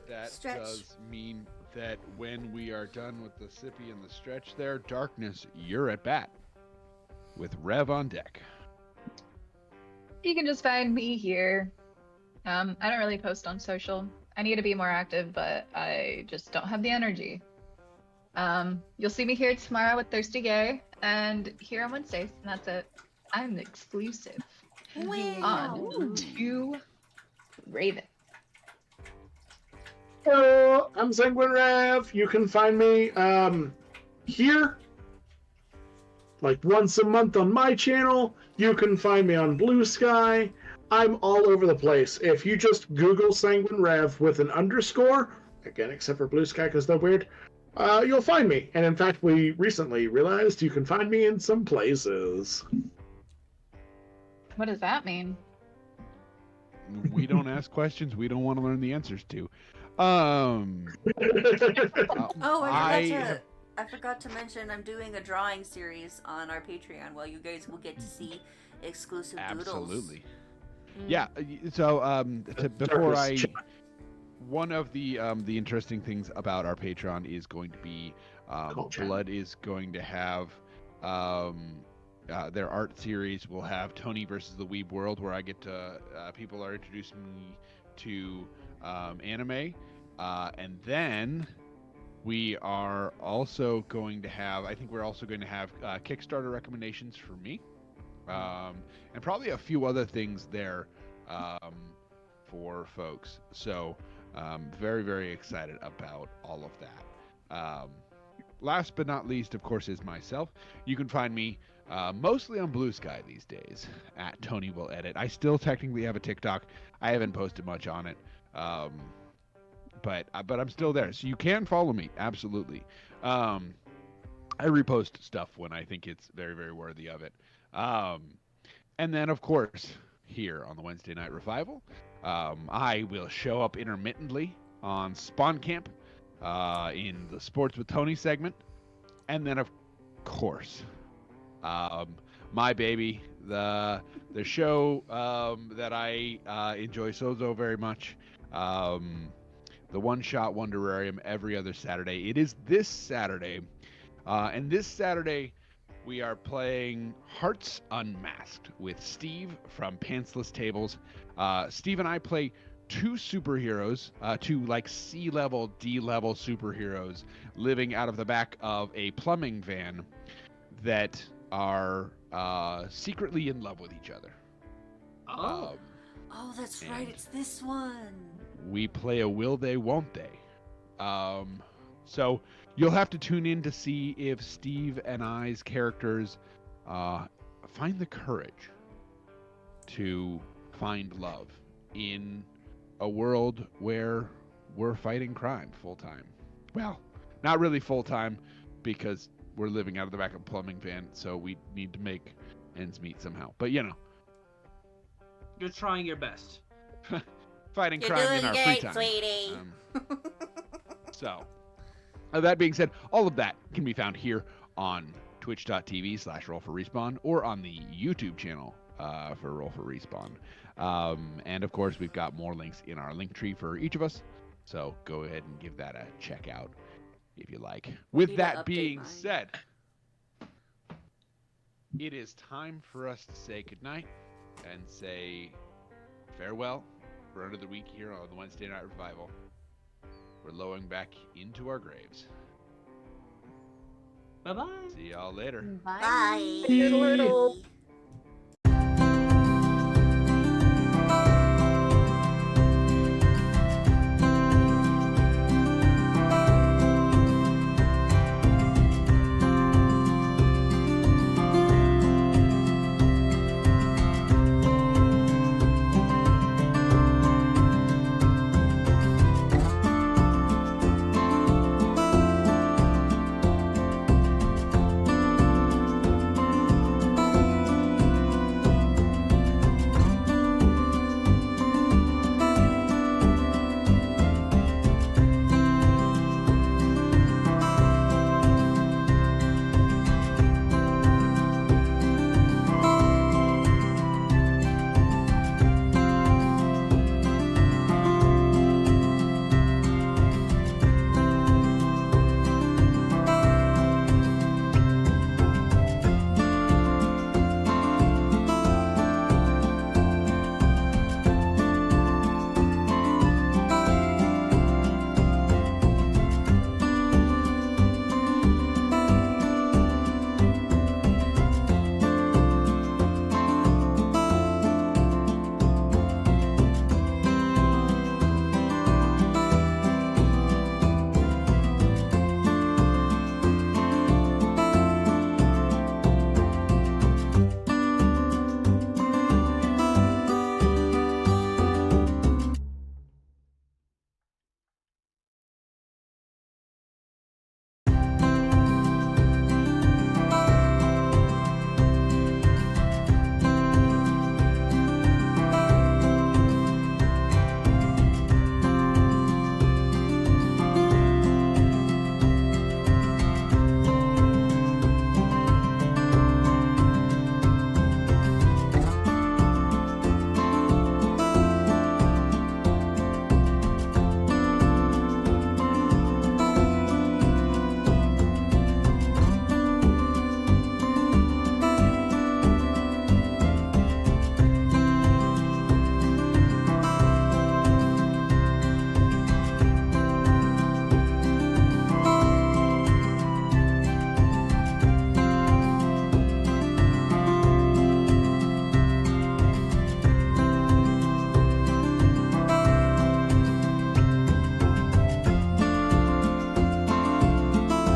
That Stretch. does mean that when we are done with the sippy and the stretch there, Darkness, you're at bat. With Rev on deck. You can just find me here. I don't really post on social. I need to be more active, but I just don't have the energy. You'll see me here tomorrow with Thirsty Gay, and here on Wednesdays, and that's it. I'm exclusive on to Raven. Hello, I'm Sanguine Rev. You can find me here, like once a month on my channel. You can find me on Blue Sky. I'm all over the place. If you just Google Sanguine Rev with an underscore, again, except for Blue Sky because they're weird, you'll find me. And in fact, we recently realized you can find me in some places. What does that mean? We don't ask questions we don't want to learn the answers to. Oh, I I forgot to mention I'm doing a drawing series on our Patreon. Well, you guys will get to see exclusive doodles. absolutely. Yeah. So before I, one of the interesting things about our Patreon is going to be Blood is going to have their art series. Will have Tony versus the Weeb World, where I get to people are introducing me to anime, and then we are also going to have. I think we're also going to have Kickstarter recommendations for me. And probably a few other things there for folks. So very, very excited about all of that. Last but not least, of course, is myself. You can find me mostly on Blue Sky these days at Tony Will Edit. I still technically have a TikTok. I haven't posted much on it. But I'm still there. So you can follow me. Absolutely. I repost stuff when I think it's very, very worthy of it. And then, of course, here on the Wednesday Night Revival, I will show up intermittently on Spawn Camp in the Sports with Tony segment. And then, of course, my baby, the show that I enjoy so very much, the One Shot Wonderarium every other Saturday. It is this Saturday. And this Saturday, we are playing Hearts Unmasked with Steve from Pantsless Tables. Steve and I play two superheroes, two like C-level, D-level superheroes living out of the back of a plumbing van that are secretly in love with each other. Oh. Oh, that's right. and- It's this one. We play a will they, won't they. So you'll have to tune in to see if Steve and I's characters find the courage to find love in a world where we're fighting crime full time. Well, not really full time because we're living out of the back of a plumbing van, so we need to make ends meet somehow. But you know, You're trying your best. fighting You're crime doing in our great, free time. sweetie. So, that being said, all of that can be found here on twitch.tv/roll for respawn or on the YouTube channel for Roll for Respawn. And of course, we've got more links in our link tree for each of us. So go ahead and give that a check out if you like. With Need to that update being mine. said, it is time for us to say goodnight and say farewell for another week here on the Wednesday Night Revival. We're lowering back into our graves. Bye bye. See y'all later. Bye. Doodle-doodle.